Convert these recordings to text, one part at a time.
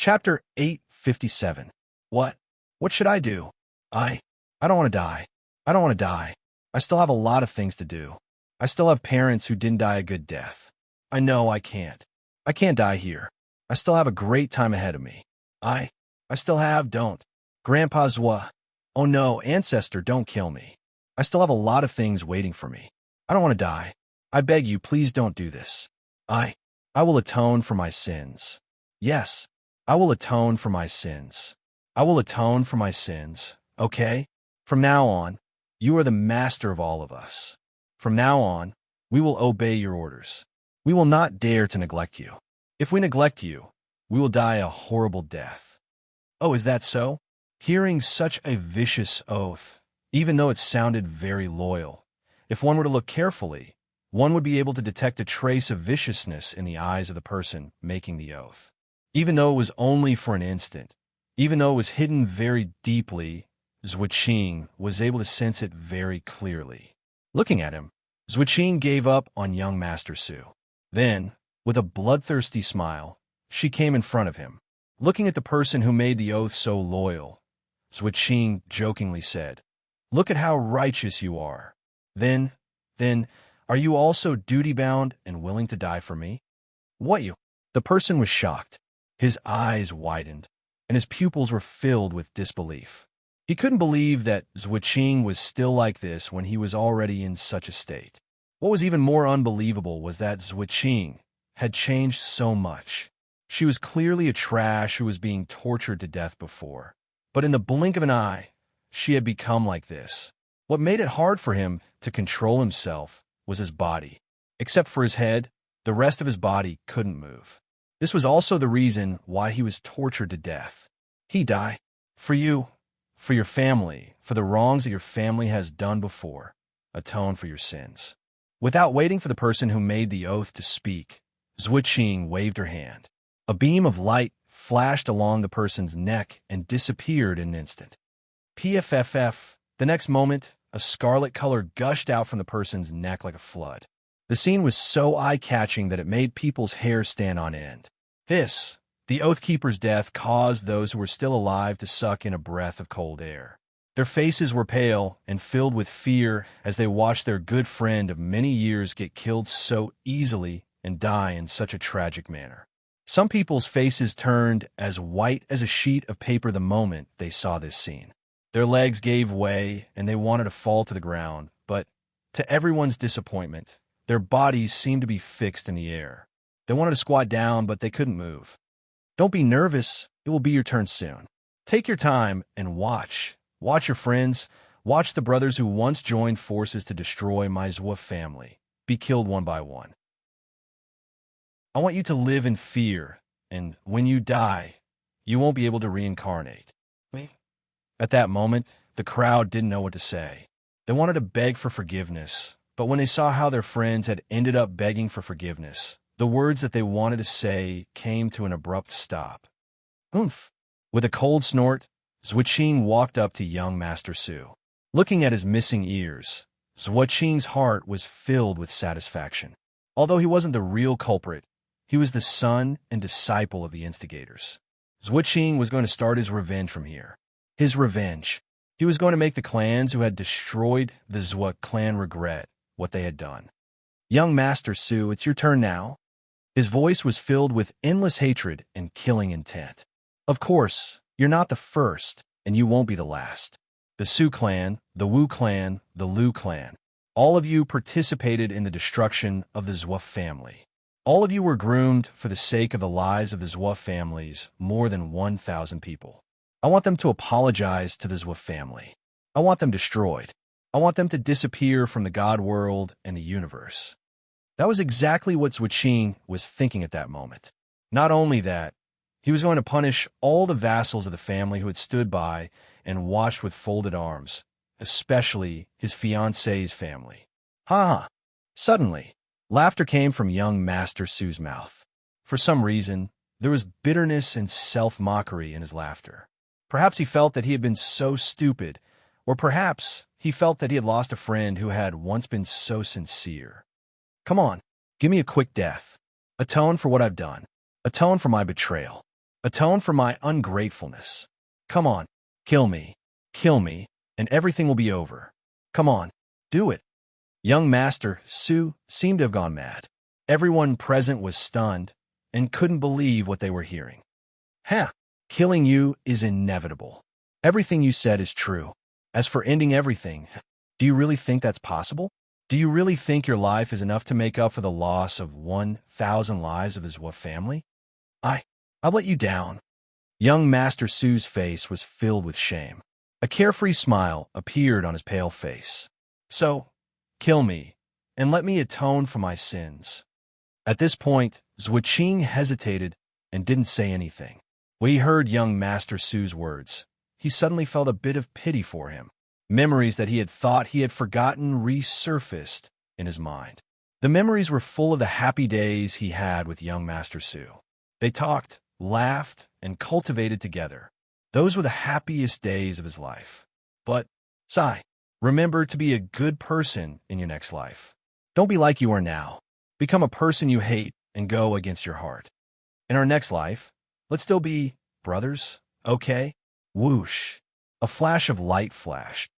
Chapter 857. What? What should I do? I don't want to die. I don't want to die. I still have a lot of things to do. I still have parents who didn't die a good death. I know I can't. I can't die here. I still have a great time ahead of me. I still have, don't. Grandpa's what? Oh no, ancestor, don't kill me. I still have a lot of things waiting for me. I don't want to die. I beg you, please don't do this. I will atone for my sins. Yes, I will atone for my sins. I will atone for my sins, okay? From now on, you are the master of all of us. From now on, we will obey your orders. We will not dare to neglect you. If we neglect you, we will die a horrible death. Oh, is that so? Hearing such a vicious oath, even though it sounded very loyal, if one were to look carefully, one would be able to detect a trace of viciousness in the eyes of the person making the oath. Even though it was only for an instant, even though it was hidden very deeply, Zhuqing was able to sense it very clearly. Looking at him, Zhuqing gave up on young Master Su. Then, with a bloodthirsty smile, she came in front of him. Looking at the person who made the oath so loyal, Zhuqing jokingly said, "Look at how righteous you are. Then, are you also duty-bound and willing to die for me?" "What you?" The person was shocked. His eyes widened, and his pupils were filled with disbelief. He couldn't believe that Zhuqing was still like this when he was already in such a state. What was even more unbelievable was that Zhuqing had changed so much. She was clearly a trash who was being tortured to death before. But in the blink of an eye, she had become like this. What made it hard for him to control himself was his body. Except for his head, the rest of his body couldn't move. This was also the reason why he was tortured to death. He died for you, for your family, for the wrongs that your family has done before. Atone for your sins. Without waiting for the person who made the oath to speak, Zhuqing waved her hand. A beam of light flashed along the person's neck and disappeared in an instant. PFFF. The next moment, a scarlet color gushed out from the person's neck like a flood. The scene was so eye-catching that it made people's hair stand on end. The Oathkeeper's death caused those who were still alive to suck in a breath of cold air. Their faces were pale and filled with fear as they watched their good friend of many years get killed so easily and die in such a tragic manner. Some people's faces turned as white as a sheet of paper the moment they saw this scene. Their legs gave way and they wanted to fall to the ground, but to everyone's disappointment, their bodies seemed to be fixed in the air. They wanted to squat down, but they couldn't move. Don't be nervous. It will be your turn soon. Take your time and watch. Watch your friends. Watch the brothers who once joined forces to destroy my Zhuo family be killed one by one. I want you to live in fear, and when you die, you won't be able to reincarnate. At that moment, the crowd didn't know what to say. They wanted to beg for forgiveness, but when they saw how their friends had ended up begging for forgiveness, the words that they wanted to say came to an abrupt stop. Oomph! With a cold snort, Zhuqing walked up to young Master Su. Looking at his missing ears, Zhuqing's heart was filled with satisfaction. Although he wasn't the real culprit, he was the son and disciple of the instigators. Zhuqing was going to start his revenge from here. His revenge. He was going to make the clans who had destroyed the Zhuo clan regret what they had done. Young Master Su, it's your turn now. His voice was filled with endless hatred and killing intent. Of course, you're not the first, and you won't be the last. The Su clan, the Wu clan, the Lu clan. All of you participated in the destruction of the Zhuo family. All of you were groomed for the sake of the lives of the Zhuo families, more than 1,000 people. I want them to apologize to the Zhuo family. I want them destroyed. I want them to disappear from the God world and the universe. That was exactly what Zhuqing was thinking at that moment. Not only that, he was going to punish all the vassals of the family who had stood by and watched with folded arms, especially his fiancée's family. Ha! Suddenly, laughter came from young Master Su's mouth. For some reason, there was bitterness and self-mockery in his laughter. Perhaps he felt that he had been so stupid, or perhaps he felt that he had lost a friend who had once been so sincere. Come on, give me a quick death. Atone for what I've done. Atone for my betrayal. Atone for my ungratefulness. Come on, kill me, and everything will be over. Come on, do it. Young Master Su seemed to have gone mad. Everyone present was stunned and couldn't believe what they were hearing. Huh, killing you is inevitable. Everything you said is true. As for ending everything, do you really think that's possible? Do you really think your life is enough to make up for the loss of 1,000 lives of his family? I've let you down. Young Master Su's face was filled with shame. A carefree smile appeared on his pale face. So, kill me, and let me atone for my sins. At this point, Zhuqing hesitated and didn't say anything. When he heard young Master Su's words, he suddenly felt a bit of pity for him. Memories that he had thought he had forgotten resurfaced in his mind. The memories were full of the happy days he had with young Master Su. They talked, laughed, and cultivated together. Those were the happiest days of his life. But, Sai, remember to be a good person in your next life. Don't be like you are now. Become a person you hate and go against your heart. In our next life, let's still be brothers, okay? Whoosh. A flash of light flashed.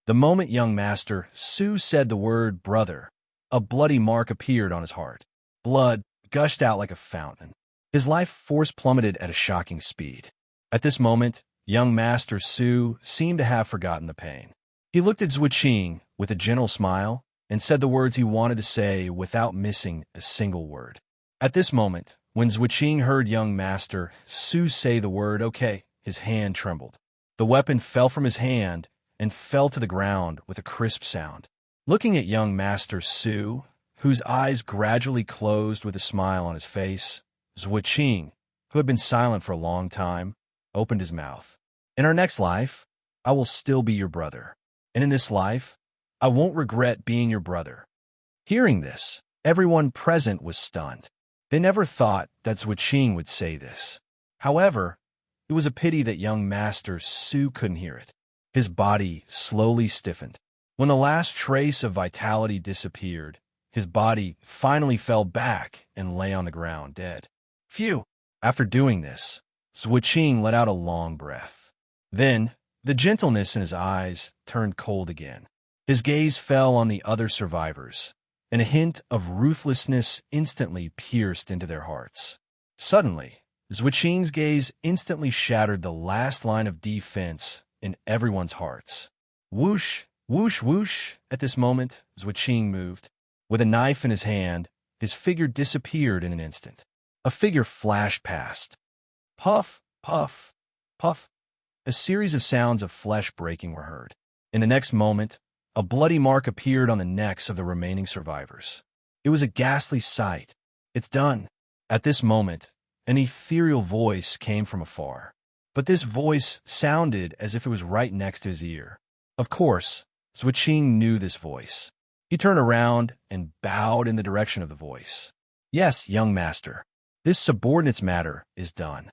The moment young Master Su said the word brother, a bloody mark appeared on his heart. Blood gushed out like a fountain. His life force plummeted at a shocking speed. At this moment, young Master Su seemed to have forgotten the pain. He looked at Zhuqing with a gentle smile and said the words he wanted to say without missing a single word. At this moment, when Zhuqing heard young Master Su say the word okay, his hand trembled. The weapon fell from his hand and fell to the ground with a crisp sound. Looking at young Master Su, whose eyes gradually closed with a smile on his face, Zhuqing, who had been silent for a long time, opened his mouth. In our next life, I will still be your brother. And in this life, I won't regret being your brother. Hearing this, everyone present was stunned. They never thought that Zhuqing would say this. However, it was a pity that young Master Su couldn't hear it. His body slowly stiffened. When the last trace of vitality disappeared, his body finally fell back and lay on the ground dead. Phew! After doing this, Zhuqing let out a long breath. Then, the gentleness in his eyes turned cold again. His gaze fell on the other survivors, and a hint of ruthlessness instantly pierced into their hearts. Suddenly, Zhuqing's gaze instantly shattered the last line of defense in everyone's hearts. Whoosh, whoosh, whoosh. At this moment, Zhuqing moved. With a knife in his hand, his figure disappeared in an instant. A figure flashed past. Puff, puff, puff. A series of sounds of flesh breaking were heard. In the next moment, a bloody mark appeared on the necks of the remaining survivors. It was a ghastly sight. It's done. At this moment, an ethereal voice came from afar. But this voice sounded as if it was right next to his ear. Of course, Zhuqing knew this voice. He turned around and bowed in the direction of the voice. Yes, young master. This subordinate's matter is done.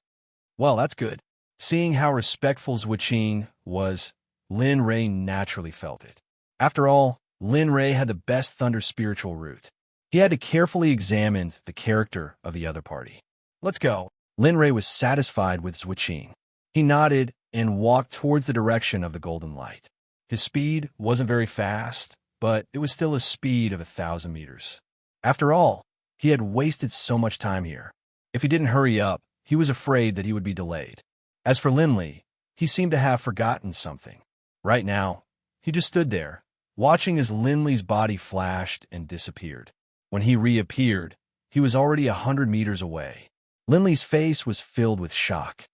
Well, that's good. Seeing how respectful Zhuqing was, Lin Rei naturally felt it. After all, Lin Rei had the best thunder spiritual root. He had to carefully examine the character of the other party. Let's go. Lin Rei was satisfied with Zhuqing. He nodded and walked towards the direction of the golden light. His speed wasn't very fast, but it was still a speed of 1,000 meters. After all, he had wasted so much time here. If he didn't hurry up, he was afraid that he would be delayed. As for Lin Li, he seemed to have forgotten something. Right now, he just stood there, watching as Lin Li's body flashed and disappeared. When he reappeared, he was already 100 meters away. Lin Li's face was filled with shock.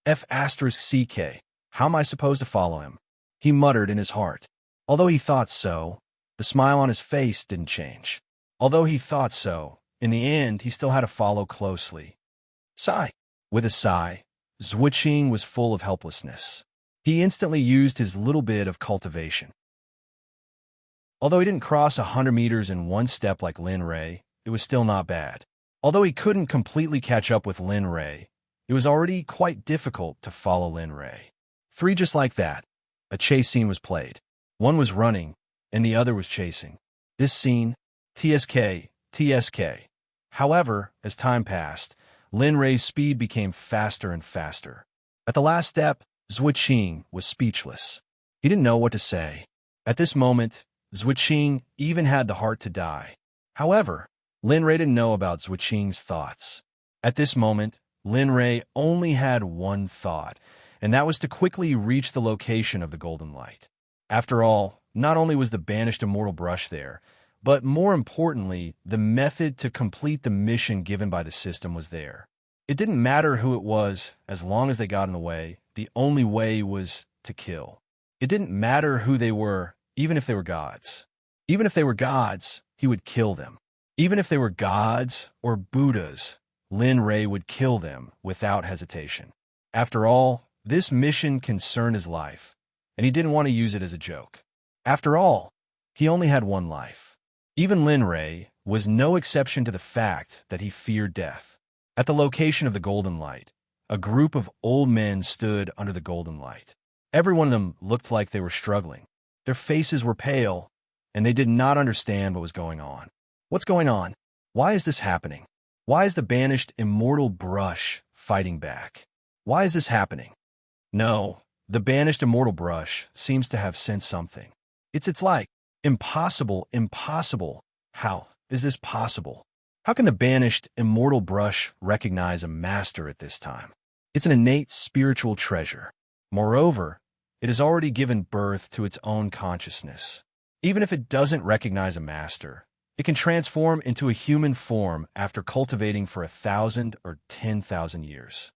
F***CK, how am I supposed to follow him? He muttered in his heart. Although he thought so, the smile on his face didn't change. Although he thought so, in the end, he still had to follow closely. Sigh. With a sigh, Zhuqing was full of helplessness. He instantly used his little bit of cultivation. Although he didn't cross 100 meters in one step like Lin Rei, it was still not bad. Although he couldn't completely catch up with Lin Rei, it was already quite difficult to follow Lin Rei. 3 just like that. A chase scene was played. One was running, and the other was chasing. This scene, TSK. However, as time passed, Lin Rei's speed became faster and faster. At the last step, Zhuqing was speechless. He didn't know what to say. At this moment, Zhuqing even had the heart to die. However, Lin Rei didn't know about Zhuqing's thoughts. At this moment, Lin Rei only had one thought, and that was to quickly reach the location of the golden light. After all, not only was the banished immortal brush there, but more importantly, the method to complete the mission given by the system was there. It didn't matter who it was, as long as they got in the way. The only way was to kill. It didn't matter who they were, even if they were gods. Even if they were gods, he would kill them. Even if they were gods or Buddhas, Lin Rei would kill them without hesitation. After all, this mission concerned his life, and he didn't want to use it as a joke. After all, he only had one life. Even Lin Rei was no exception to the fact that he feared death. At the location of the golden light, a group of old men stood under the golden light. Every one of them looked like they were struggling. Their faces were pale, and they did not understand what was going on. What's going on? Why is this happening? Why is the banished immortal brush fighting back? Why is this happening? No, the banished immortal brush seems to have sensed something. It's like, impossible, impossible. How is this possible? How can the banished immortal brush recognize a master at this time? It's an innate spiritual treasure. Moreover, it has already given birth to its own consciousness. Even if it doesn't recognize a master, it can transform into a human form after cultivating for 1,000 or 10,000 years.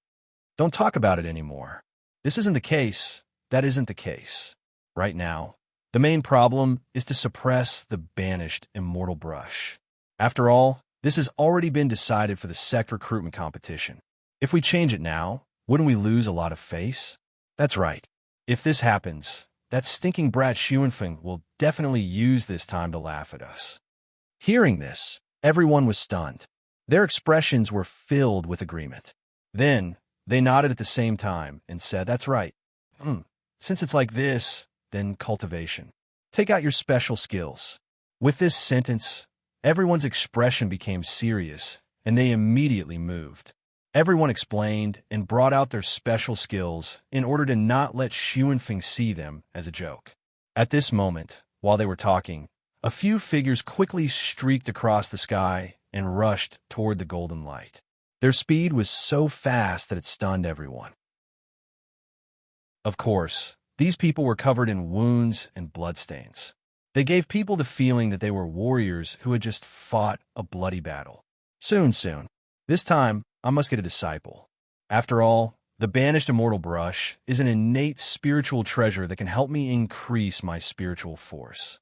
Don't talk about it anymore. This isn't the case. That isn't the case. Right now, the main problem is to suppress the banished immortal brush. After all, this has already been decided for the Sect recruitment competition. If we change it now, wouldn't we lose a lot of face? That's right. If this happens, that stinking brat Xuanfeng will definitely use this time to laugh at us. Hearing this, everyone was stunned. Their expressions were filled with agreement. Then, they nodded at the same time and said, "That's right. Since it's like this, then cultivation. Take out your special skills." With this sentence, everyone's expression became serious, and they immediately moved. Everyone explained and brought out their special skills in order to not let Xuanfeng see them as a joke. At this moment, while they were talking, a few figures quickly streaked across the sky and rushed toward the golden light. Their speed was so fast that it stunned everyone. Of course, these people were covered in wounds and bloodstains. They gave people the feeling that they were warriors who had just fought a bloody battle. Soon. This time, I must get a disciple. After all, the banished immortal brush is an innate spiritual treasure that can help me increase my spiritual force.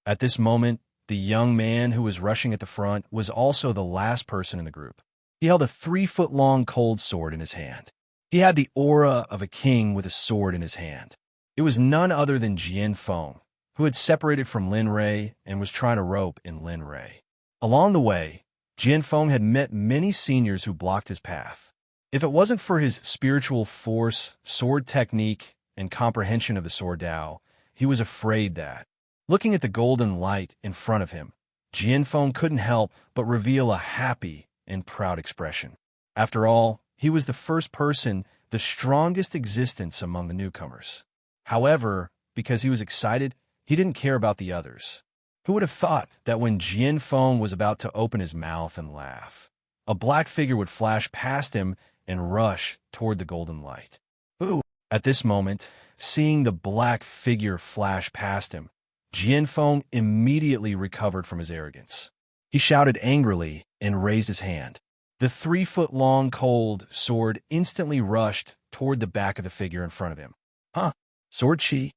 At this moment, the young man who was rushing at the front was also the last person in the group. He held a 3-foot-long cold sword in his hand. He had the aura of a king with a sword in his hand. It was none other than Jianfeng, who had separated from Lin Rei and was trying to rope in Lin Rei. Along the way, Jianfeng had met many seniors who blocked his path. If it wasn't for his spiritual force, sword technique, and comprehension of the sword Dao, he was afraid that, looking at the golden light in front of him, Jianfeng couldn't help but reveal a happy and proud expression. After all, he was the first person, the strongest existence among the newcomers. However, because he was excited, he didn't care about the others. Who would have thought that when Jianfeng was about to open his mouth and laugh, a black figure would flash past him and rush toward the golden light? Ooh! At this moment, seeing the black figure flash past him, Jianfeng immediately recovered from his arrogance. He shouted angrily and raised his hand. The 3-foot-long cold sword instantly rushed toward the back of the figure in front of him. Huh? Sword chi?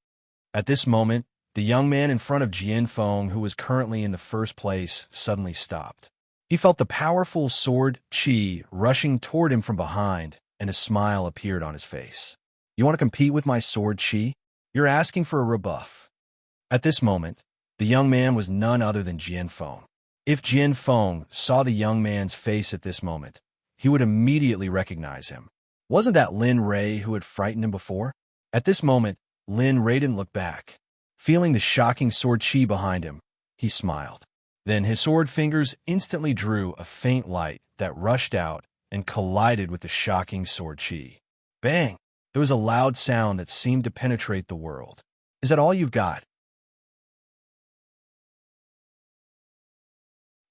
At this moment, the young man in front of Jianfeng, who was currently in the first place, suddenly stopped. He felt the powerful sword chi rushing toward him from behind, and a smile appeared on his face. "You want to compete with my sword chi? You're asking for a rebuff." At this moment, the young man was none other than Jianfeng. If Jianfeng saw the young man's face at this moment, he would immediately recognize him. Wasn't that Lin Rei who had frightened him before? At this moment, Lin Rei didn't look back. Feeling the shocking sword chi behind him, he smiled. Then his sword fingers instantly drew a faint light that rushed out and collided with the shocking sword chi. Bang! There was a loud sound that seemed to penetrate the world. Is that all you've got?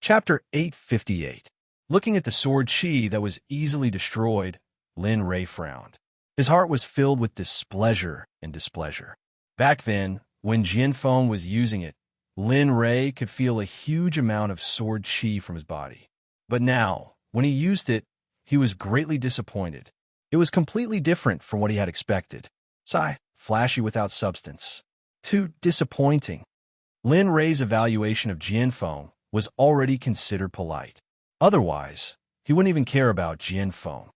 Chapter 858. Looking at the sword chi that was easily destroyed, Lin Rei frowned. His heart was filled with displeasure and displeasure. Back then, when Jianfeng was using it, Lin Rei could feel a huge amount of sword chi from his body. But now, when he used it, he was greatly disappointed. It was completely different from what he had expected. Sigh, flashy without substance. Too disappointing. Lin Rei's evaluation of Jianfeng was already considered polite. Otherwise, he wouldn't even care about Jianfeng.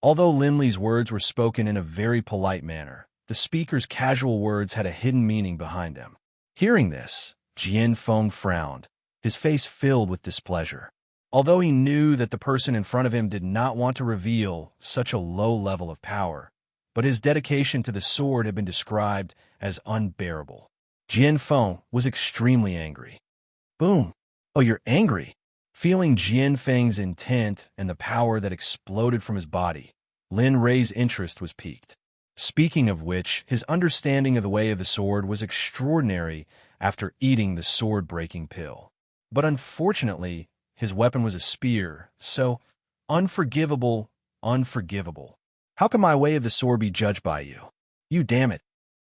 Although Lin Li's words were spoken in a very polite manner, the speaker's casual words had a hidden meaning behind them. Hearing this, Jianfeng frowned, his face filled with displeasure. Although he knew that the person in front of him did not want to reveal such a low level of power, but his dedication to the sword had been described as unbearable. Jianfeng was extremely angry. Boom! Oh, you're angry? Feeling Jianfeng's intent and the power that exploded from his body, Lin Rei's interest was piqued. Speaking of which, his understanding of the way of the sword was extraordinary after eating the sword-breaking pill. But unfortunately, his weapon was a spear, so unforgivable. How can my way of the sword be judged by you? You damn it.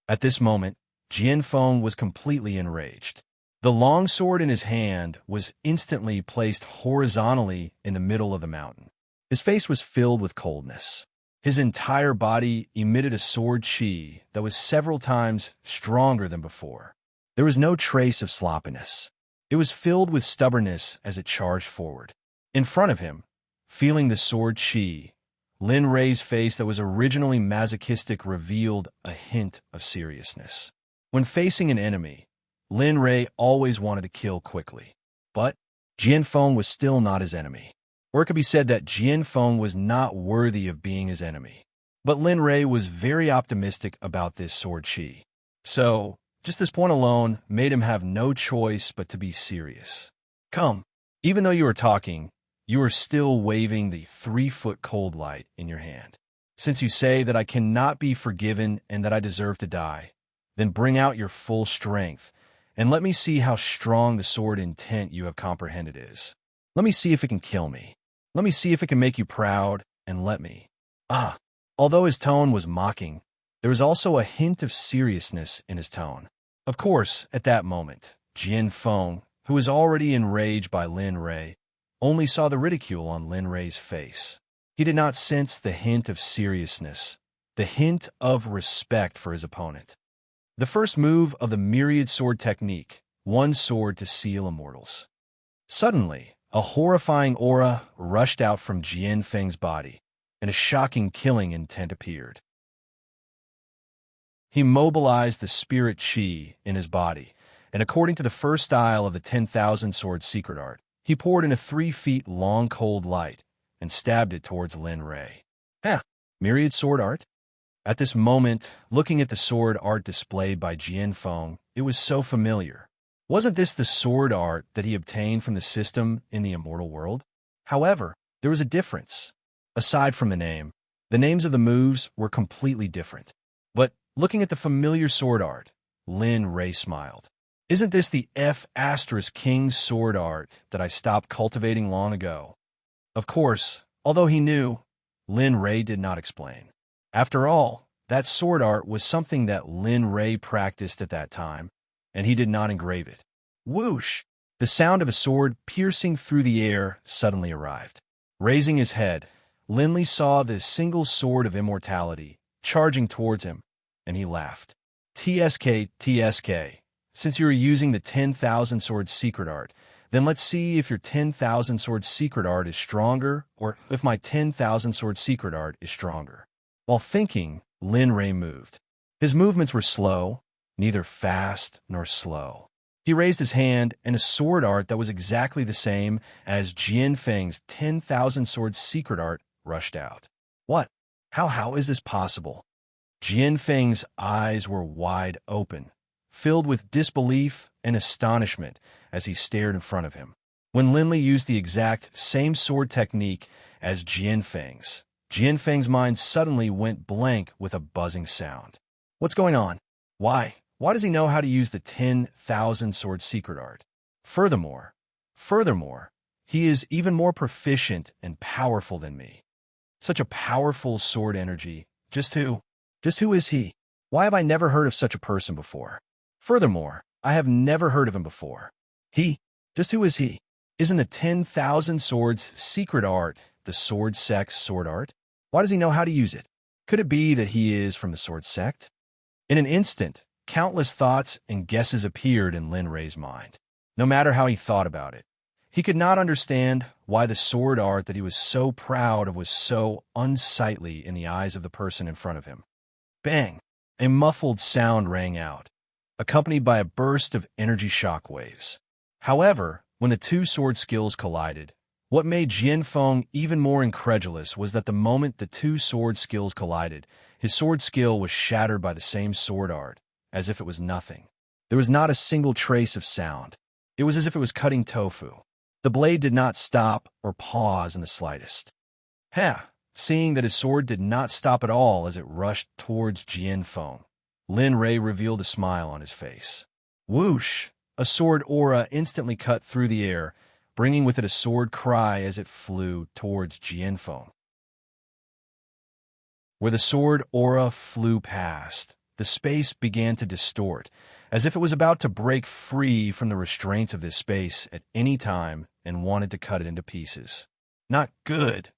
At this moment, Jianfeng was completely enraged. The long sword in his hand was instantly placed horizontally in the middle of the mountain. His face was filled with coldness. His entire body emitted a sword chi that was several times stronger than before. There was no trace of sloppiness. It was filled with stubbornness as it charged forward. In front of him, feeling the sword chi, Lin Rei's face that was originally masochistic revealed a hint of seriousness. When facing an enemy, Lin Rei always wanted to kill quickly. But Jianfeng was still not his enemy. Or it could be said that Jianfeng was not worthy of being his enemy. But Lin Rei was very optimistic about this sword chi. So, just this point alone made him have no choice but to be serious. Come, even though you are talking, you are still waving the 3-foot cold light in your hand. Since you say that I cannot be forgiven and that I deserve to die, then bring out your full strength, and let me see how strong the sword intent you have comprehended is. Let me see if it can kill me. Let me see if it can make you proud, and let me. Although his tone was mocking, there was also a hint of seriousness in his tone. Of course, at that moment, Jianfeng, who was already enraged by Lin Rei, only saw the ridicule on Lin Rei's face. He did not sense the hint of seriousness, the hint of respect for his opponent. The first move of the myriad sword technique, one sword to seal immortals. Suddenly, a horrifying aura rushed out from Jianfeng's body, and a shocking killing intent appeared. He mobilized the spirit chi in his body, and according to the first style of the 10,000 sword secret art, he poured in a 3-feet-long cold light and stabbed it towards Lin Rei. Myriad sword art? At this moment, looking at the sword art displayed by Jianfeng, it was so familiar. Wasn't this the sword art that he obtained from the system in the immortal world? However, there was a difference. Aside from the names of the moves were completely different. But looking at the familiar sword art, Lin Rei smiled. Isn't this the F*King's sword art that I stopped cultivating long ago? Of course, although he knew, Lin Rei did not explain. After all, that sword art was something that Lin Rei practiced at that time, and he did not engrave it. Whoosh! The sound of a sword piercing through the air suddenly arrived. Raising his head, Lin Li saw the single sword of immortality charging towards him, and he laughed. TSK, since you are using the 10,000 sword secret art, then let's see if your 10,000 sword secret art is stronger, or if my 10,000 sword secret art is stronger. While thinking, Lin Rei moved. His movements were slow, neither fast nor slow. He raised his hand, and a sword art that was exactly the same as Jianfeng's 10,000 sword secret art rushed out. What? How is this possible? Jianfeng's eyes were wide open, filled with disbelief and astonishment as he stared in front of him. When Lin Li used the exact same sword technique as Jian Feng's mind suddenly went blank with a buzzing sound. What's going on? Why? Why does he know how to use the 10,000 sword secret art? Furthermore, he is even more proficient and powerful than me. Such a powerful sword energy. Just who is he? Why have I never heard of such a person before? Furthermore, I have never heard of him before. Who is he? Isn't the 10,000 swords secret art the sword sect's sword art? Why does he know how to use it? Could it be that he is from the sword sect? In an instant, countless thoughts and guesses appeared in Lin Rei's mind. No matter how he thought about it, he could not understand why the sword art that he was so proud of was so unsightly in the eyes of the person in front of him. Bang! A muffled sound rang out, accompanied by a burst of energy shockwaves. However, when the two sword skills collided, what made Jian Feng even more incredulous was that the moment the two sword skills collided, his sword skill was shattered by the same sword art, as if it was nothing. There was not a single trace of sound. It was as if it was cutting tofu. The blade did not stop or pause in the slightest. Seeing that his sword did not stop at all as it rushed towards Jian Feng, Lin Rei revealed a smile on his face. Whoosh! A sword aura instantly cut through the air, bringing with it a sword cry as it flew towards Jian Feng. Where the sword aura flew past, the space began to distort, as if it was about to break free from the restraints of this space at any time and wanted to cut it into pieces. Not good.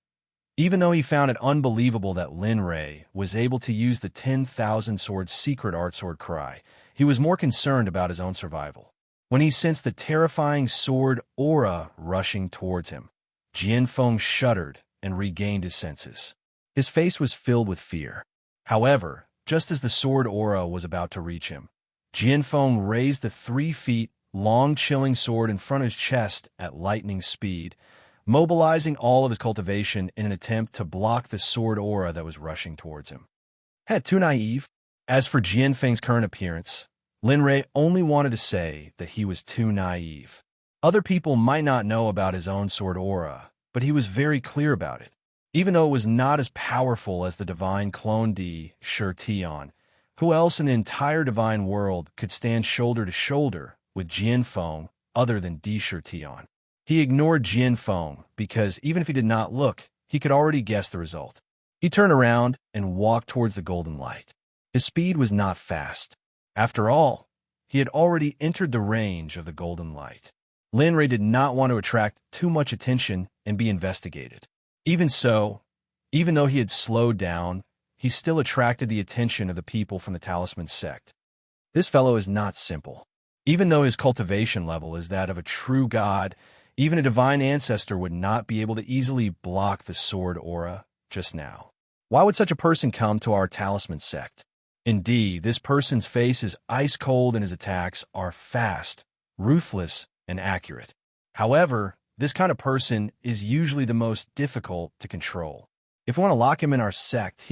Even though he found it unbelievable that Lin Rei was able to use the 10,000 sword secret art sword cry, he was more concerned about his own survival. When he sensed the terrifying sword aura rushing towards him, Jian Feng shuddered and regained his senses. His face was filled with fear. However, just as the sword aura was about to reach him, Jian Feng raised the 3 feet long chilling sword in front of his chest at lightning speed, mobilizing all of his cultivation in an attempt to block the sword aura that was rushing towards him. Too naive. As for Jian Feng's current appearance, Lin Rei only wanted to say that he was too naive. Other people might not know about his own sword aura, but he was very clear about it. Even though it was not as powerful as the divine clone Di Shi Tian, who else in the entire divine world could stand shoulder to shoulder with Jian Feng other than Di Shi Tian? He ignored Jian Feng because even if he did not look, he could already guess the result. He turned around and walked towards the golden light. His speed was not fast. After all, he had already entered the range of the golden light. Lin Rei did not want to attract too much attention and be investigated. Even so, even though he had slowed down, he still attracted the attention of the people from the Talisman Sect. This fellow is not simple. Even though his cultivation level is that of a true god, even a divine ancestor would not be able to easily block the sword aura just now. Why would such a person come to our Talisman Sect? Indeed, this person's face is ice cold and his attacks are fast, ruthless, and accurate. However, this kind of person is usually the most difficult to control. If we want to lock him in our sect,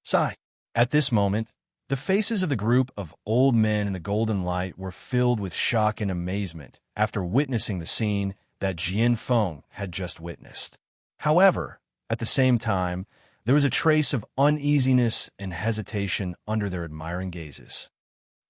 sigh. At this moment, the faces of the group of old men in the golden light were filled with shock and amazement after witnessing the scene that Jian Feng had just witnessed. However, at the same time, there was a trace of uneasiness and hesitation under their admiring gazes.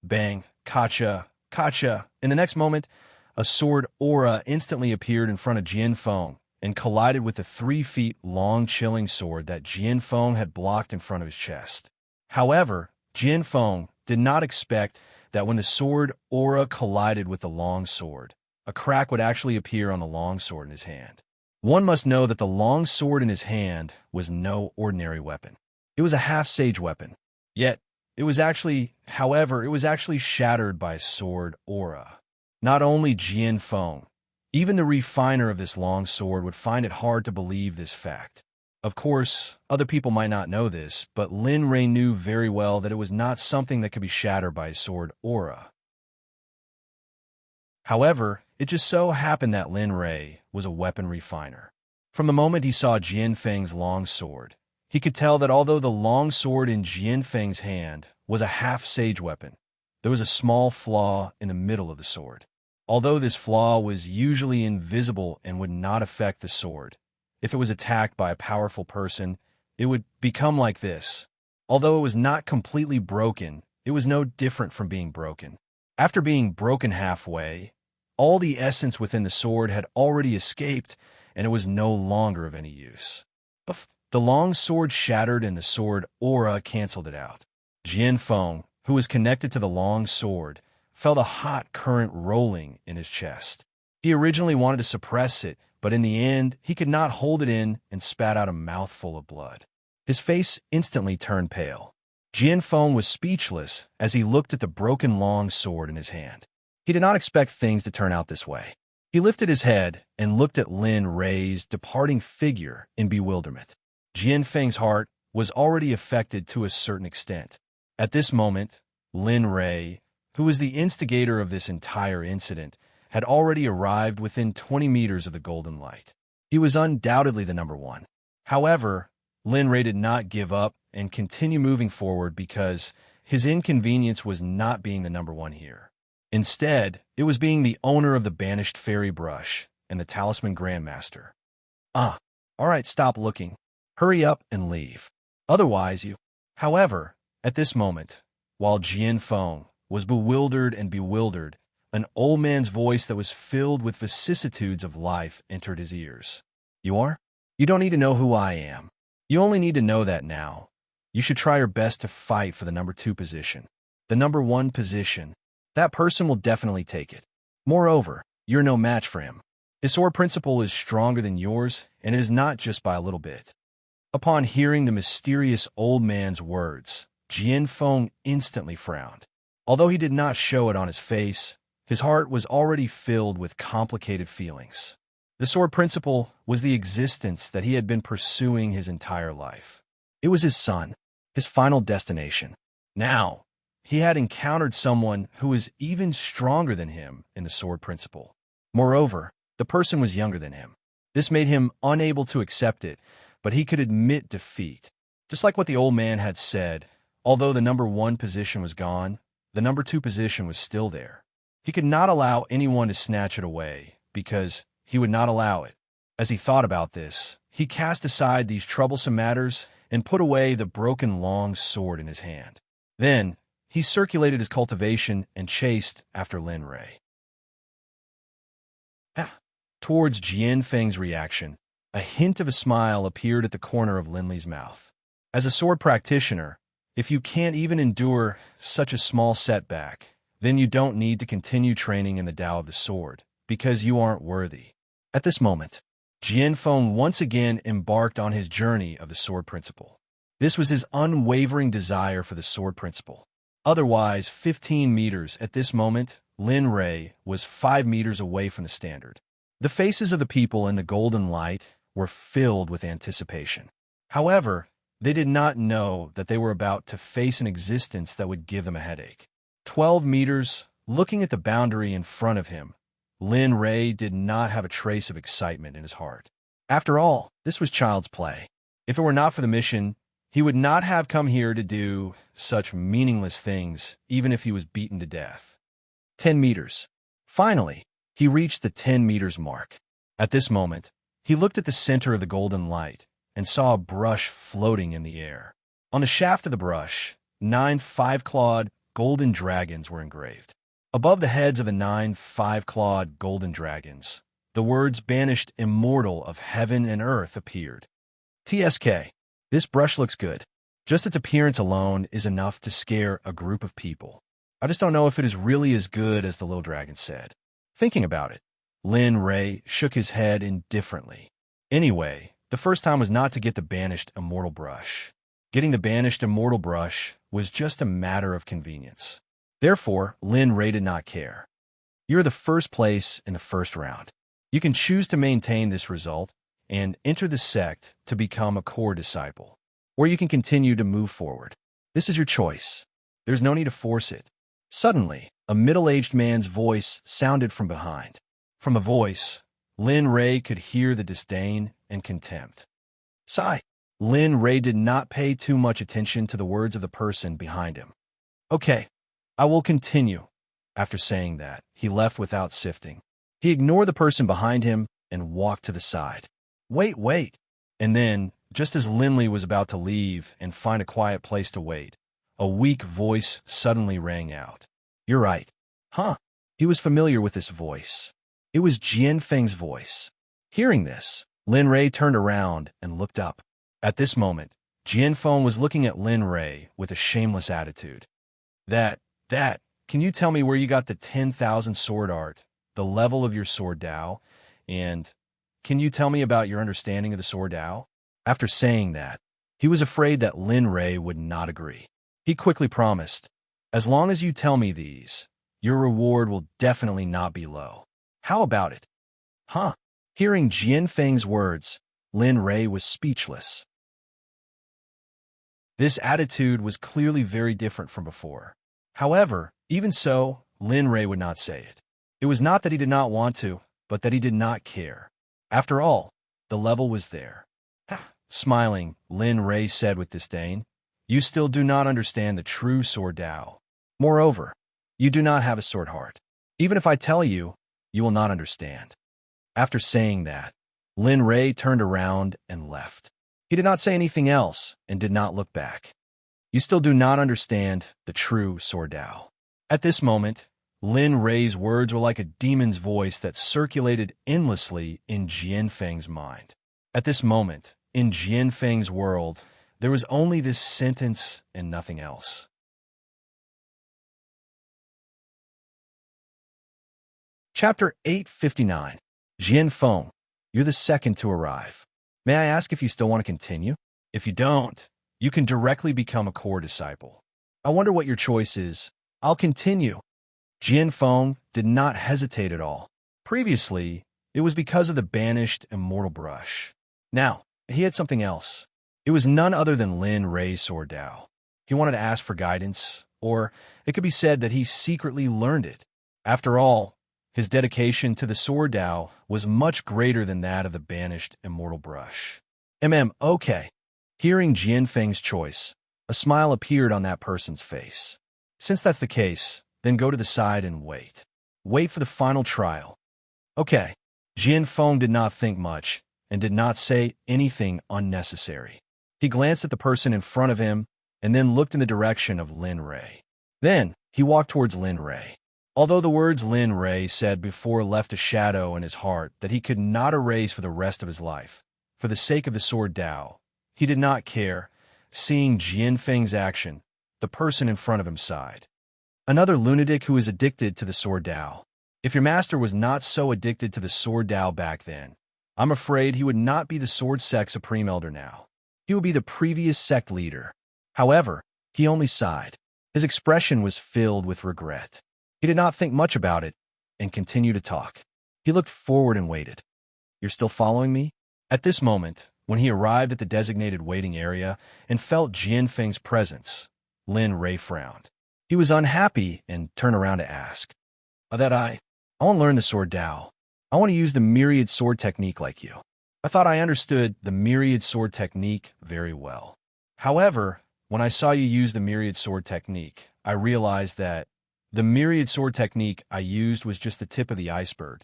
Bang, kacha, kacha. In the next moment, a sword aura instantly appeared in front of Jian Feng and collided with the 3 feet long chilling sword that Jian Feng had blocked in front of his chest. However, Jian Feng did not expect that when the sword aura collided with the long sword, a crack would actually appear on the long sword in his hand. One must know that the long sword in his hand was no ordinary weapon. It was a half-sage weapon. Yet, it was actually shattered by a sword aura. Not only Jian Feng, even the refiner of this long sword would find it hard to believe this fact. Of course, other people might not know this, but Lin Rei knew very well that it was not something that could be shattered by a sword aura. However, it just so happened that Lin Rei was a weapon refiner. From the moment he saw Jian Feng's long sword, he could tell that although the long sword in Jian Feng's hand was a half-sage weapon, there was a small flaw in the middle of the sword. Although this flaw was usually invisible and would not affect the sword, if it was attacked by a powerful person, it would become like this. Although it was not completely broken, it was no different from being broken. After being broken halfway, all the essence within the sword had already escaped, and it was no longer of any use. The long sword shattered and the sword aura canceled it out. Jian Feng, who was connected to the long sword, felt a hot current rolling in his chest. He originally wanted to suppress it, but in the end, he could not hold it in and spat out a mouthful of blood. His face instantly turned pale. Jian Feng was speechless as he looked at the broken long sword in his hand. He did not expect things to turn out this way. He lifted his head and looked at Lin Rei's departing figure in bewilderment. Jian Feng's heart was already affected to a certain extent. At this moment, Lin Rei, who was the instigator of this entire incident, had already arrived within 20 meters of the golden light. He was undoubtedly the number one. However, Lin Rei did not give up and continue moving forward because his inconvenience was not being the number one here. Instead, it was being the owner of the banished fairy brush and the talisman grandmaster. All right, stop looking. Hurry up and leave. Otherwise you... However, at this moment, while Jian Feng was bewildered, an old man's voice that was filled with vicissitudes of life entered his ears. You are? You don't need to know who I am. You only need to know that now. You should try your best to fight for the number 2 position. The number 1 position. That person will definitely take it. Moreover, you're no match for him. His sword principle is stronger than yours, and it is not just by a little bit. Upon hearing the mysterious old man's words, Jian Feng instantly frowned. Although he did not show it on his face, his heart was already filled with complicated feelings. The sword principle was the existence that he had been pursuing his entire life. It was his son, his final destination. Now, he had encountered someone who was even stronger than him in the sword principle. Moreover, the person was younger than him. This made him unable to accept it, but he could admit defeat. Just like what the old man had said, although the number 1 position was gone, the number 2 position was still there. He could not allow anyone to snatch it away, because he would not allow it. As he thought about this, he cast aside these troublesome matters and put away the broken long sword in his hand. Then, he circulated his cultivation and chased after Lin Rei. Towards Jian Feng's reaction, a hint of a smile appeared at the corner of Lin Li's mouth. As a sword practitioner, if you can't even endure such a small setback, then you don't need to continue training in the Tao of the sword, because you aren't worthy. At this moment, Jian Feng once again embarked on his journey of the sword principle. This was his unwavering desire for the sword principle. Otherwise, 15 meters at this moment, Lin Rei was 5 meters away from the standard. The faces of the people in the golden light were filled with anticipation. However, they did not know that they were about to face an existence that would give them a headache. 12 meters, looking at the boundary in front of him, Lin Rei did not have a trace of excitement in his heart. After all, this was child's play. If it were not for the mission, he would not have come here to do such meaningless things, even if he was beaten to death. 10 meters. Finally, he reached the 10 meters mark. At this moment, he looked at the center of the golden light and saw a brush floating in the air. On the shaft of the brush, 9 5-clawed golden dragons were engraved. Above the heads of the 9 5-clawed golden dragons, the words "Banished Immortal of Heaven and Earth" appeared. TSK. This brush looks good. Just its appearance alone is enough to scare a group of people. I just don't know if it is really as good as the little dragon said. Thinking about it, Lin Rei shook his head indifferently. Anyway, the first time was not to get the banished immortal brush. Getting the banished immortal brush was just a matter of convenience. Therefore, Lin Rei did not care. You're the first place in the first round. You can choose to maintain this result and enter the sect to become a core disciple, or you can continue to move forward. This is your choice. There's no need to force it. Suddenly, a middle-aged man's voice sounded from behind. From the voice, Lin Rei could hear the disdain and contempt. Sigh. Lin Rei did not pay too much attention to the words of the person behind him. Okay, I will continue. After saying that, he left without sifting. He ignored the person behind him and walked to the side. Wait, wait. And then, just as Lindley was about to leave and find a quiet place to wait, a weak voice suddenly rang out. You're right. Huh? He was familiar with this voice. It was Jian Feng's voice. Hearing this, Lin Rei turned around and looked up. At this moment, Jian Feng was looking at Lin Rei with a shameless attitude. Can you tell me where you got the 10,000 sword art, the level of your sword Dao, and can you tell me about your understanding of the sword Dao? After saying that, he was afraid that Lin Rei would not agree. He quickly promised, as long as you tell me these, your reward will definitely not be low. How about it? Huh? Hearing Jian Feng's words, Lin Rei was speechless. This attitude was clearly very different from before. However, even so, Lin Rei would not say it. It was not that he did not want to, but that he did not care. After all, the level was there. Smiling, Lin Rei said with disdain, you still do not understand the true sword Dao. Moreover, you do not have a sword heart. Even if I tell you, you will not understand. After saying that, Lin Rei turned around and left. He did not say anything else and did not look back. You still do not understand the true sword Dao. At this moment, Lin Rei's words were like a demon's voice that circulated endlessly in Jian Feng's mind. At this moment, in Jian Feng's world, there was only this sentence and nothing else. Chapter 859. Jian Feng, you're the second to arrive. May I ask if you still want to continue? If you don't, you can directly become a core disciple. I wonder what your choice is. I'll continue. Jian Feng did not hesitate at all. Previously, it was because of the banished immortal brush. Now, he had something else. It was none other than Lin Rei's sword Dao. He wanted to ask for guidance, or it could be said that he secretly learned it. After all, his dedication to the sword Dao was much greater than that of the banished immortal brush. Okay. Hearing Jian Feng's choice, a smile appeared on that person's face. Since that's the case, then go to the side and wait. Wait for the final trial. Okay. Jian Feng did not think much and did not say anything unnecessary. He glanced at the person in front of him and then looked in the direction of Lin Rei. Then he walked towards Lin Rei. Although the words Lin Rei said before left a shadow in his heart that he could not erase for the rest of his life, for the sake of the sword Dao, he did not care. Seeing Jian Feng's action, the person in front of him sighed. Another lunatic who is addicted to the sword Dao. If your master was not so addicted to the sword Dao back then, I'm afraid he would not be the sword sect supreme elder now. He would be the previous sect leader. However, he only sighed. His expression was filled with regret. He did not think much about it and continued to talk. He looked forward and waited. You're still following me? At this moment, when he arrived at the designated waiting area and felt Jian Feng's presence, Lin Rei frowned. He was unhappy and turned around to ask, I want to learn the sword Dao. I want to use the myriad sword technique like you. I thought I understood the myriad sword technique very well. However, when I saw you use the myriad sword technique, I realized that the myriad sword technique I used was just the tip of the iceberg.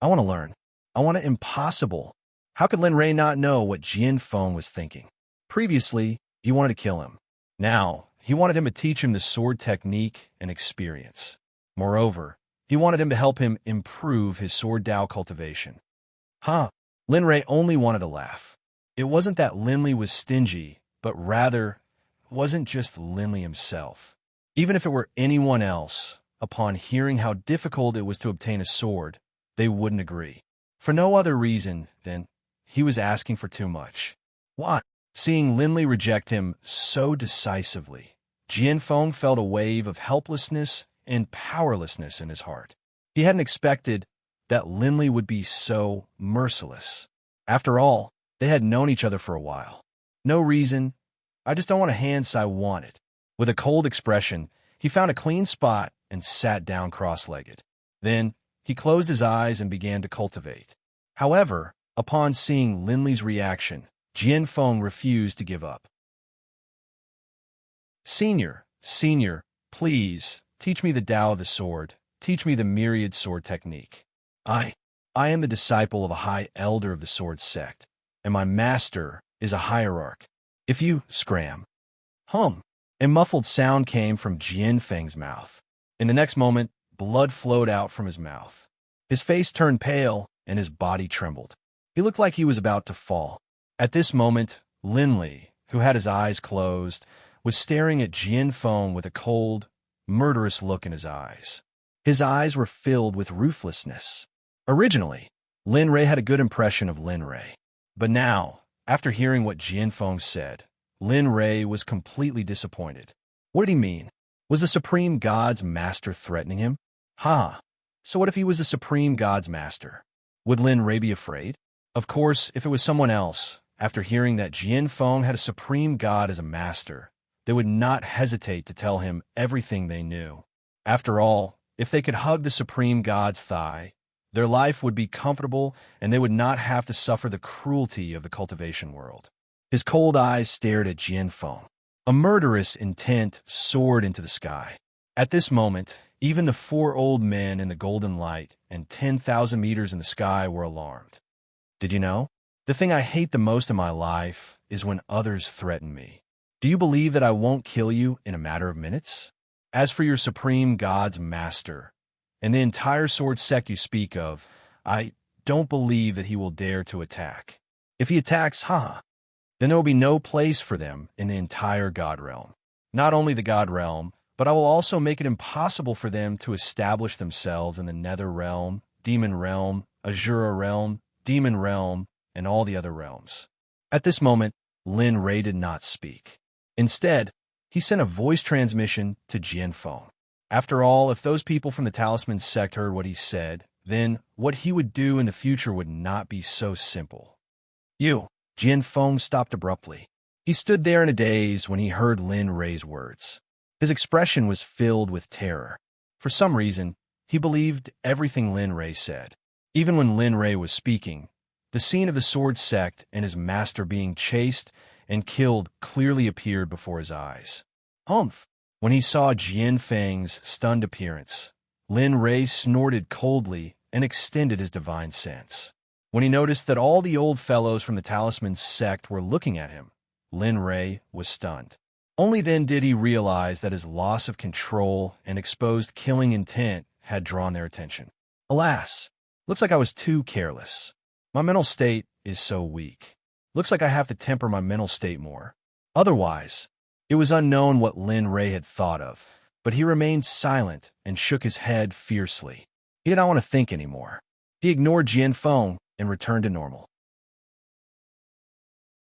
I want to learn. I want it impossible. How could Lin Rei not know what Jian Feng was thinking? Previously, he wanted to kill him. Now, he wanted him to teach him the sword technique and experience. Moreover, he wanted him to help him improve his sword Dao cultivation. Lin Rei only wanted to laugh. It wasn't that Linley was stingy, but rather, it wasn't just Linley himself. Even if it were anyone else, upon hearing how difficult it was to obtain a sword, they wouldn't agree. For no other reason than he was asking for too much. What? Seeing Linley reject him so decisively, Jian Feng felt a wave of helplessness and powerlessness in his heart. He hadn't expected that Linley would be so merciless. After all, they had known each other for a while. No reason. I just don't want a hand, so I want it. With a cold expression, he found a clean spot and sat down cross-legged. Then, he closed his eyes and began to cultivate. However, upon seeing Linley's reaction, Jian Feng refused to give up. Senior, please, teach me the Tao of the sword, teach me the myriad sword technique. I, I am the disciple of a high elder of the sword sect, and my master is a hierarch. If you scram, hum, a muffled sound came from Jianfeng's mouth. In the next moment, blood flowed out from his mouth. His face turned pale, and his body trembled. He looked like he was about to fall. At this moment, Linley, who had his eyes closed, was staring at Jianfeng with a cold, murderous look in his eyes. His eyes were filled with ruthlessness. Originally, Lin Rei had a good impression of Lin Rei. But now, after hearing what Jianfeng said, Lin Rei was completely disappointed. What did he mean? Was the Supreme God's master threatening him? So what if he was the Supreme God's master? Would Lin Rei be afraid? Of course, if it was someone else, after hearing that Jianfeng had a Supreme God as a master, they would not hesitate to tell him everything they knew. After all, if they could hug the Supreme God's thigh, their life would be comfortable and they would not have to suffer the cruelty of the cultivation world. His cold eyes stared at Jianfeng. A murderous intent soared into the sky. At this moment, even the 4 old men in the golden light and 10,000 meters in the sky were alarmed. Did you know? The thing I hate the most in my life is when others threaten me. Do you believe that I won't kill you in a matter of minutes? As for your Supreme God's master, and the entire sword sect you speak of, I don't believe that he will dare to attack. If he attacks, then there will be no place for them in the entire God realm. Not only the God realm, but I will also make it impossible for them to establish themselves in the Nether realm, Demon realm, Azura realm, Demon realm, and all the other realms. At this moment, Lin Rei did not speak. Instead, he sent a voice transmission to Jianfeng. After all, if those people from the Talisman sect heard what he said, then what he would do in the future would not be so simple. Jianfeng stopped abruptly. He stood there in a daze when he heard Lin Rei's words. His expression was filled with terror. For some reason, he believed everything Lin Rei said. Even when Lin Rei was speaking, the scene of the sword sect and his master being chased and killed clearly appeared before his eyes. When he saw Jianfeng's stunned appearance, Lin Rei snorted coldly and extended his divine sense. When he noticed that all the old fellows from the Talisman sect were looking at him, Lin Rei was stunned. Only then did he realize that his loss of control and exposed killing intent had drawn their attention. Alas, looks like I was too careless. My mental state is so weak. Looks like I have to temper my mental state more. Otherwise, it was unknown what Lin Rei had thought of, but he remained silent and shook his head fiercely. He did not want to think anymore. He ignored Jianfeng and returned to normal.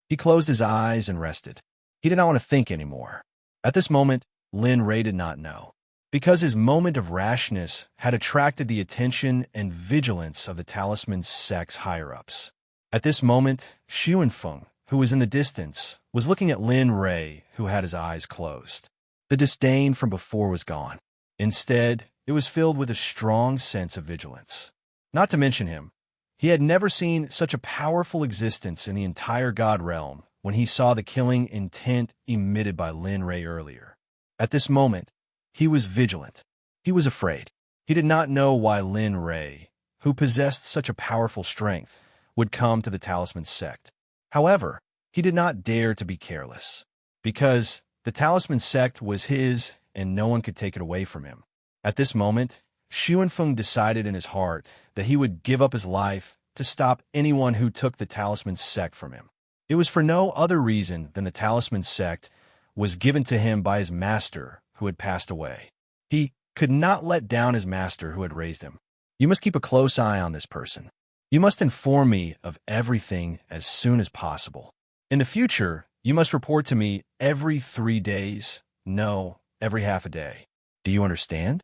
He closed his eyes and rested. He did not want to think anymore. At this moment, Lin Rei did not know. Because his moment of rashness had attracted the attention and vigilance of the Talisman sect's higher-ups. At this moment, Xuanfeng, who was in the distance, was looking at Lin Rei, who had his eyes closed. The disdain from before was gone. Instead, it was filled with a strong sense of vigilance. Not to mention him, he had never seen such a powerful existence in the entire God realm when he saw the killing intent emitted by Lin Rei earlier. At this moment, he was vigilant. He was afraid. He did not know why Lin Rei, who possessed such a powerful strength, would come to the Talisman sect. However, he did not dare to be careless, because the Talisman sect was his and no one could take it away from him. At this moment, Xuanfeng decided in his heart that he would give up his life to stop anyone who took the Talisman sect from him. It was for no other reason than the Talisman sect was given to him by his master who had passed away. He could not let down his master who had raised him. You must keep a close eye on this person. You must inform me of everything as soon as possible. In the future, you must report to me every 3 days. No, every half a day. Do you understand?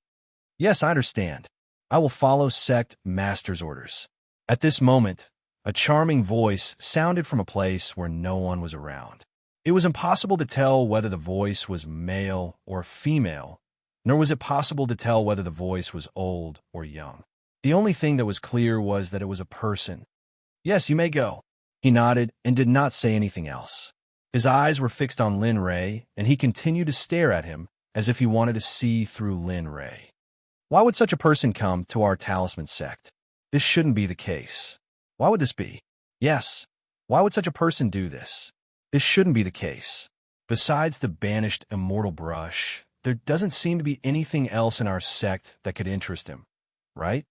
Yes, I understand. I will follow sect master's orders. At this moment, a charming voice sounded from a place where no one was around. It was impossible to tell whether the voice was male or female, nor was it possible to tell whether the voice was old or young. The only thing that was clear was that it was a person. Yes, you may go. He nodded and did not say anything else. His eyes were fixed on Lin Rei, and he continued to stare at him as if he wanted to see through Lin Rei. Why would such a person come to our talisman sect? This shouldn't be the case. Why would this be? Yes. Why would such a person do this? This shouldn't be the case. Besides the banished immortal brush, there doesn't seem to be anything else in our sect that could interest him, right?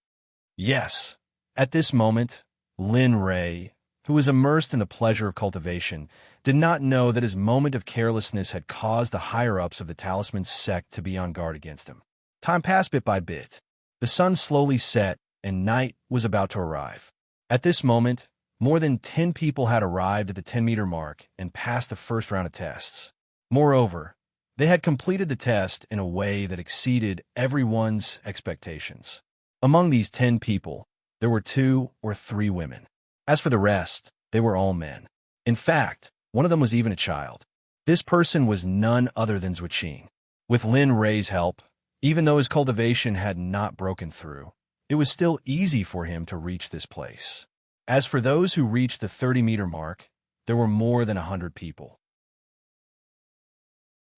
Yes. At this moment, Lin Ray, who was immersed in the pleasure of cultivation, did not know that his moment of carelessness had caused the higher-ups of the talisman sect to be on guard against him. Time passed bit by bit. The sun slowly set, and night was about to arrive. At this moment, more than 10 people had arrived at the 10-meter mark and passed the first round of tests. Moreover, they had completed the test in a way that exceeded everyone's expectations. Among these 10 people, there were 2 or 3 women. As for the rest, they were all men. In fact, one of them was even a child. This person was none other than Zhuqing. With Lin Ray's help, even though his cultivation had not broken through, it was still easy for him to reach this place. As for those who reached the 30-meter mark, there were more than 100 people.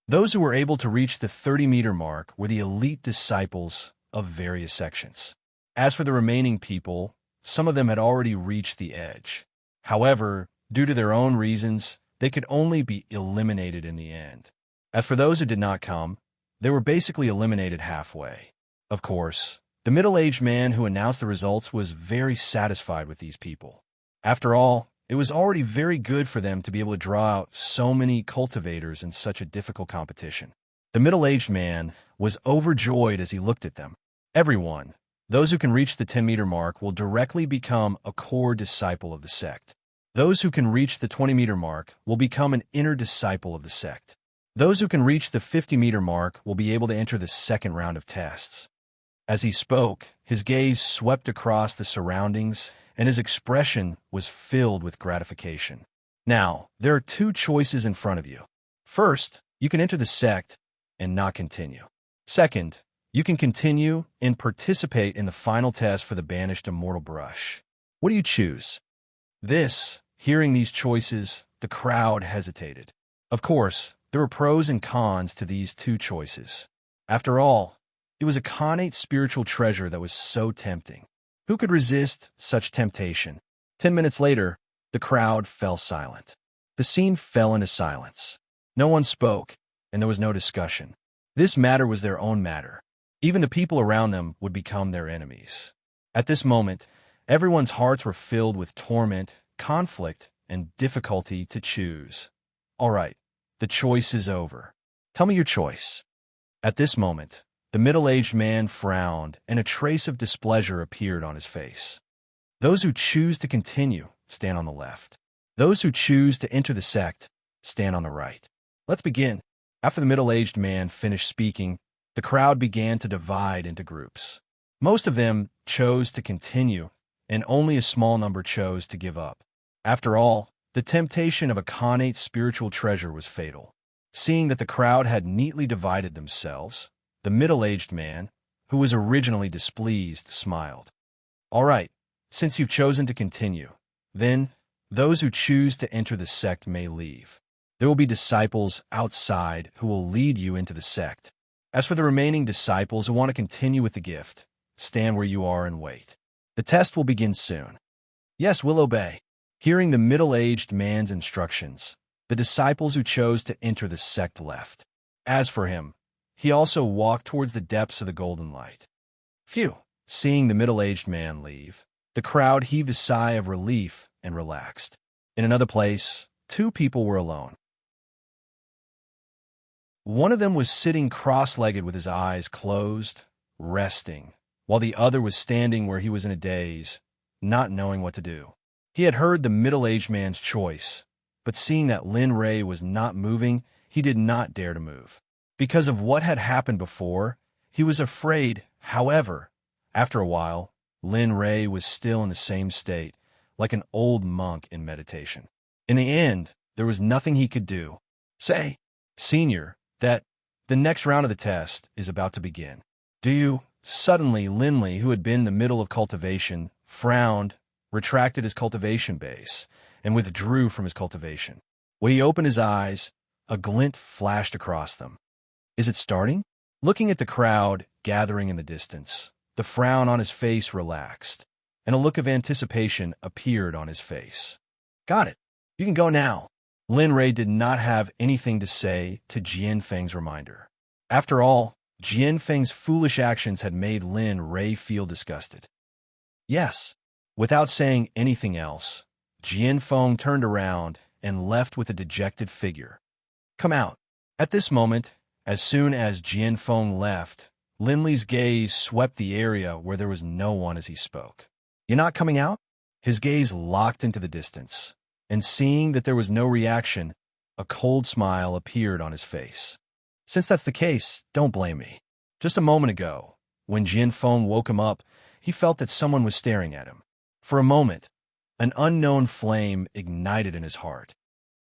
Those who were able to reach the 30-meter mark were the elite disciples of various sections. As for the remaining people, some of them had already reached the edge. However, due to their own reasons, they could only be eliminated in the end. As for those who did not come, they were basically eliminated halfway. Of course, the middle-aged man who announced the results was very satisfied with these people. After all, it was already very good for them to be able to draw out so many cultivators in such a difficult competition. The middle-aged man was overjoyed as he looked at them. Everyone, those who can reach the 10-meter mark, will directly become a core disciple of the sect. Those who can reach the 20-meter mark will become an inner disciple of the sect. Those who can reach the 50-meter mark will be able to enter the second round of tests. As he spoke, his gaze swept across the surroundings, and his expression was filled with gratification. Now, there are 2 choices in front of you. First, you can enter the sect and not continue. Second, you can continue and participate in the final test for the banished immortal brush. What do you choose? Hearing these choices, the crowd hesitated. Of course, there were pros and cons to these 2 choices. After all, it was a connate spiritual treasure that was so tempting. Who could resist such temptation? 10 minutes later, the crowd fell silent. The scene fell into silence. No one spoke, and there was no discussion. This matter was their own matter. Even the people around them would become their enemies. At this moment, everyone's hearts were filled with torment, conflict, and difficulty to choose. All right, the choice is over. Tell me your choice. At this moment, the middle-aged man frowned, and a trace of displeasure appeared on his face. Those who choose to continue stand on the left. Those who choose to enter the sect stand on the right. Let's begin. After the middle-aged man finished speaking, the crowd began to divide into groups. Most of them chose to continue, and only a small number chose to give up. After all, the temptation of a connate spiritual treasure was fatal. Seeing that the crowd had neatly divided themselves, the middle-aged man, who was originally displeased, smiled. All right, since you've chosen to continue, then those who choose to enter the sect may leave. There will be disciples outside who will lead you into the sect. As for the remaining disciples who want to continue with the gift, stand where you are and wait. The test will begin soon. Yes, we'll obey. Hearing the middle-aged man's instructions, the disciples who chose to enter the sect left. As for him, he also walked towards the depths of the golden light. Phew! Seeing the middle-aged man leave, the crowd heaved a sigh of relief and relaxed. In another place, 2 people were alone. One of them was sitting cross-legged with his eyes closed, resting, while the other was standing where he was in a daze, not knowing what to do. He had heard the middle-aged man's choice, but seeing that Lin Ray was not moving, he did not dare to move. Because of what had happened before, he was afraid. However, after a while, Lin Ray was still in the same state, like an old monk in meditation. In the end, there was nothing he could do. Say, Senior, that the next round of the test is about to begin. Do you? Suddenly, Linley, who had been in the middle of cultivation, frowned, retracted his cultivation base, and withdrew from his cultivation. When he opened his eyes, a glint flashed across them. Is it starting? Looking at the crowd, gathering in the distance. The frown on his face relaxed, and a look of anticipation appeared on his face. Got it. You can go now. Lin Rei did not have anything to say to Jian Feng's reminder. After all, Jian Feng's foolish actions had made Lin Rei feel disgusted. Yes. Without saying anything else, Jian Feng turned around and left with a dejected figure. Come out. At this moment, as soon as Jian Feng left, Lin Li's gaze swept the area where there was no one as he spoke. You're not coming out? His gaze locked into the distance, and seeing that there was no reaction, a cold smile appeared on his face. Since that's the case, don't blame me. Just a moment ago, when Jian Feng woke him up, he felt that someone was staring at him. For a moment, an unknown flame ignited in his heart.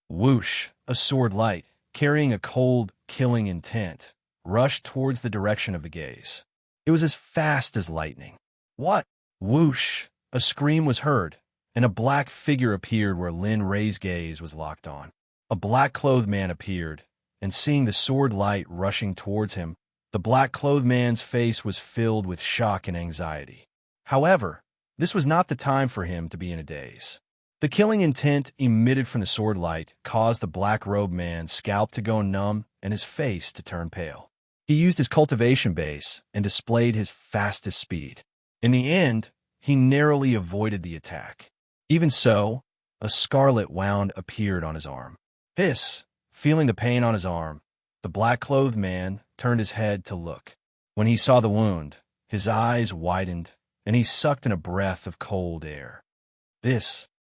Whoosh, a sword light, carrying a cold, killing intent, rushed towards the direction of the gaze. It was as fast as lightning. What? Whoosh, a scream was heard, and a black figure appeared where Lin Rei's gaze was locked on. A black-clothed man appeared, and seeing the sword light rushing towards him, the black-clothed man's face was filled with shock and anxiety. However, this was not the time for him to be in a daze. The killing intent emitted from the sword light caused the black-robed man's scalp to go numb and his face to turn pale. He used his cultivation base and displayed his fastest speed. In the end, he narrowly avoided the attack. Even so, a scarlet wound appeared on his arm. Hiss! Feeling the pain on his arm, the black-clothed man turned his head to look. When he saw the wound, his eyes widened, and he sucked in a breath of cold air.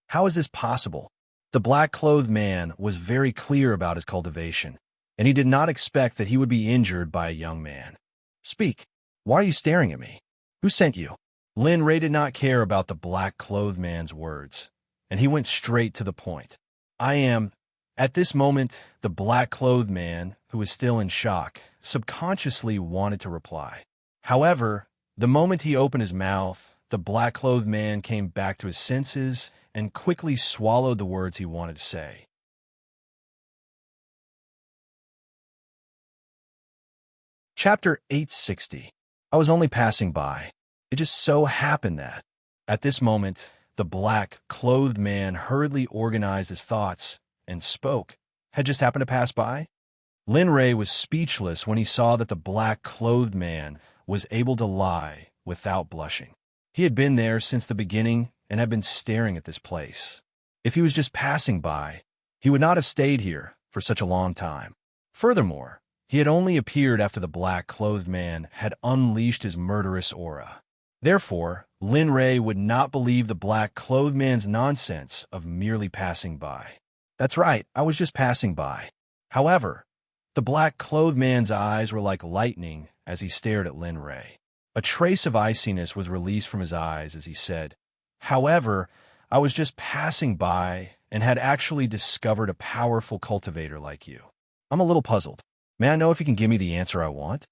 How is this possible? The black-clothed man was very clear about his cultivation, and he did not expect that he would be injured by a young man. Speak. Why are you staring at me? Who sent you? Lin Rei did not care about the black-clothed man's words, and he went straight to the point. I am... At this moment, the black-clothed man, who was still in shock, subconsciously wanted to reply. However, the moment he opened his mouth, the black-clothed man came back to his senses and quickly swallowed the words he wanted to say. Chapter 860. I was only passing by. It just so happened that, at this moment, the black-clothed man hurriedly organized his thoughts and spoke. Had just happened to pass by? Lin Rei was speechless when he saw that the black-clothed man was able to lie without blushing. He had been there since the beginning and had been staring at this place. If he was just passing by, he would not have stayed here for such a long time. Furthermore, he had only appeared after the black-clothed man had unleashed his murderous aura. Therefore, Lin Rei would not believe the black-clothed man's nonsense of merely passing by. That's right, I was just passing by. However, the black-clothed man's eyes were like lightning as he stared at Lin Rei. A trace of iciness was released from his eyes as he said, However, I was just passing by and had actually discovered a powerful cultivator like you. I'm a little puzzled. May I know if you can give me the answer I want?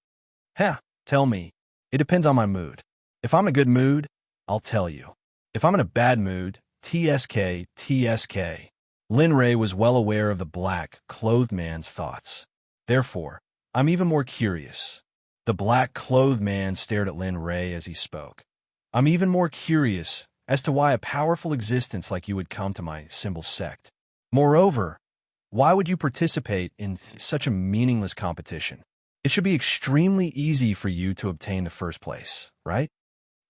Tell me. It depends on my mood. If I'm in a good mood, I'll tell you. If I'm in a bad mood, TSK. Lin Rei was well aware of the black-clothed man's thoughts. Therefore, I'm even more curious. The black-clothed man stared at Lin Rei as he spoke. I'm even more curious as to why a powerful existence like you would come to my symbol sect. Moreover, why would you participate in such a meaningless competition? It should be extremely easy for you to obtain the first place, right?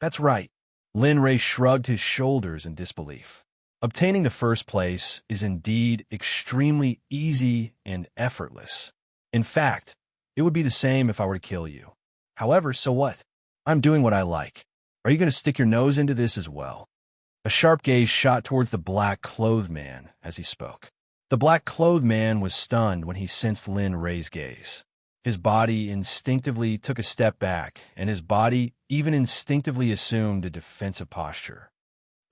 That's right. Lin Rei shrugged his shoulders in disbelief. Obtaining the first place is indeed extremely easy and effortless. In fact, it would be the same if I were to kill you. However, so what? I'm doing what I like. Are you going to stick your nose into this as well? A sharp gaze shot towards the black-clothed man as he spoke. The black-clothed man was stunned when he sensed Lin Rei's gaze. His body instinctively took a step back, and his body even instinctively assumed a defensive posture.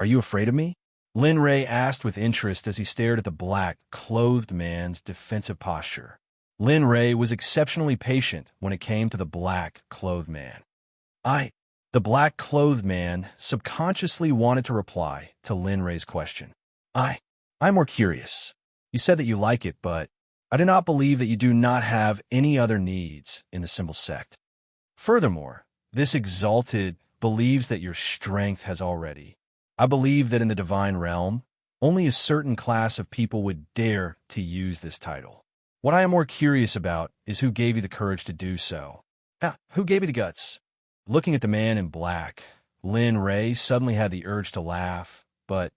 Are you afraid of me? Lin Rei asked with interest as he stared at the black-clothed man's defensive posture. Lin Rei was exceptionally patient when it came to the black-clothed man. The black-clothed man subconsciously wanted to reply to Lin Rei's question. I'm more curious. You said that you like it, but I do not believe that you do not have any other needs in the symbol sect. Furthermore, this exalted believes that your strength has already. I believe that in the divine realm, only a certain class of people would dare to use this title. What I am more curious about is who gave you the courage to do so. Who gave you the guts? Looking at the man in black, Lin Ray suddenly had the urge to laugh, but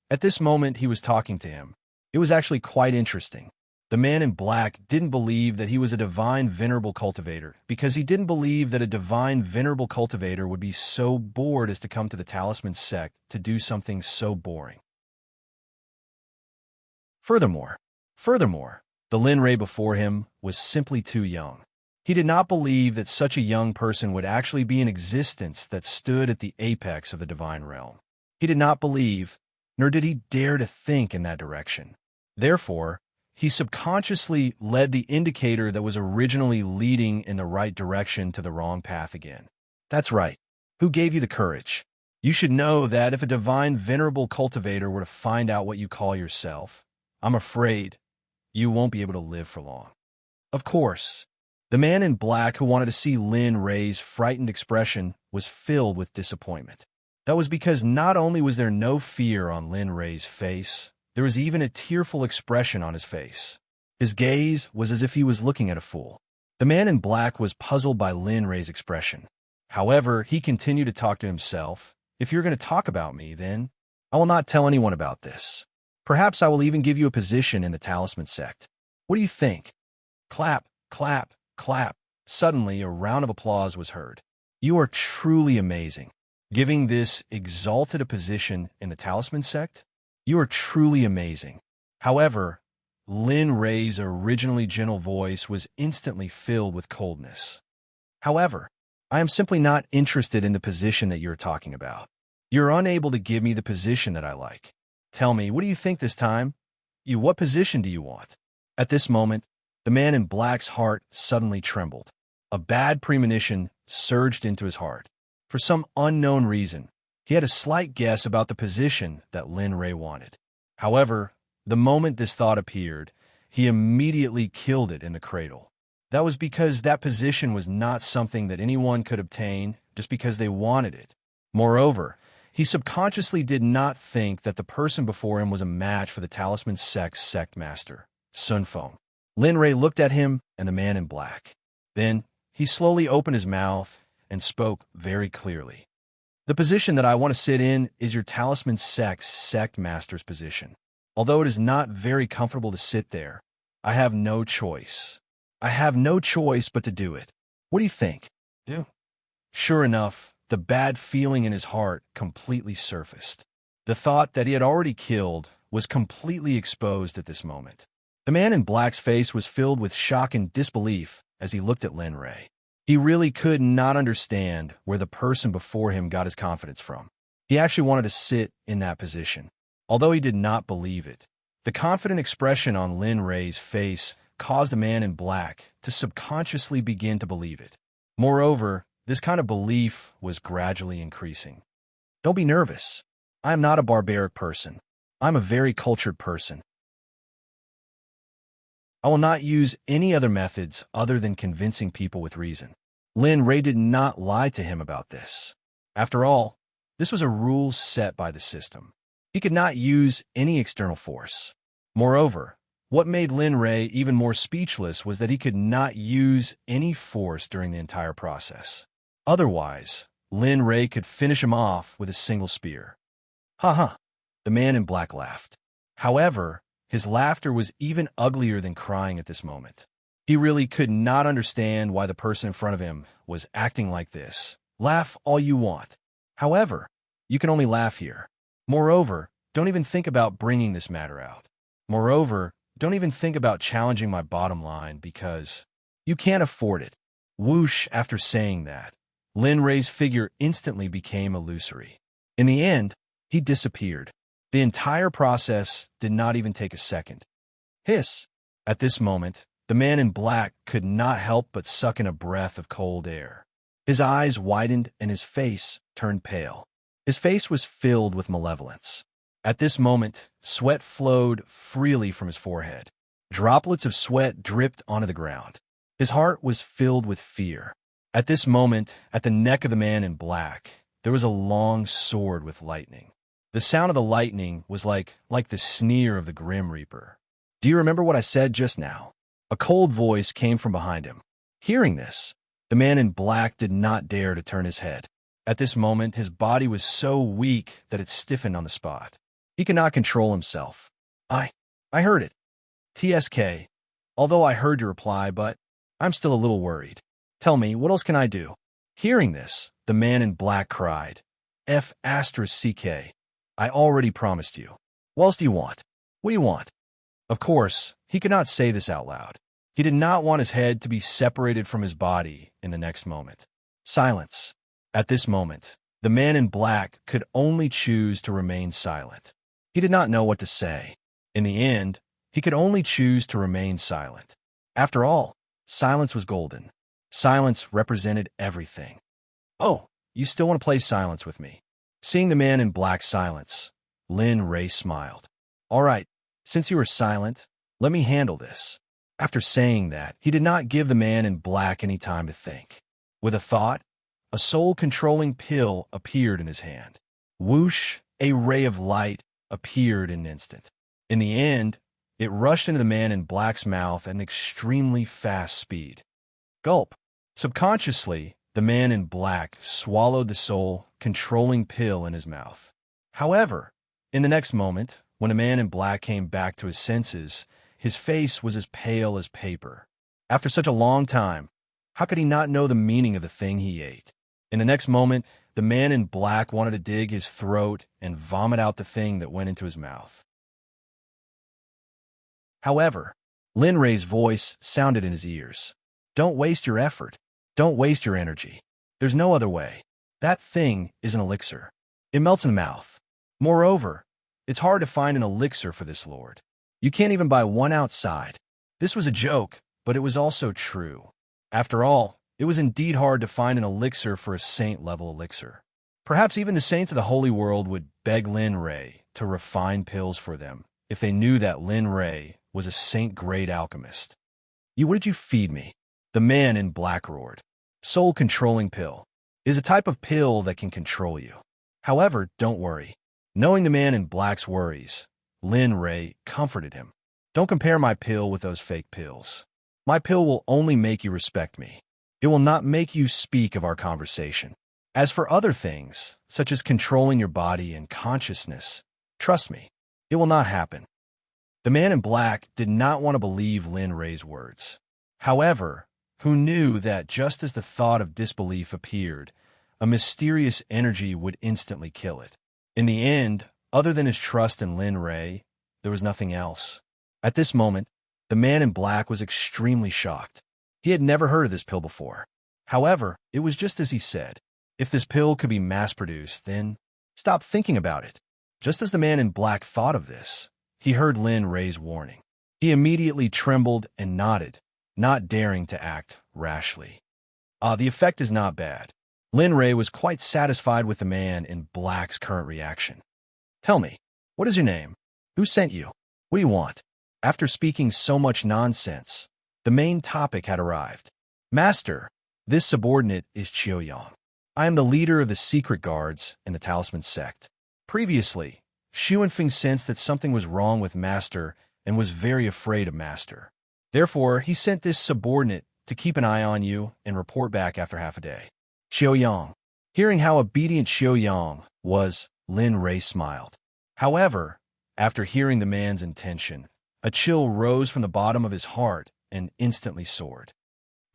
at this moment he was talking to him. It was actually quite interesting. The man in black didn't believe that he was a divine venerable cultivator because he didn't believe that a divine venerable cultivator would be so bored as to come to the talisman sect to do something so boring. Furthermore, the Lin Ray before him was simply too young. He did not believe that such a young person would actually be in existence that stood at the apex of the divine realm. He did not believe, nor did he dare to think in that direction. Therefore, he subconsciously led the indicator that was originally leading in the right direction to the wrong path again. That's right. Who gave you the courage? You should know that if a divine venerable cultivator were to find out what you call yourself, I'm afraid you won't be able to live for long. Of course, the man in black who wanted to see Lin Ray's frightened expression was filled with disappointment. That was because not only was there no fear on Lin Ray's face, there was even a tearful expression on his face. His gaze was as if he was looking at a fool. The man in black was puzzled by Lin Ray's expression. However, he continued to talk to himself. If you're going to talk about me, then I will not tell anyone about this. Perhaps I will even give you a position in the talisman sect. What do you think? Clap, clap, clap. Suddenly, a round of applause was heard. You are truly amazing. Giving this exalted a position in the talisman sect? You are truly amazing. However, Lin Ray's originally gentle voice was instantly filled with coldness. However, I am simply not interested in the position that you're talking about. You're unable to give me the position that I like. Tell me, what do you think this time? What position do you want? At this moment, the man in black's heart suddenly trembled. A bad premonition surged into his heart. For some unknown reason, he had a slight guess about the position that Lin Ray wanted. However, the moment this thought appeared, he immediately killed it in the cradle. That was because that position was not something that anyone could obtain just because they wanted it. Moreover, he subconsciously did not think that the person before him was a match for the talisman sect's sect master, Sun Feng. Lin Ray looked at him and the man in black. Then, he slowly opened his mouth and spoke very clearly. The position that I want to sit in is your talisman sect's sect master's position. Although it is not very comfortable to sit there, I have no choice. I have no choice but to do it. What do you think? Sure enough, the bad feeling in his heart completely surfaced. The thought that he had already killed was completely exposed at this moment. The man in black's face was filled with shock and disbelief as he looked at Lin Ray. He really could not understand where the person before him got his confidence from. He actually wanted to sit in that position, although he did not believe it. The confident expression on Lin Ray's face caused the man in black to subconsciously begin to believe it. Moreover, this kind of belief was gradually increasing. Don't be nervous. I am not a barbaric person. I'm a very cultured person. I will not use any other methods other than convincing people with reason. Lin Ray did not lie to him about this. After all, this was a rule set by the system. He could not use any external force. Moreover, what made Lin Ray even more speechless was that he could not use any force during the entire process. Otherwise, Lin Ray could finish him off with a single spear. Ha ha, the man in black laughed. However, his laughter was even uglier than crying at this moment. He really could not understand why the person in front of him was acting like this. Laugh all you want. However, you can only laugh here. Moreover, don't even think about bringing this matter out. Moreover, don't even think about challenging my bottom line because you can't afford it. Whoosh, after saying that, Lin Ray's figure instantly became illusory. In the end, he disappeared. The entire process did not even take a second. Hiss! At this moment, the man in black could not help but suck in a breath of cold air. His eyes widened and his face turned pale. His face was filled with malevolence. At this moment, sweat flowed freely from his forehead. Droplets of sweat dripped onto the ground. His heart was filled with fear. At this moment, at the neck of the man in black, there was a long sword with lightning. The sound of the lightning was like the sneer of the Grim Reaper. Do you remember what I said just now? A cold voice came from behind him. Hearing this, the man in black did not dare to turn his head. At this moment, his body was so weak that it stiffened on the spot. He could not control himself. I heard it. TSK. Although I heard your reply, but I'm still a little worried. Tell me, what else can I do? Hearing this, the man in black cried, F***CK. I already promised you. What else do you want? What do you want? Of course, he could not say this out loud. He did not want his head to be separated from his body in the next moment. Silence. At this moment, the man in black could only choose to remain silent. He did not know what to say. In the end, he could only choose to remain silent. After all, silence was golden. Silence represented everything. Oh, you still want to play silence with me? Seeing the man in black silence, Lin Ray smiled. All right, since you were silent, let me handle this. After saying that, he did not give the man in black any time to think. With a thought, a soul-controlling pill appeared in his hand. Whoosh, a ray of light appeared in an instant. In the end, it rushed into the man in black's mouth at an extremely fast speed. Gulp. Subconsciously, the man in black swallowed the soul-controlling pill in his mouth. However, in the next moment, when the man in black came back to his senses, his face was as pale as paper. After such a long time, how could he not know the meaning of the thing he ate? In the next moment, the man in black wanted to dig his throat and vomit out the thing that went into his mouth. However, Lin Ray's voice sounded in his ears. Don't waste your effort. Don't waste your energy. There's no other way. That thing is an elixir. It melts in the mouth. Moreover, it's hard to find an elixir for this lord. You can't even buy one outside. This was a joke, but it was also true. After all, it was indeed hard to find an elixir for a saint-level elixir. Perhaps even the saints of the holy world would beg Lin Ray to refine pills for them if they knew that Lin Ray was a saint-grade alchemist. What did you feed me? The man in black roared. Soul-controlling pill is a type of pill that can control you. However, don't worry. Knowing the man in black's worries, Lin Ray comforted him. Don't compare my pill with those fake pills. My pill will only make you respect me. It will not make you speak of our conversation. As for other things, such as controlling your body and consciousness, trust me, it will not happen. The man in black did not want to believe Lin Ray's words. However, who knew that just as the thought of disbelief appeared, a mysterious energy would instantly kill it. In the end, other than his trust in Lin Ray, there was nothing else. At this moment, the man in black was extremely shocked. He had never heard of this pill before. However, it was just as he said. If this pill could be mass-produced, then stop thinking about it. Just as the man in black thought of this, he heard Lin Ray's warning. He immediately trembled and nodded, not daring to act rashly. The effect is not bad. Lin Ray was quite satisfied with the man in black's current reaction. Tell me, what is your name? Who sent you? What do you want? After speaking so much nonsense, the main topic had arrived. Master, this subordinate is Qiuyang. I am the leader of the secret guards in the Talisman Sect. Previously, Xu Wenfeng sensed that something was wrong with Master and was very afraid of Master. Therefore, he sent this subordinate to keep an eye on you and report back after half a day. Qiuyang. Hearing how obedient Qiuyang was, Lin Ray smiled. However, after hearing the man's intention, a chill rose from the bottom of his heart and instantly soared.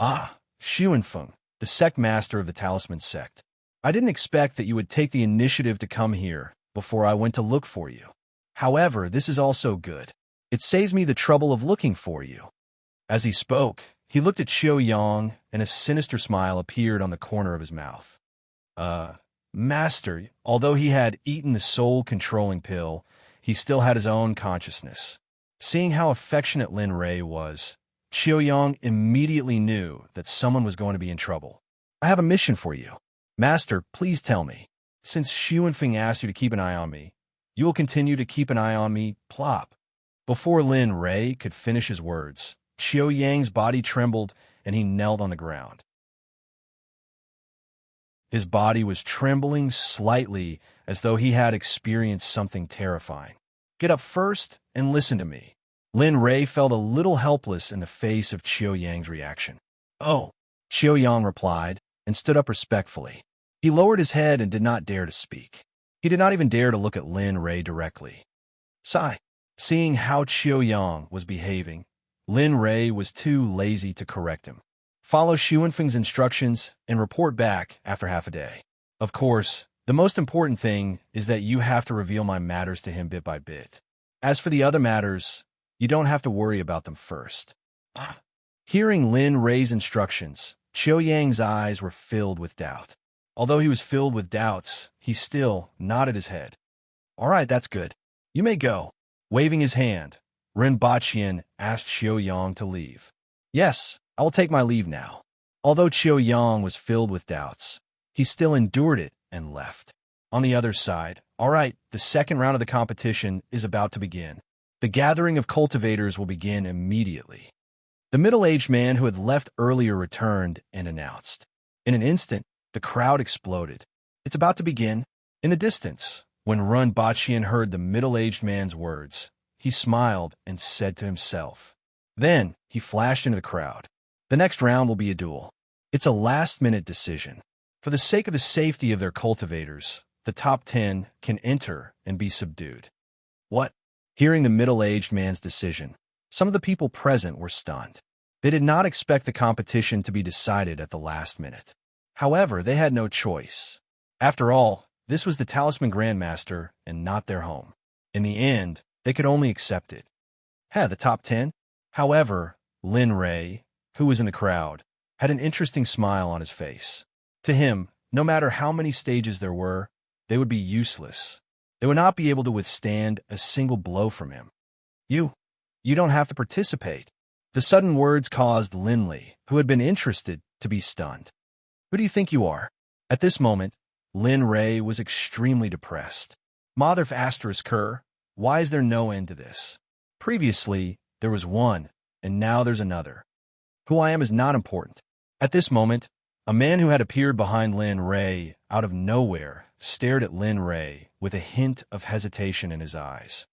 Xu Wenfeng, the sect master of the Talisman Sect. I didn't expect that you would take the initiative to come here before I went to look for you. However, this is also good. It saves me the trouble of looking for you. As he spoke, he looked at Qiuyang, and a sinister smile appeared on the corner of his mouth. Master, although he had eaten the soul-controlling pill, he still had his own consciousness. Seeing how affectionate Lin Ray was, Qiuyang immediately knew that someone was going to be in trouble. I have a mission for you. Master, please tell me. Since Xu Wenfeng asked you to keep an eye on me, you will continue to keep an eye on me, plop. Before Lin Ray could finish his words, Qiuyang's body trembled and he knelt on the ground. His body was trembling slightly as though he had experienced something terrifying. Get up first and listen to me. Lin Rei felt a little helpless in the face of Qiu Yang's reaction. Oh, Qiu Yang replied and stood up respectfully. He lowered his head and did not dare to speak. He did not even dare to look at Lin Rei directly. Sigh. Seeing how Qiu Yang was behaving, Lin Rei was too lazy to correct him. Follow Xu Wenfeng's instructions and report back after half a day. Of course, the most important thing is that you have to reveal my matters to him bit by bit. As for the other matters, you don't have to worry about them first. Hearing Lin Rei's instructions, Qiu Yang's eyes were filled with doubt. Although he was filled with doubts, he still nodded his head. All right, that's good. You may go. Waving his hand, Ren Baqian asked Qiu Yang to leave. Yes, I will take my leave now. Although Qiu Yang was filled with doubts, he still endured it and left. On the other side, all right, the second round of the competition is about to begin. The gathering of cultivators will begin immediately. The middle-aged man who had left earlier returned and announced. In an instant, the crowd exploded. It's about to begin. In the distance, when Ren Baqian heard the middle-aged man's words, he smiled and said to himself. Then, he flashed into the crowd. The next round will be a duel. It's a last-minute decision. For the sake of the safety of their cultivators, the top 10 can enter and be subdued. What? Hearing the middle-aged man's decision, some of the people present were stunned. They did not expect the competition to be decided at the last minute. However, they had no choice. After all, this was the Talisman Grandmaster and not their home. In the end, they could only accept it. The top 10? However, Lin Rei, who was in the crowd, had an interesting smile on his face. To him, no matter how many stages there were, they would be useless. They would not be able to withstand a single blow from him. You don't have to participate. The sudden words caused Lin Li, who had been interested, to be stunned. Who do you think you are? At this moment, Lin Rei was extremely depressed. Mother of Asterisk Kerr, why is there no end to this? Previously, there was one, and now there's another. Who I am is not important. At this moment, a man who had appeared behind Lin Rei out of nowhere stared at Lin Rei with a hint of hesitation in his eyes.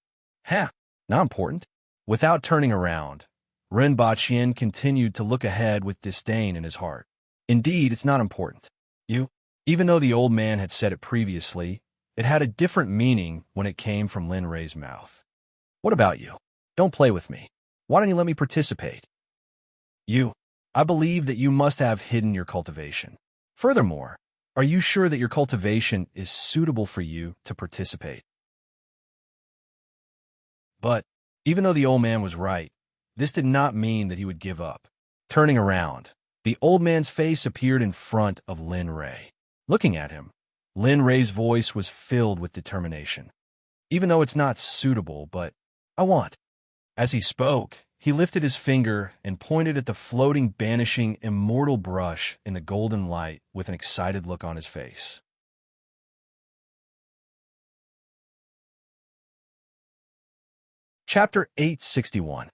Not important. Without turning around, Ren Baqian continued to look ahead with disdain in his heart. Indeed, it's not important. Even though the old man had said it previously, it had a different meaning when it came from Lin Rei's mouth. What about you? Don't play with me. Why don't you let me participate? I believe that you must have hidden your cultivation. Furthermore, are you sure that your cultivation is suitable for you to participate? But, even though the old man was right, this did not mean that he would give up. Turning around, the old man's face appeared in front of Lin Rei. Looking at him, Lin Rei's voice was filled with determination. Even though it's not suitable, but I want. As he spoke, he lifted his finger and pointed at the floating, banishing, immortal brush in the golden light with an excited look on his face. Chapter 861.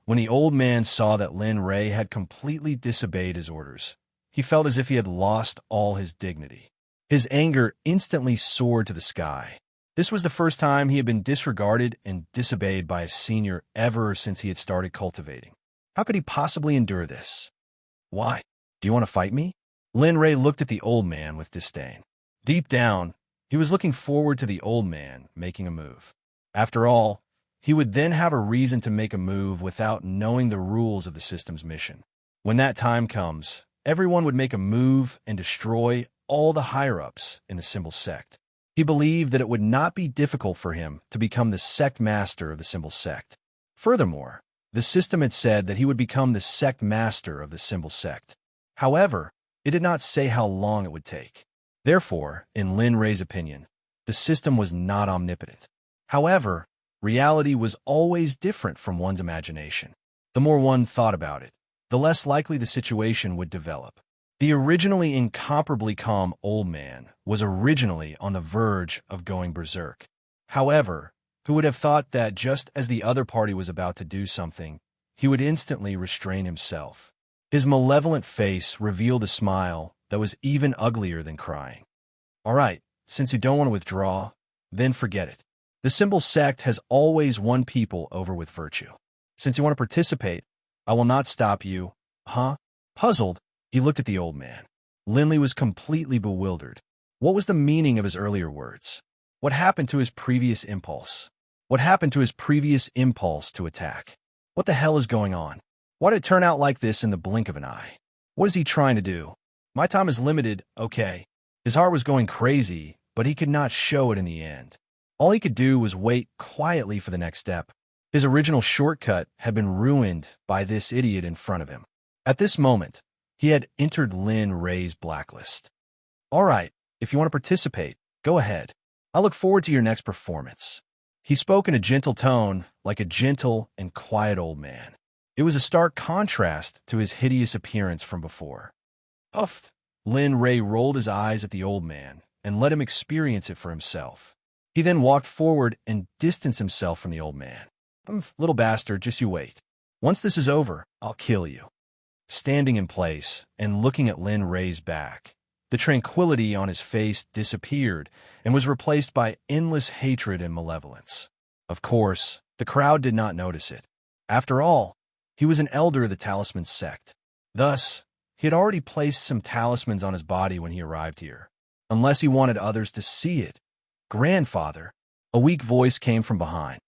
When the old man saw that Lin Rei had completely disobeyed his orders, he felt as if he had lost all his dignity. His anger instantly soared to the sky. This was the first time he had been disregarded and disobeyed by a senior ever since he had started cultivating. How could he possibly endure this? Why? Do you want to fight me? Lin Rei looked at the old man with disdain. Deep down, he was looking forward to the old man making a move. After all, he would then have a reason to make a move without knowing the rules of the system's mission. When that time comes, everyone would make a move and destroy all the higher-ups in the symbol sect. He believed that it would not be difficult for him to become the sect master of the symbol sect. Furthermore, the system had said that he would become the sect master of the symbol sect. However, it did not say how long it would take. Therefore, in Lin Rei's opinion, the system was not omnipotent. However, reality was always different from one's imagination. The more one thought about it, the less likely the situation would develop. The originally incomparably calm old man was originally on the verge of going berserk. However, who would have thought that just as the other party was about to do something, he would instantly restrain himself? His malevolent face revealed a smile that was even uglier than crying. All right, since you don't want to withdraw, then forget it. The symbol sect has always won people over with virtue. Since you want to participate, I will not stop you. Huh? Puzzled, he looked at the old man. Linley was completely bewildered. What was the meaning of his earlier words? What happened to his previous impulse? What happened to his previous impulse to attack? What the hell is going on? Why did it turn out like this in the blink of an eye? What is he trying to do? My time is limited, okay. His heart was going crazy, but he could not show it in the end. All he could do was wait quietly for the next step. His original shortcut had been ruined by this idiot in front of him. At this moment, he had entered Lin Ray's blacklist. All right, if you want to participate, go ahead. I look forward to your next performance. He spoke in a gentle tone, like a gentle and quiet old man. It was a stark contrast to his hideous appearance from before. Uff! Lin Ray rolled his eyes at the old man and let him experience it for himself. He then walked forward and distanced himself from the old man. Little bastard, just you wait. Once this is over, I'll kill you. Standing in place and looking at Lin Ray's back, the tranquility on his face disappeared and was replaced by endless hatred and malevolence. Of course, the crowd did not notice it. After all, he was an elder of the talisman sect. Thus, he had already placed some talismans on his body when he arrived here. Unless he wanted others to see it. Grandfather, a weak voice came from behind.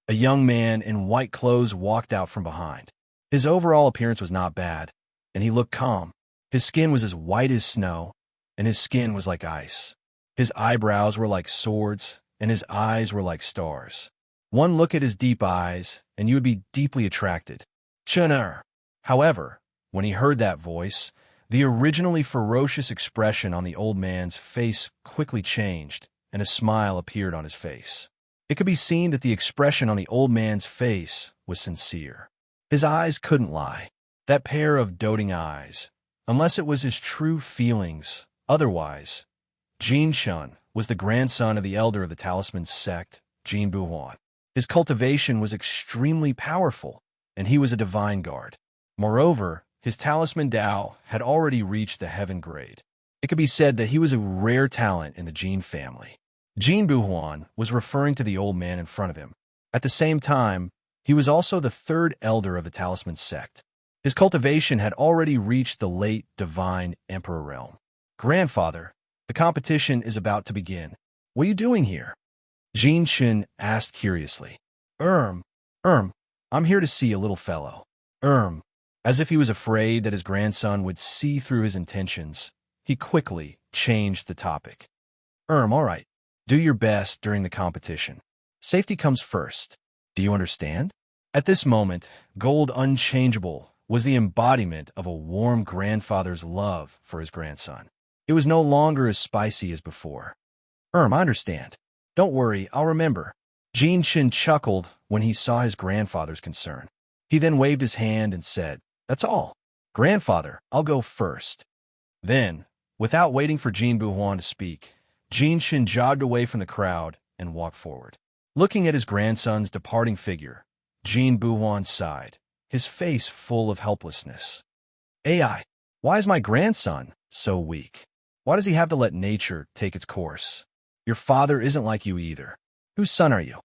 A young man in white clothes walked out from behind. His overall appearance was not bad, and he looked calm. His skin was as white as snow, and his skin was like ice. His eyebrows were like swords, and his eyes were like stars. One look at his deep eyes, and you would be deeply attracted. Chun'er. However, when he heard that voice, the originally ferocious expression on the old man's face quickly changed, and a smile appeared on his face. It could be seen that the expression on the old man's face was sincere. His eyes couldn't lie. That pair of doting eyes, unless it was his true feelings. Otherwise, Jin Chun was the grandson of the elder of the talisman sect, Jin Buhuan. His cultivation was extremely powerful, and he was a divine guard. Moreover, his talisman Dao had already reached the heaven grade. It could be said that he was a rare talent in the Jin family. Jin Buhuan was referring to the old man in front of him. At the same time, he was also the third elder of the talisman sect. His cultivation had already reached the late divine emperor realm. Grandfather, the competition is about to begin. What are you doing here? Jin Shin asked curiously. I'm here to see a little fellow. As if he was afraid that his grandson would see through his intentions, he quickly changed the topic. All right. Do your best during the competition. Safety comes first. Do you understand? At this moment, Gold Unchangeable was the embodiment of a warm grandfather's love for his grandson. It was no longer as spicy as before. I understand. Don't worry, I'll remember. Jin Shin chuckled when he saw his grandfather's concern. He then waved his hand and said, That's all. Grandfather, I'll go first. Then, without waiting for Jin Buhuan to speak, Jin Shin jogged away from the crowd and walked forward. Looking at his grandson's departing figure, Jin Buhuan sighed, his face full of helplessness. Ai, why is my grandson so weak? Why does he have to let nature take its course? Your father isn't like you either. Whose son are you?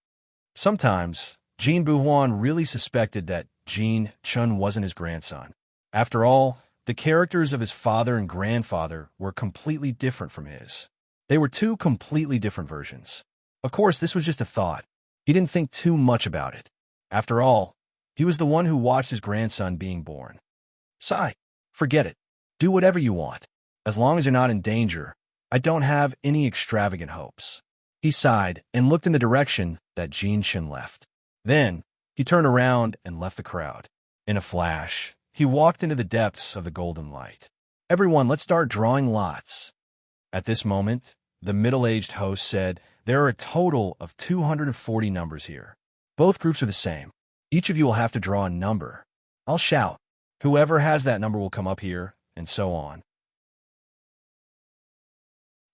Sometimes, Jin Buhuan really suspected that Jin Chun wasn't his grandson. After all, the characters of his father and grandfather were completely different from his. They were two completely different versions. Of course, this was just a thought. He didn't think too much about it. After all, he was the one who watched his grandson being born. Sigh, forget it. Do whatever you want. As long as you're not in danger, I don't have any extravagant hopes. He sighed and looked in the direction that Jin Shin left. Then, he turned around and left the crowd. In a flash, he walked into the depths of the golden light. Everyone, let's start drawing lots. At this moment, the middle-aged host said, There are a total of 240 numbers here. Both groups are the same. Each of you will have to draw a number. I'll shout. Whoever has that number will come up here, and so on.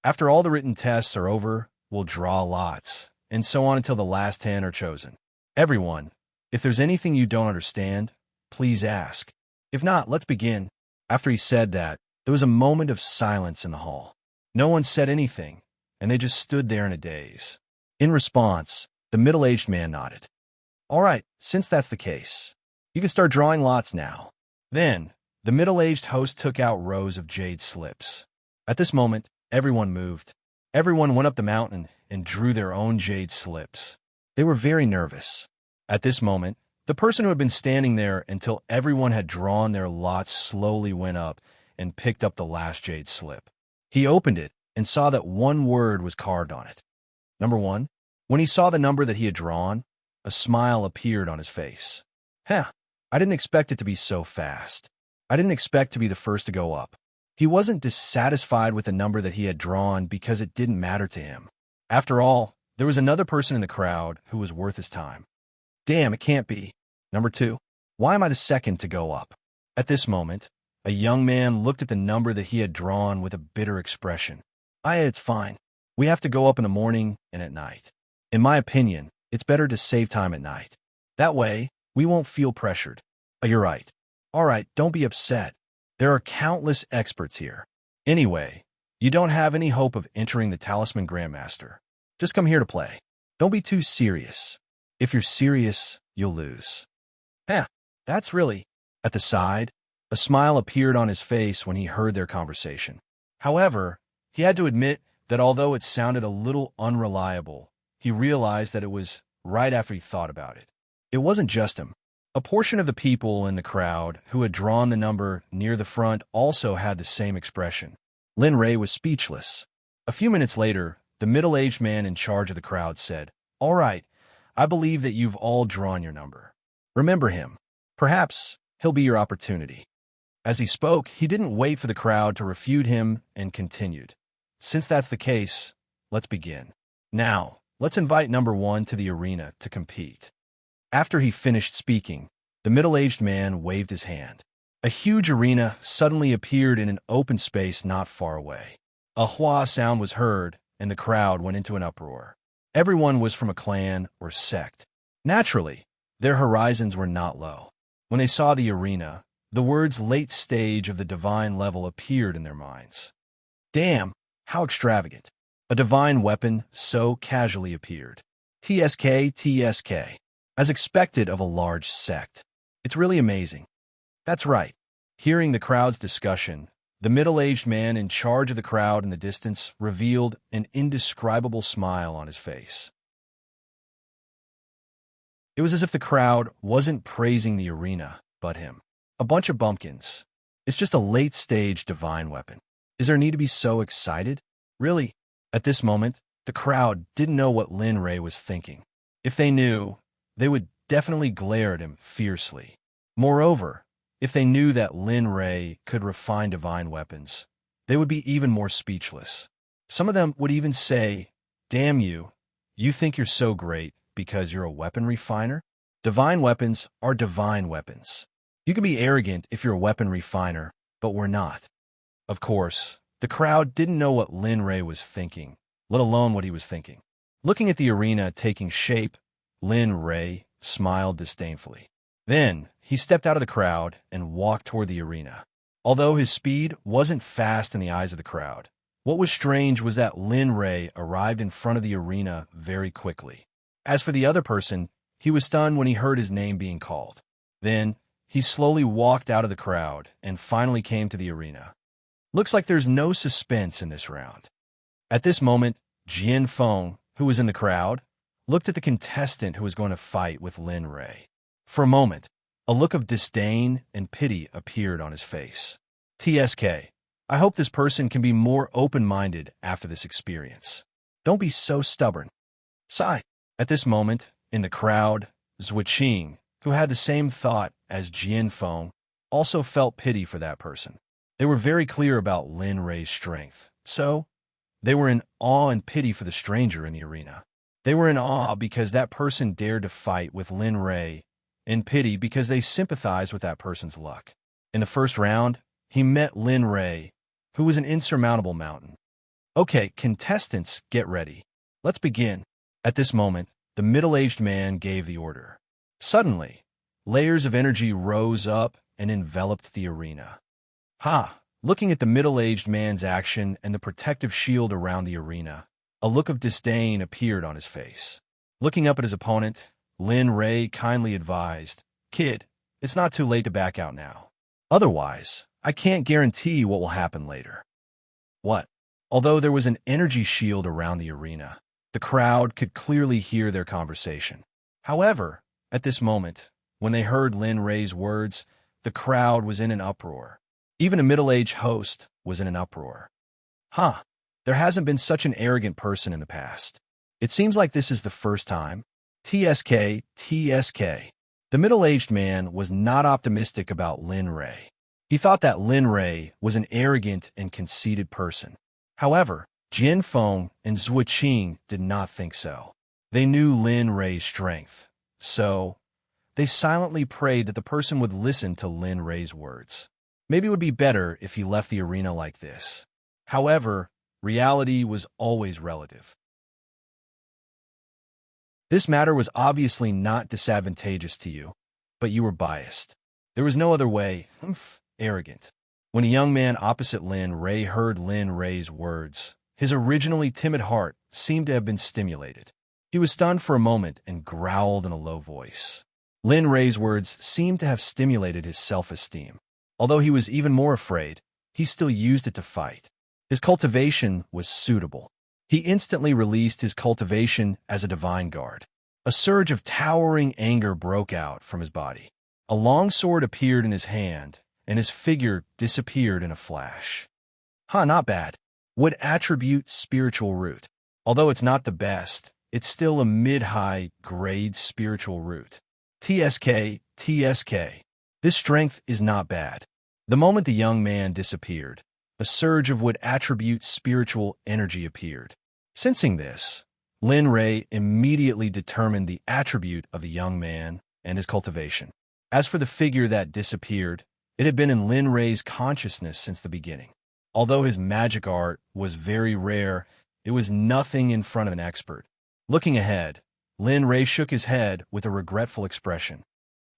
After all the written tests are over, we'll draw lots, and so on until the last 10 are chosen. Everyone, if there's anything you don't understand, please ask. If not, let's begin. After he said that, there was a moment of silence in the hall. No one said anything, and they just stood there in a daze. In response, the middle-aged man nodded. All right, since that's the case, you can start drawing lots now. Then, the middle-aged host took out rows of jade slips. At this moment, everyone moved. Everyone went up the mountain and drew their own jade slips. They were very nervous. At this moment, the person who had been standing there until everyone had drawn their lots slowly went up and picked up the last jade slip. He opened it and saw that one word was carved on it. Number 1. When he saw the number that he had drawn, a smile appeared on his face. I didn't expect it to be so fast. I didn't expect to be the first to go up. He wasn't dissatisfied with the number that he had drawn because it didn't matter to him. After all, there was another person in the crowd who was worth his time. Damn, it can't be. Number 2. Why am I the second to go up? At this moment, a young man looked at the number that he had drawn with a bitter expression. It's fine. We have to go up in the morning and at night. In my opinion, it's better to save time at night. That way, we won't feel pressured. You're right. All right, don't be upset. There are countless experts here. Anyway, you don't have any hope of entering the Talisman Grandmaster. Just come here to play. Don't be too serious. If you're serious, you'll lose. That's really... At the side, a smile appeared on his face when he heard their conversation. However, he had to admit that although it sounded a little unreliable, he realized that it was right after he thought about it. It wasn't just him. A portion of the people in the crowd who had drawn the number near the front also had the same expression. Lin Ray was speechless. A few minutes later, the middle-aged man in charge of the crowd said, All right, I believe that you've all drawn your number. Remember him. Perhaps he'll be your opportunity. As he spoke, he didn't wait for the crowd to refute him and continued. Since that's the case, let's begin. Now, let's invite number 1 to the arena to compete. After he finished speaking, the middle-aged man waved his hand. A huge arena suddenly appeared in an open space not far away. A hua sound was heard, and the crowd went into an uproar. Everyone was from a clan or sect. Naturally, their horizons were not low. When they saw the arena, the words late stage of the divine level appeared in their minds. Damn, how extravagant. A divine weapon so casually appeared. TSK. As expected of a large sect. It's really amazing. That's right. Hearing the crowd's discussion, the middle-aged man in charge of the crowd in the distance revealed an indescribable smile on his face. It was as if the crowd wasn't praising the arena, but him. A bunch of bumpkins. It's just a late-stage divine weapon. Is there need to be so excited? Really? At this moment, the crowd didn't know what Lin Ray was thinking. If they knew, they would definitely glare at him fiercely. Moreover, if they knew that Lin Ray could refine divine weapons, they would be even more speechless. Some of them would even say, Damn you, you think you're so great because you're a weapon refiner? Divine weapons are divine weapons. You can be arrogant if you're a weapon refiner, but we're not. Of course, the crowd didn't know what Lin Ray was thinking, let alone what he was thinking. Looking at the arena taking shape, Lin Ray smiled disdainfully. Then, he stepped out of the crowd and walked toward the arena. Although his speed wasn't fast in the eyes of the crowd, what was strange was that Lin Ray arrived in front of the arena very quickly. As for the other person, he was stunned when he heard his name being called. Then, he slowly walked out of the crowd and finally came to the arena. Looks like there's no suspense in this round. At this moment, Jian Feng, who was in the crowd, looked at the contestant who was going to fight with Lin Ray. For a moment, a look of disdain and pity appeared on his face. TSK, I hope this person can be more open-minded after this experience. Don't be so stubborn. Sigh. At this moment, in the crowd, Zhuqing, who had the same thought as Jian Feng, also felt pity for that person. They were very clear about Lin Ray's strength, so they were in awe and pity for the stranger in the arena. They were in awe because that person dared to fight with Lin Ray, in pity because they sympathized with that person's luck. In the first round, he met Lin Ray, who was an insurmountable mountain. Okay, contestants, get ready. Let's begin. At this moment, the middle-aged man gave the order. Suddenly, layers of energy rose up and enveloped the arena. Ha! Looking at the middle-aged man's action and the protective shield around the arena, a look of disdain appeared on his face. Looking up at his opponent, Lin Ray kindly advised, "Kid, it's not too late to back out now. Otherwise, I can't guarantee what will happen later." What? Although there was an energy shield around the arena, the crowd could clearly hear their conversation. However, at this moment, when they heard Lin Ray's words, the crowd was in an uproar. Even a middle-aged host was in an uproar. Huh, there hasn't been such an arrogant person in the past. It seems like this is the first time. TSK, TSK. The middle-aged man was not optimistic about Lin Ray. He thought that Lin Ray was an arrogant and conceited person. However, Jin Feng and Zhuo Qing did not think so. They knew Lin Ray's strength, so they silently prayed that the person would listen to Lin Ray's words. Maybe it would be better if he left the arena like this. However, reality was always relative. This matter was obviously not disadvantageous to you, but you were biased. There was no other way. Arrogant. When a young man opposite Lin Ray heard Lin Ray's words, his originally timid heart seemed to have been stimulated. He was stunned for a moment and growled in a low voice. Lin Ray's words seemed to have stimulated his self-esteem. Although he was even more afraid, he still used it to fight. His cultivation was suitable. He instantly released his cultivation as a divine guard. A surge of towering anger broke out from his body. A long sword appeared in his hand, and his figure disappeared in a flash. Not bad. Would attribute spiritual root. Although it's not the best, it's still a mid-high grade spiritual root. TSK, TSK. This strength is not bad. The moment the young man disappeared, a surge of would attribute spiritual energy appeared. Sensing this, Lin Ray immediately determined the attribute of the young man and his cultivation. As for the figure that disappeared, it had been in Lin Ray's consciousness since the beginning. Although his magic art was very rare, it was nothing in front of an expert. Looking ahead, Lin Ray shook his head with a regretful expression.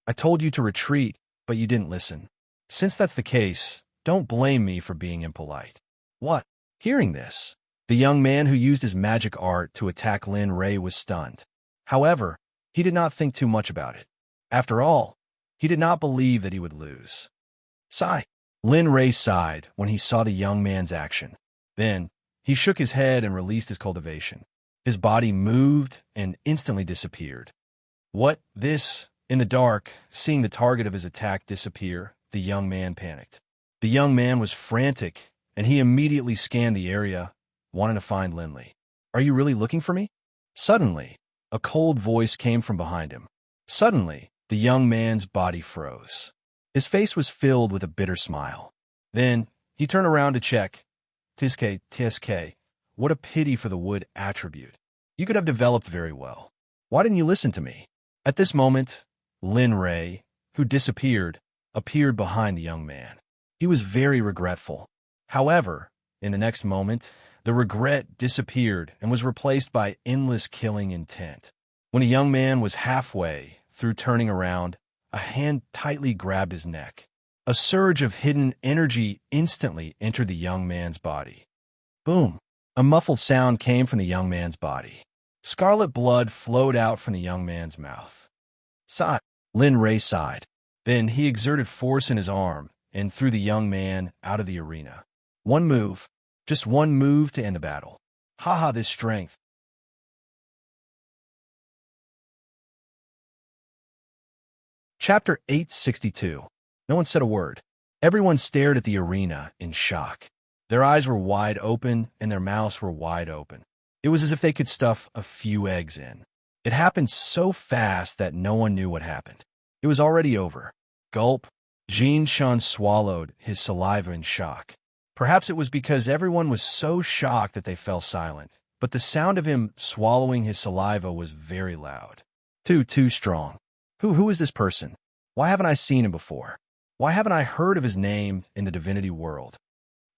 "I told you to retreat, but you didn't listen. Since that's the case, don't blame me for being impolite." What? Hearing this, the young man who used his magic art to attack Lin Ray was stunned. However, he did not think too much about it. After all, he did not believe that he would lose. Sigh. Lin Ray sighed when he saw the young man's action. Then, he shook his head and released his cultivation. His body moved and instantly disappeared. What? This? In the dark, seeing the target of his attack disappear, the young man panicked. The young man was frantic, and he immediately scanned the area, wanting to find Linley. "Are you really looking for me?" Suddenly, a cold voice came from behind him. Suddenly, the young man's body froze. His face was filled with a bitter smile. Then, he turned around to check. "TSK, TSK, what a pity for the wood attribute. You could have developed very well. Why didn't you listen to me?" At this moment, Lin Ray, who disappeared, appeared behind the young man. He was very regretful. However, in the next moment, the regret disappeared and was replaced by endless killing intent. When a young man was halfway through turning around, a hand tightly grabbed his neck. A surge of hidden energy instantly entered the young man's body. Boom! A muffled sound came from the young man's body. Scarlet blood flowed out from the young man's mouth. Sigh. Lin Ray sighed. Then he exerted force in his arm and threw the young man out of the arena. One move. Just one move to end the battle. Haha, this strength. Chapter 862. No one said a word. Everyone stared at the arena in shock. Their eyes were wide open and their mouths were wide open. It was as if they could stuff a few eggs in. It happened so fast that no one knew what happened. It was already over. Gulp. Jin Shun swallowed his saliva in shock. Perhaps it was because everyone was so shocked that they fell silent, but the sound of him swallowing his saliva was very loud. Too strong. Who is this person? Why haven't I seen him before? Why haven't I heard of his name in the divinity world?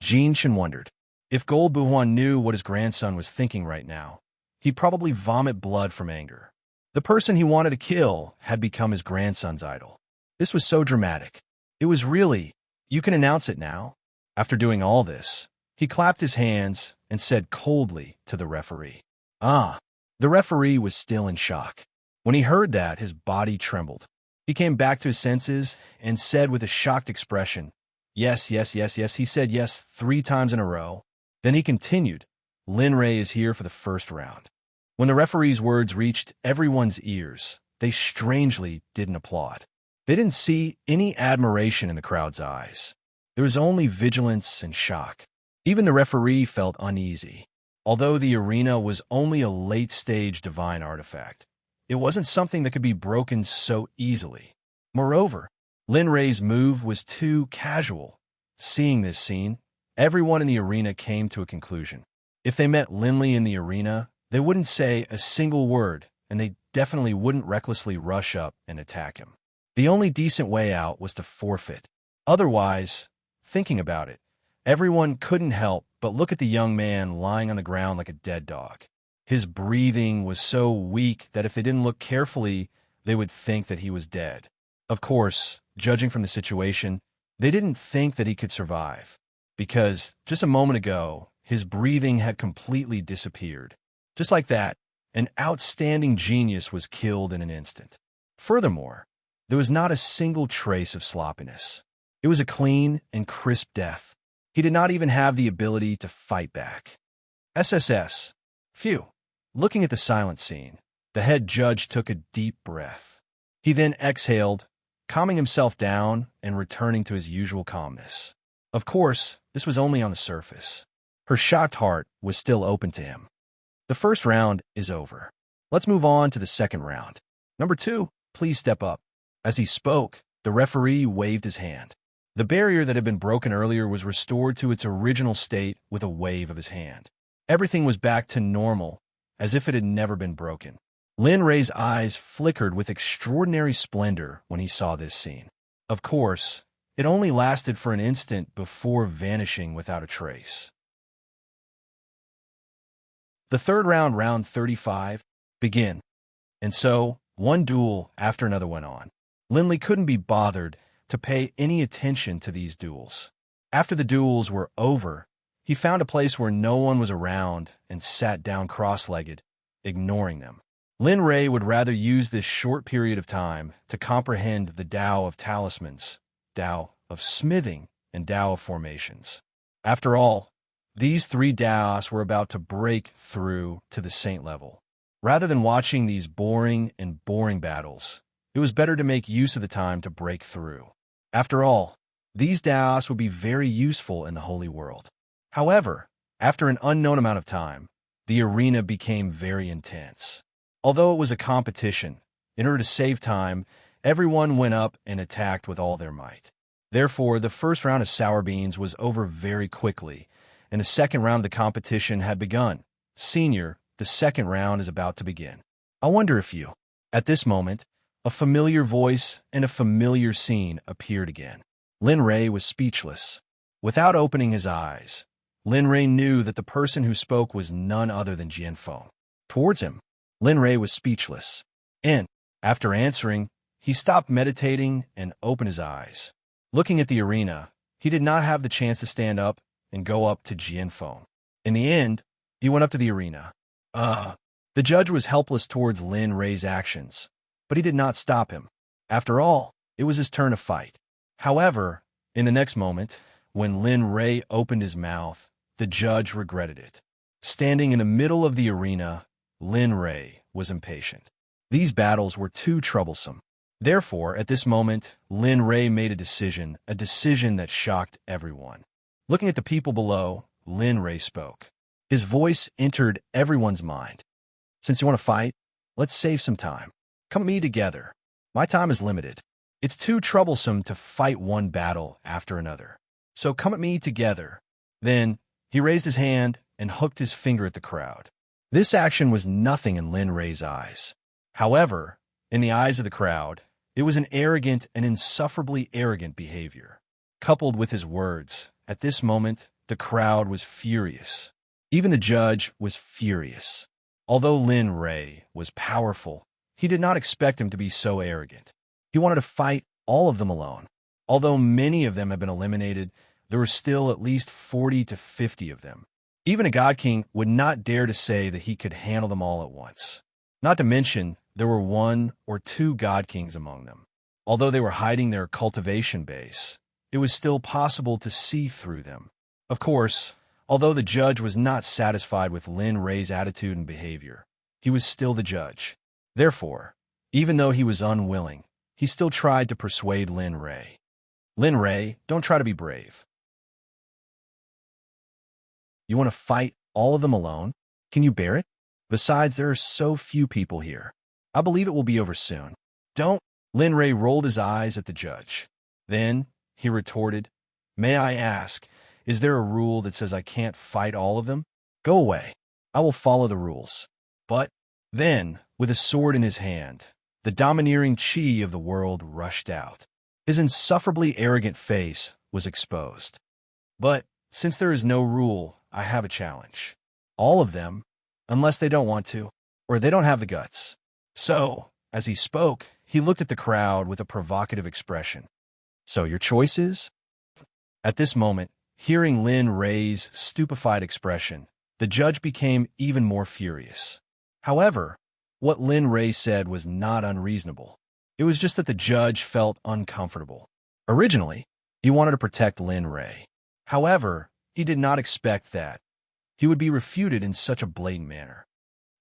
Jin Shin wondered. If Gold Buhuan knew what his grandson was thinking right now, he'd probably vomit blood from anger. The person he wanted to kill had become his grandson's idol. This was so dramatic. It was really, You can announce it now." After doing all this, he clapped his hands and said coldly to the referee, "Ah." The referee was still in shock. When he heard that, his body trembled. He came back to his senses and said with a shocked expression, "Yes, yes, yes, yes." He said yes 3 times in a row. Then he continued, "Lin Ray is here for the first round." When the referee's words reached everyone's ears, they strangely didn't applaud. They didn't see any admiration in the crowd's eyes. There was only vigilance and shock. Even the referee felt uneasy. Although the arena was only a late-stage divine artifact, it wasn't something that could be broken so easily. Moreover, Lin Ray's move was too casual. Seeing this scene, everyone in the arena came to a conclusion. If they met Linley in the arena, they wouldn't say a single word, and they definitely wouldn't recklessly rush up and attack him. The only decent way out was to forfeit. Otherwise, thinking about it, everyone couldn't help but look at the young man lying on the ground like a dead dog. His breathing was so weak that if they didn't look carefully, they would think that he was dead. Of course, judging from the situation, they didn't think that he could survive, because just a moment ago, his breathing had completely disappeared. Just like that, an outstanding genius was killed in an instant. Furthermore, there was not a single trace of sloppiness. It was a clean and crisp death. He did not even have the ability to fight back. SSS. Phew. Looking at the silent scene, the head judge took a deep breath. He then exhaled, calming himself down and returning to his usual calmness. Of course, this was only on the surface. Her shocked heart was still open to him. The first round is over. Let's move on to the second round. Number 2, please step up. As he spoke, the referee waved his hand. The barrier that had been broken earlier was restored to its original state with a wave of his hand. Everything was back to normal, as if it had never been broken. Lin Ray's eyes flickered with extraordinary splendor when he saw this scene. Of course, it only lasted for an instant before vanishing without a trace. The third round, round 35, began. And so, one duel after another went on. Linley couldn't be bothered to pay any attention to these duels. After the duels were over, he found a place where no one was around and sat down cross-legged, ignoring them. Lin Ray would rather use this short period of time to comprehend the Tao of talismans, Tao of smithing, and Tao of formations. After all, these 3 Taos were about to break through to the saint level. Rather than watching these boring battles, it was better to make use of the time to break through. After all, these Taos would be very useful in the holy world. However, after an unknown amount of time, the arena became very intense. Although it was a competition, in order to save time, everyone went up and attacked with all their might. Therefore, the first round of sour beans was over very quickly, and the second round of the competition had begun. Senior, the second round is about to begin. I wonder if you... At this moment, a familiar voice and a familiar scene appeared again. Lin Ray was speechless. Without opening his eyes, Lin Ray knew that the person who spoke was none other than Jianfeng. Towards him, Lin Ray was speechless. And, after answering, he stopped meditating and opened his eyes. Looking at the arena, he did not have the chance to stand up and go up to Jianfeng. In the end, he went up to the arena. The judge was helpless towards Lin Ray's actions, but he did not stop him. After all, it was his turn to fight. However, in the next moment, when Lin Ray opened his mouth, the judge regretted it. Standing in the middle of the arena, Lin Ray was impatient. These battles were too troublesome. Therefore, at this moment, Lin Ray made a decision that shocked everyone. Looking at the people below, Lin Ray spoke. His voice entered everyone's mind. Since you want to fight, let's save some time. Come meet me together. My time is limited. It's too troublesome to fight one battle after another. So come at me together. Then, he raised his hand and hooked his finger at the crowd. This action was nothing in Lin Ray's eyes. However, in the eyes of the crowd, it was an arrogant and insufferably arrogant behavior. Coupled with his words, at this moment, the crowd was furious. Even the judge was furious. Although Lin Ray was powerful, he did not expect him to be so arrogant. He wanted to fight all of them alone. Although many of them have been eliminated, there were still at least 40 to 50 of them. Even a God King would not dare to say that he could handle them all at once. Not to mention, there were 1 or 2 God Kings among them. Although they were hiding their cultivation base, it was still possible to see through them. Of course, although the judge was not satisfied with Lin Ray's attitude and behavior, he was still the judge. Therefore, even though he was unwilling, he still tried to persuade Lin Ray. Lin Ray, don't try to be brave. You want to fight all of them alone? Can you bear it? Besides, there are so few people here. I believe it will be over soon. Don't. Lin Ray rolled his eyes at the judge. Then he retorted, May I ask, is there a rule that says I can't fight all of them? Go away. I will follow the rules. But then, with a sword in his hand, the domineering chi of the world rushed out. His insufferably arrogant face was exposed. But since there is no rule, I have a challenge. All of them, unless they don't want to, or they don't have the guts. So, as he spoke, he looked at the crowd with a provocative expression. So your choice is? At this moment, hearing Lin Ray's stupefied expression, the judge became even more furious. However, what Lin Ray said was not unreasonable. It was just that the judge felt uncomfortable. Originally, he wanted to protect Lin Ray. However, he did not expect that he would be refuted in such a blatant manner.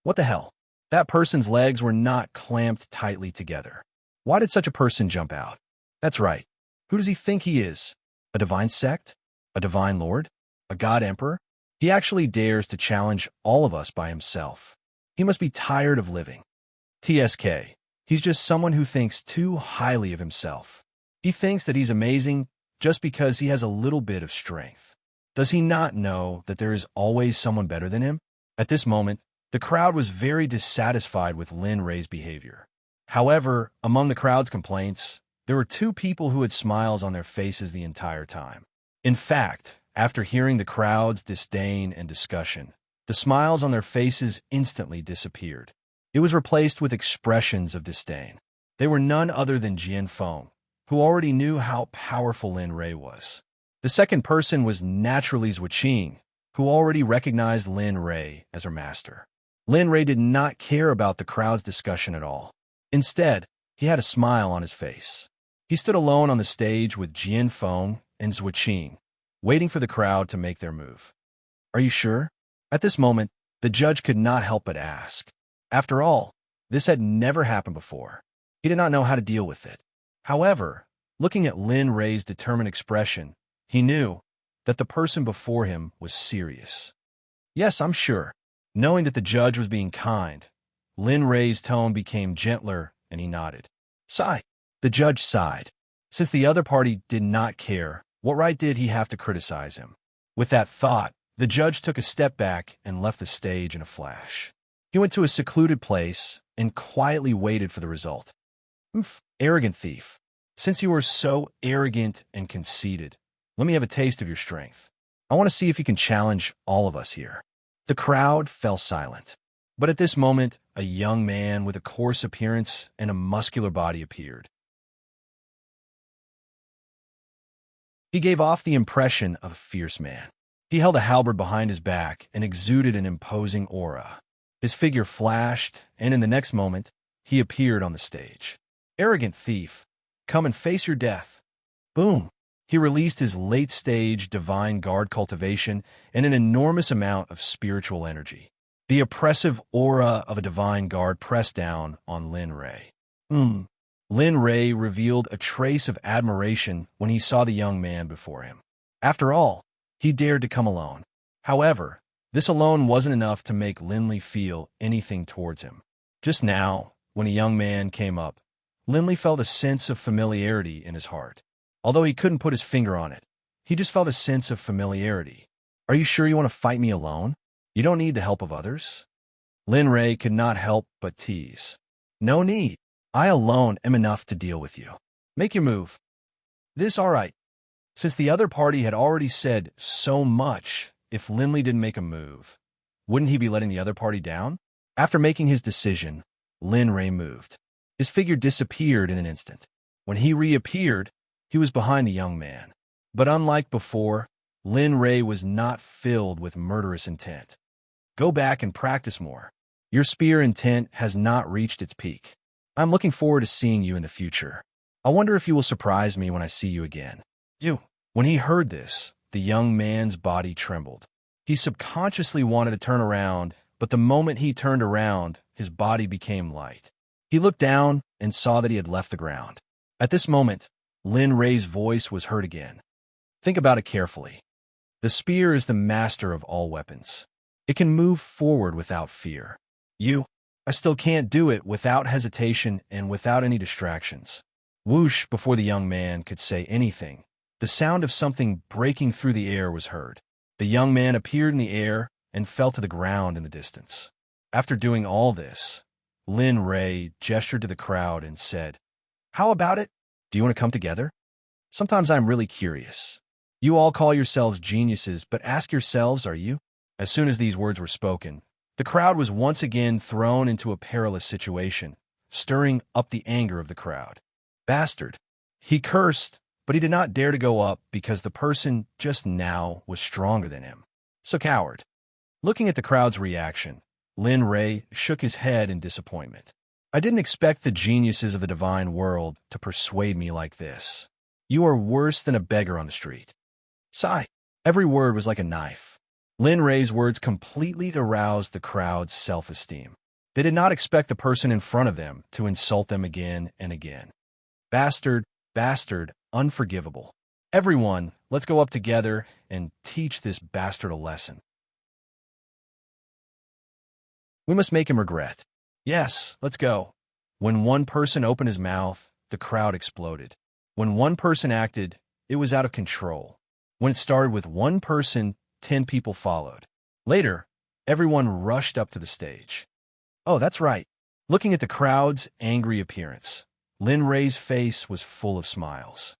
What the hell? That person's legs were not clamped tightly together. Why did such a person jump out? That's right. Who does he think he is? A divine sect? A divine lord? A god emperor? He actually dares to challenge all of us by himself. He must be tired of living. TSK. He's just someone who thinks too highly of himself. He thinks that he's amazing just because he has a little bit of strength. Does he not know that there is always someone better than him? At this moment, the crowd was very dissatisfied with Lin Ray's behavior. However, among the crowd's complaints, there were 2 people who had smiles on their faces the entire time. In fact, after hearing the crowd's disdain and discussion, the smiles on their faces instantly disappeared. It was replaced with expressions of disdain. They were none other than Jian Feng, who already knew how powerful Lin Ray was. The second person was naturally Zhuo Qing, who already recognized Lin Ray as her master. Lin Ray did not care about the crowd's discussion at all. Instead, he had a smile on his face. He stood alone on the stage with Jian Feng and Zhuo Qing, waiting for the crowd to make their move. Are you sure? At this moment, the judge could not help but ask. After all, this had never happened before. He did not know how to deal with it. However, looking at Lin Ray's determined expression, he knew that the person before him was serious. Yes, I'm sure. Knowing that the judge was being kind, Lin Ray's tone became gentler and he nodded. Sigh. The judge sighed. Since the other party did not care, what right did he have to criticize him? With that thought, the judge took a step back and left the stage in a flash. He went to a secluded place and quietly waited for the result. Arrogant thief. Since you are so arrogant and conceited, let me have a taste of your strength. I want to see if you can challenge all of us here. The crowd fell silent. But at this moment, a young man with a coarse appearance and a muscular body appeared. He gave off the impression of a fierce man. He held a halberd behind his back and exuded an imposing aura. His figure flashed, and in the next moment, he appeared on the stage. Arrogant thief, come and face your death. Boom! He released his late-stage divine guard cultivation and an enormous amount of spiritual energy. The oppressive aura of a divine guard pressed down on Lin Ray. Lin Ray revealed a trace of admiration when he saw the young man before him. After all, he dared to come alone. However, this alone wasn't enough to make Linley feel anything towards him. Just now, when a young man came up, Linley felt a sense of familiarity in his heart. Although he couldn't put his finger on it, he just felt a sense of familiarity. Are you sure you want to fight me alone? You don't need the help of others? Lin Ray could not help but tease. No need. I alone am enough to deal with you. Make your move. This all right. Since the other party had already said so much, if Linley didn't make a move, wouldn't he be letting the other party down? After making his decision, Lin Ray moved. His figure disappeared in an instant. When he reappeared, He was behind the young man. But unlike before, Lin Ray was not filled with murderous intent. Go back and practice more. Your spear intent has not reached its peak. I'm looking forward to seeing you in the future. I wonder if you will surprise me when I see you again. You. When he heard this, the young man's body trembled. He subconsciously wanted to turn around, but the moment he turned around, his body became light. He looked down and saw that he had left the ground. At this moment, Lin Ray's voice was heard again. Think about it carefully. The spear is the master of all weapons. It can move forward without fear. I still can't do it without hesitation and without any distractions. Whoosh! Before the young man could say anything, the sound of something breaking through the air was heard. The young man appeared in the air and fell to the ground in the distance. After doing all this, Lin Ray gestured to the crowd and said, "How about it? Do you want to come together? Sometimes I'm really curious. You all call yourselves geniuses, but ask yourselves, are you?" As soon as these words were spoken, the crowd was once again thrown into a perilous situation, stirring up the anger of the crowd. Bastard! He cursed, but he did not dare to go up because the person just now was stronger than him. So coward. Looking at the crowd's reaction, Lin Ray shook his head in disappointment. I didn't expect the geniuses of the divine world to persuade me like this. You are worse than a beggar on the street. Sigh. Every word was like a knife. Lin Ray's words completely aroused the crowd's self-esteem. They did not expect the person in front of them to insult them again and again. Bastard, bastard, unforgivable. Everyone, let's go up together and teach this bastard a lesson. We must make him regret. Yes, let's go. When one person opened his mouth, the crowd exploded. When one person acted, it was out of control. When it started with one person, 10 people followed. Later, everyone rushed up to the stage. Oh, that's right. Looking at the crowd's angry appearance, Lin Ray's face was full of smiles.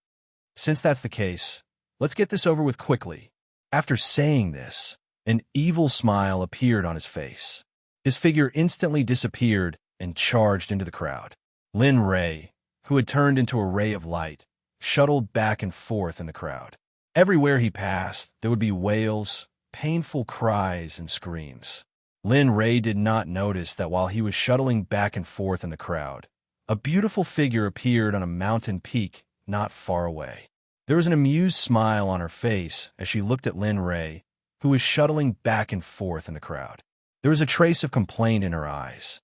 Since that's the case, let's get this over with quickly. After saying this, an evil smile appeared on his face. His figure instantly disappeared and charged into the crowd. Lin Ray, who had turned into a ray of light, shuttled back and forth in the crowd. Everywhere he passed, there would be wails, painful cries, and screams. Lin Ray did not notice that while he was shuttling back and forth in the crowd, a beautiful figure appeared on a mountain peak not far away. There was an amused smile on her face as she looked at Lin Ray, who was shuttling back and forth in the crowd. There was a trace of complaint in her eyes.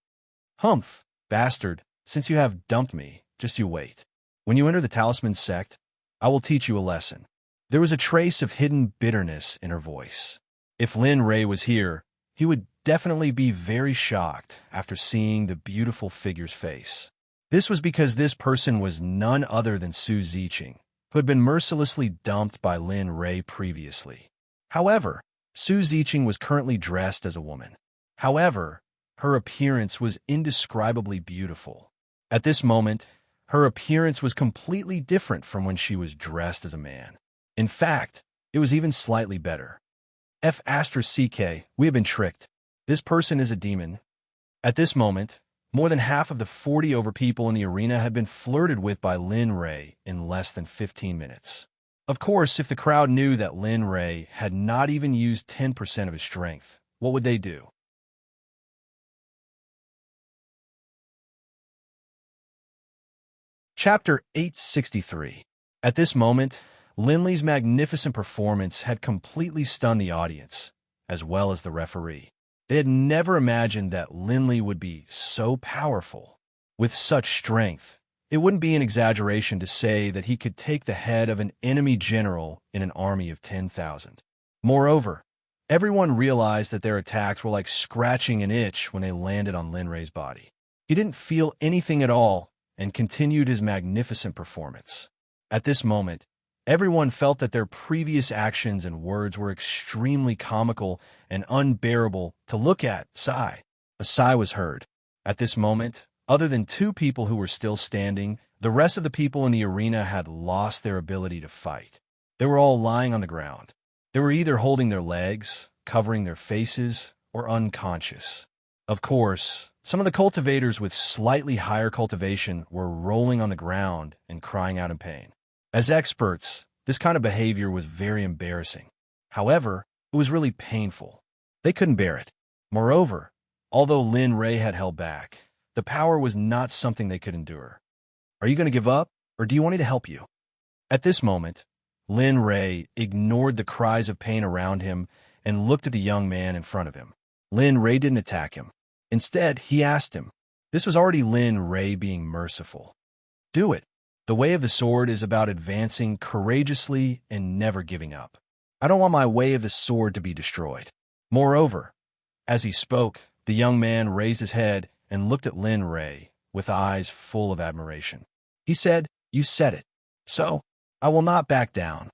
Humph, bastard, since you have dumped me, just you wait. When you enter the Talisman Sect, I will teach you a lesson. There was a trace of hidden bitterness in her voice. If Lin Ray was here, he would definitely be very shocked after seeing the beautiful figure's face. This was because this person was none other than Su Ziqing, who had been mercilessly dumped by Lin Ray previously. However, Su Ziqing was currently dressed as a woman. However, her appearance was indescribably beautiful. At this moment, her appearance was completely different from when she was dressed as a man. In fact, it was even slightly better. F***, we have been tricked. This person is a demon. At this moment, more than half of the 40 over people in the arena had been flirted with by Lin Ray in less than 15 minutes. Of course, if the crowd knew that Lin Ray had not even used 10% of his strength, what would they do? Chapter 863. At this moment, Linley's magnificent performance had completely stunned the audience, as well as the referee. They had never imagined that Linley would be so powerful. With such strength, it wouldn't be an exaggeration to say that he could take the head of an enemy general in an army of 10,000. Moreover, everyone realized that their attacks were like scratching an itch when they landed on Lin Ray's body. He didn't feel anything at all and continued his magnificent performance. At this moment, everyone felt that their previous actions and words were extremely comical and unbearable to look at. Sigh. A sigh was heard. At this moment, other than 2 people who were still standing, the rest of the people in the arena had lost their ability to fight. They were all lying on the ground. They were either holding their legs, covering their faces, or unconscious. Of course, some of the cultivators with slightly higher cultivation were rolling on the ground and crying out in pain. As experts, this kind of behavior was very embarrassing. However, it was really painful. They couldn't bear it. Moreover, although Lin Ray had held back, the power was not something they could endure. Are you going to give up, or do you want me to help you? At this moment, Lin Ray ignored the cries of pain around him and looked at the young man in front of him. Lin Ray didn't attack him. Instead, he asked him. This was already Lin Ray being merciful. Do it. The way of the sword is about advancing courageously and never giving up. I don't want my way of the sword to be destroyed. Moreover, as he spoke, the young man raised his head and looked at Lin Ray with eyes full of admiration. He said, "You said it. So, I will not back down."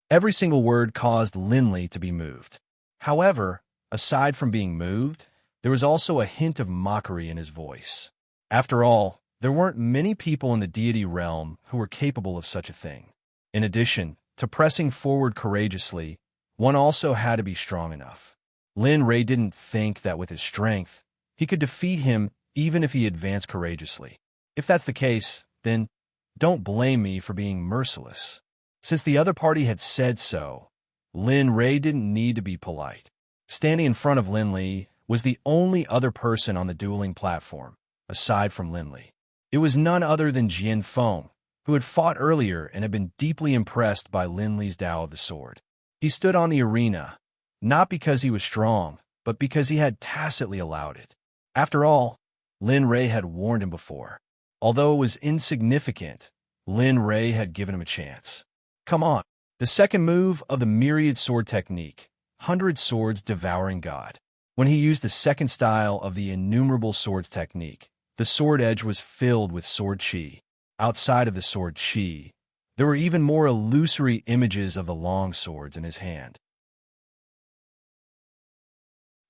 Every single word caused Linley to be moved. However, aside from being moved, there was also a hint of mockery in his voice. After all, there weren't many people in the deity realm who were capable of such a thing. In addition to pressing forward courageously, one also had to be strong enough. Lin Ray didn't think that with his strength, he could defeat him even if he advanced courageously. If that's the case, then don't blame me for being merciless. Since the other party had said so, Lin Ray didn't need to be polite. Standing in front of Linley was the only other person on the dueling platform, aside from Linley. It was none other than Jian Feng, who had fought earlier and had been deeply impressed by Linley's Tao of the Sword. He stood on the arena, not because he was strong, but because he had tacitly allowed it. After all, Lin Ray had warned him before. Although it was insignificant, Lin Ray had given him a chance. Come on. The second move of the Myriad Sword technique, 100 Swords Devouring God. When he used the second style of the Innumerable Swords technique, the sword edge was filled with sword chi. Outside of the sword chi, there were even more illusory images of the long swords in his hand.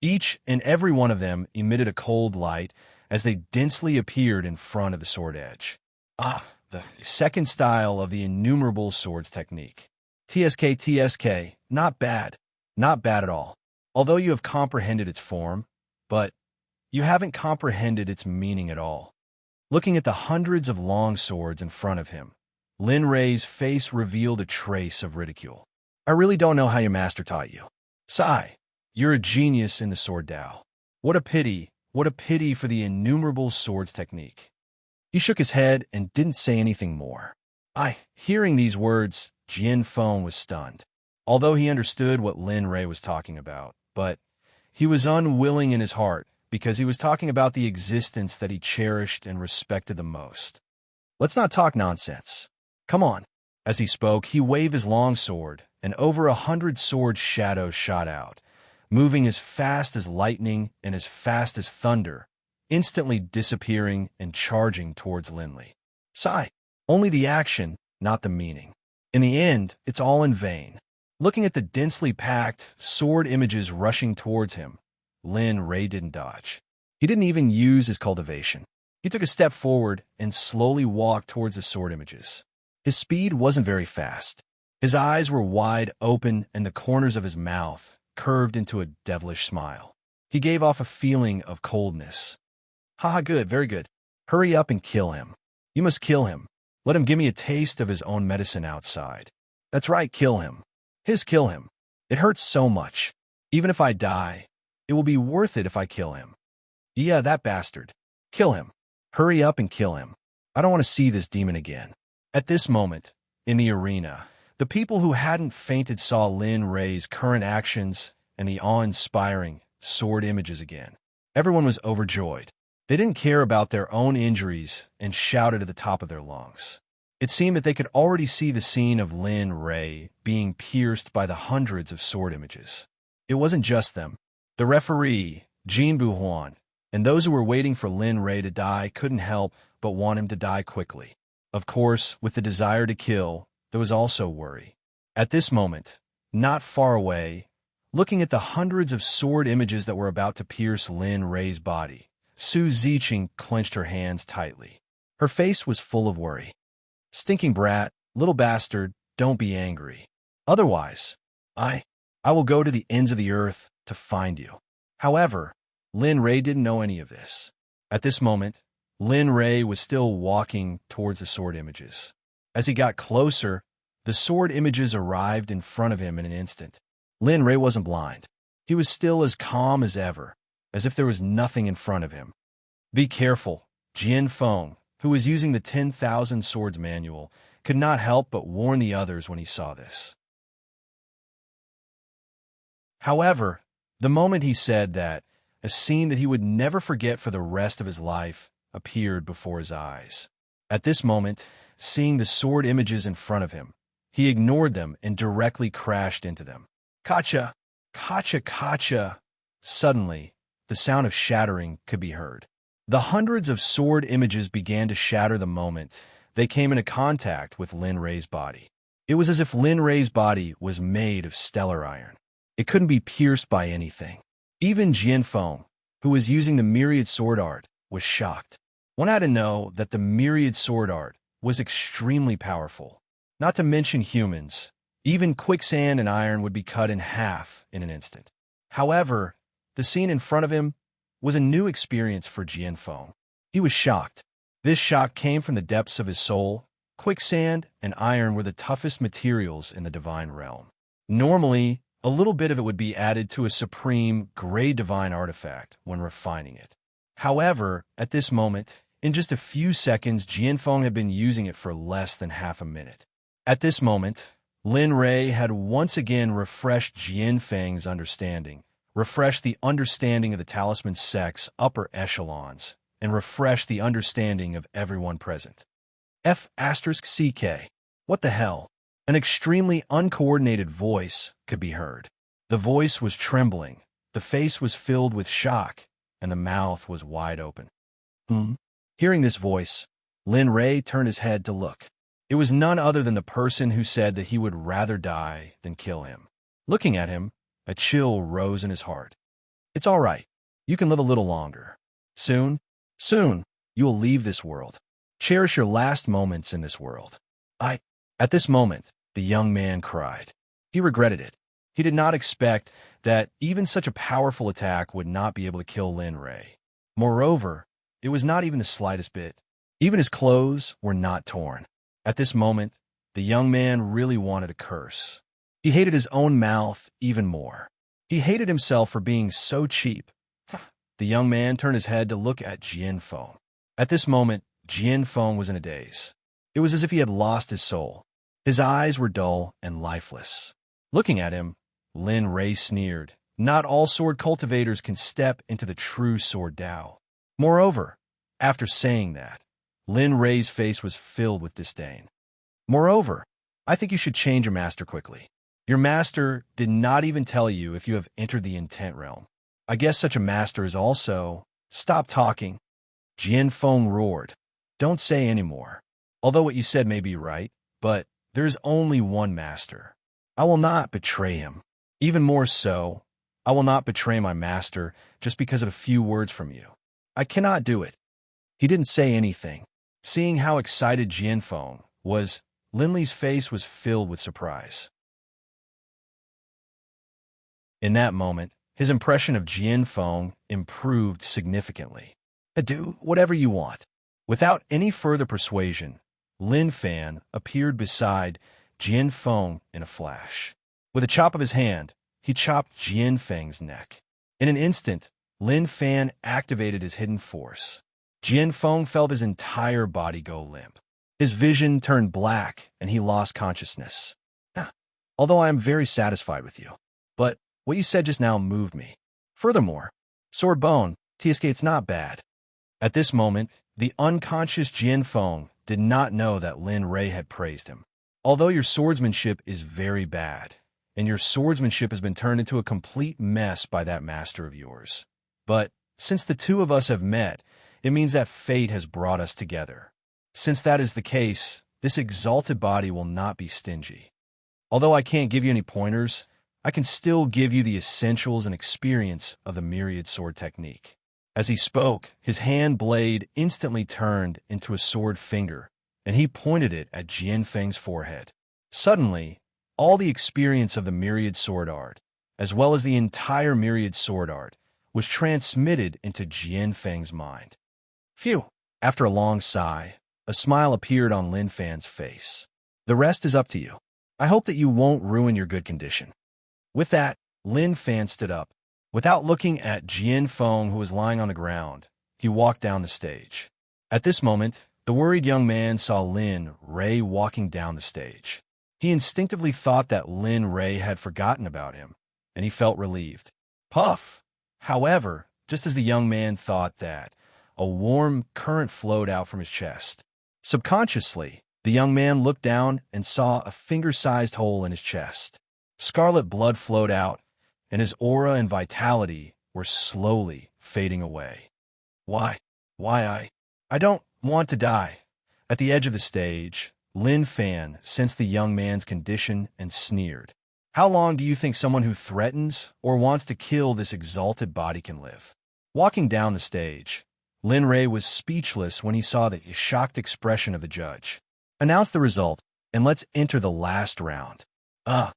Each and every one of them emitted a cold light as they densely appeared in front of the sword edge. The second style of the Innumerable Swords technique. TSK, not bad. Not bad at all. Although you have comprehended its form, but you haven't comprehended its meaning at all. Looking at the hundreds of long swords in front of him, Lin Ray's face revealed a trace of ridicule. I really don't know how your master taught you. Sigh, you're a genius in the sword Tao. What a pity for the Innumerable Swords technique. He shook his head and didn't say anything more. Hearing these words, Jian Feng was stunned. Although he understood what Lin Ray was talking about, but he was unwilling in his heart because he was talking about the existence that he cherished and respected the most. Let's not talk nonsense. Come on. As he spoke, he waved his long sword, and over 100 sword shadows shot out, moving as fast as lightning and as fast as thunder, instantly disappearing and charging towards Linley. Sigh. Only the action, not the meaning. In the end, it's all in vain. Looking at the densely packed sword images rushing towards him, Lin Ray didn't dodge. He didn't even use his cultivation. He took a step forward and slowly walked towards the sword images. His speed wasn't very fast. His eyes were wide open and the corners of his mouth curved into a devilish smile. He gave off a feeling of coldness. Haha, good, very good. Hurry up and kill him. You must kill him. Let him give me a taste of his own medicine outside. That's right, kill him. Kill him. It hurts so much. Even if I die, it will be worth it if I kill him. Yeah, that bastard. Kill him. Hurry up and kill him. I don't want to see this demon again. At this moment, in the arena, the people who hadn't fainted saw Lin Ray's current actions and the awe-inspiring sword images again. Everyone was overjoyed. They didn't care about their own injuries and shouted at the top of their lungs. It seemed that they could already see the scene of Lin Ray being pierced by the hundreds of sword images. It wasn't just them. The referee, Jin Buhuan, and those who were waiting for Lin Ray to die couldn't help but want him to die quickly. Of course, with the desire to kill, there was also worry. At this moment, not far away, looking at the hundreds of sword images that were about to pierce Lin Ray's body, Su Ziqing clenched her hands tightly. Her face was full of worry. Stinking brat, little bastard, don't be angry. Otherwise, I will go to the ends of the earth to find you. However, Lin Ray didn't know any of this. At this moment, Lin Ray was still walking towards the sword images. As he got closer, the sword images arrived in front of him in an instant. Lin Rei wasn't blind. He was still as calm as ever, as if there was nothing in front of him. Be careful. Jian Feng, who was using the 10,000 Swords manual, could not help but warn the others when he saw this. However, the moment he said that, a scene that he would never forget for the rest of his life appeared before his eyes. At this moment, seeing the sword images in front of him, he ignored them and directly crashed into them. Kacha! Kacha! Kacha! Suddenly, the sound of shattering could be heard. The hundreds of sword images began to shatter the moment they came into contact with Lin Rei's body. It was as if Lin Rei's body was made of stellar iron. It couldn't be pierced by anything. Even Jian Feng, who was using the myriad sword art, was shocked. One had to know that the myriad sword art was extremely powerful. Not to mention humans, even quicksand and iron would be cut in half in an instant. However, the scene in front of him was a new experience for Jian Feng. He was shocked. This shock came from the depths of his soul. Quicksand and iron were the toughest materials in the divine realm. Normally, a little bit of it would be added to a supreme gray divine artifact when refining it. However, at this moment, in just a few seconds, Jian Feng had been using it for less than half a minute. At this moment, Lin Rei had once again refreshed Jian Feng's understanding, refreshed the understanding of the talisman sect's upper echelons, and refreshed the understanding of everyone present. F***CK. What the hell? An extremely uncoordinated voice could be heard. The voice was trembling, the face was filled with shock, and the mouth was wide open. Hearing this voice, Lin Rei turned his head to look. It was none other than the person who said that he would rather die than kill him. Looking at him, a chill rose in his heart. It's all right. You can live a little longer. Soon, you will leave this world. Cherish your last moments in this world. At this moment, the young man cried. He regretted it. He did not expect that even such a powerful attack would not be able to kill Lin Rei. Moreover, it was not even the slightest bit. Even his clothes were not torn. At this moment, the young man really wanted to curse. He hated his own mouth even more. He hated himself for being so cheap. The young man turned his head to look at Jian Feng. At this moment, Jian Feng was in a daze. It was as if he had lost his soul. His eyes were dull and lifeless. Looking at him, Lin Rei sneered. Not all sword cultivators can step into the true sword Tao. Moreover, after saying that, Lin Rei's face was filled with disdain. Moreover, I think you should change your master quickly. Your master did not even tell you if you have entered the intent realm. I guess such a master is also... Stop talking. Jian Feng roared. Don't say any more. Although what you said may be right, but there is only one master. I will not betray him. Even more so, I will not betray my master just because of a few words from you. I cannot do it. He didn't say anything. Seeing how excited Jian Feng was, Lin Li's face was filled with surprise. In that moment, his impression of Jian Feng improved significantly. Do whatever you want. Without any further persuasion, Lin Fan appeared beside Jian Feng in a flash. With a chop of his hand, he chopped Jian Feng's neck. In an instant, Lin Fan activated his hidden force. Jian Feng felt his entire body go limp. His vision turned black, and he lost consciousness. Although I am very satisfied with you, but what you said just now moved me. Furthermore, sword bone, TSK, it's not bad. At this moment, the unconscious Jian Feng did not know that Lin Rei had praised him. Although your swordsmanship is very bad, and your swordsmanship has been turned into a complete mess by that master of yours. But since the two of us have met, it means that fate has brought us together. Since that is the case, this exalted body will not be stingy. Although I can't give you any pointers, I can still give you the essentials and experience of the myriad sword technique. As he spoke, his hand blade instantly turned into a sword finger, and he pointed it at Jian Feng's forehead. Suddenly, all the experience of the myriad sword art, as well as the entire myriad sword art, was transmitted into Jian Feng's mind. Phew! After a long sigh, a smile appeared on Lin Fan's face. The rest is up to you. I hope that you won't ruin your good condition. With that, Lin Fan stood up. Without looking at Jian Feng, who was lying on the ground, he walked down the stage. At this moment, the worried young man saw Lin Ray walking down the stage. He instinctively thought that Lin Ray had forgotten about him, and he felt relieved. Puff! However, just as the young man thought that, a warm current flowed out from his chest. Subconsciously, the young man looked down and saw a finger-sized hole in his chest. Scarlet blood flowed out, and his aura and vitality were slowly fading away. Why? I don't want to die. At the edge of the stage, Lin Fan sensed the young man's condition and sneered. How long do you think someone who threatens or wants to kill this exalted body can live? Walking down the stage, Lin Ray was speechless when he saw the shocked expression of the judge. Announce the result, and let's enter the last round. Oh.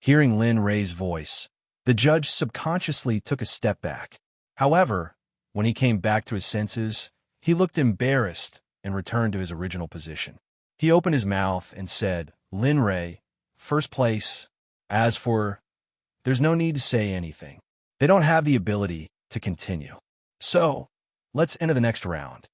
Hearing Lin Ray's voice, the judge subconsciously took a step back. However, when he came back to his senses, he looked embarrassed and returned to his original position. He opened his mouth and said, Lin Ray, first place. As for, there's no need to say anything. They don't have the ability to continue. So, let's enter the next round.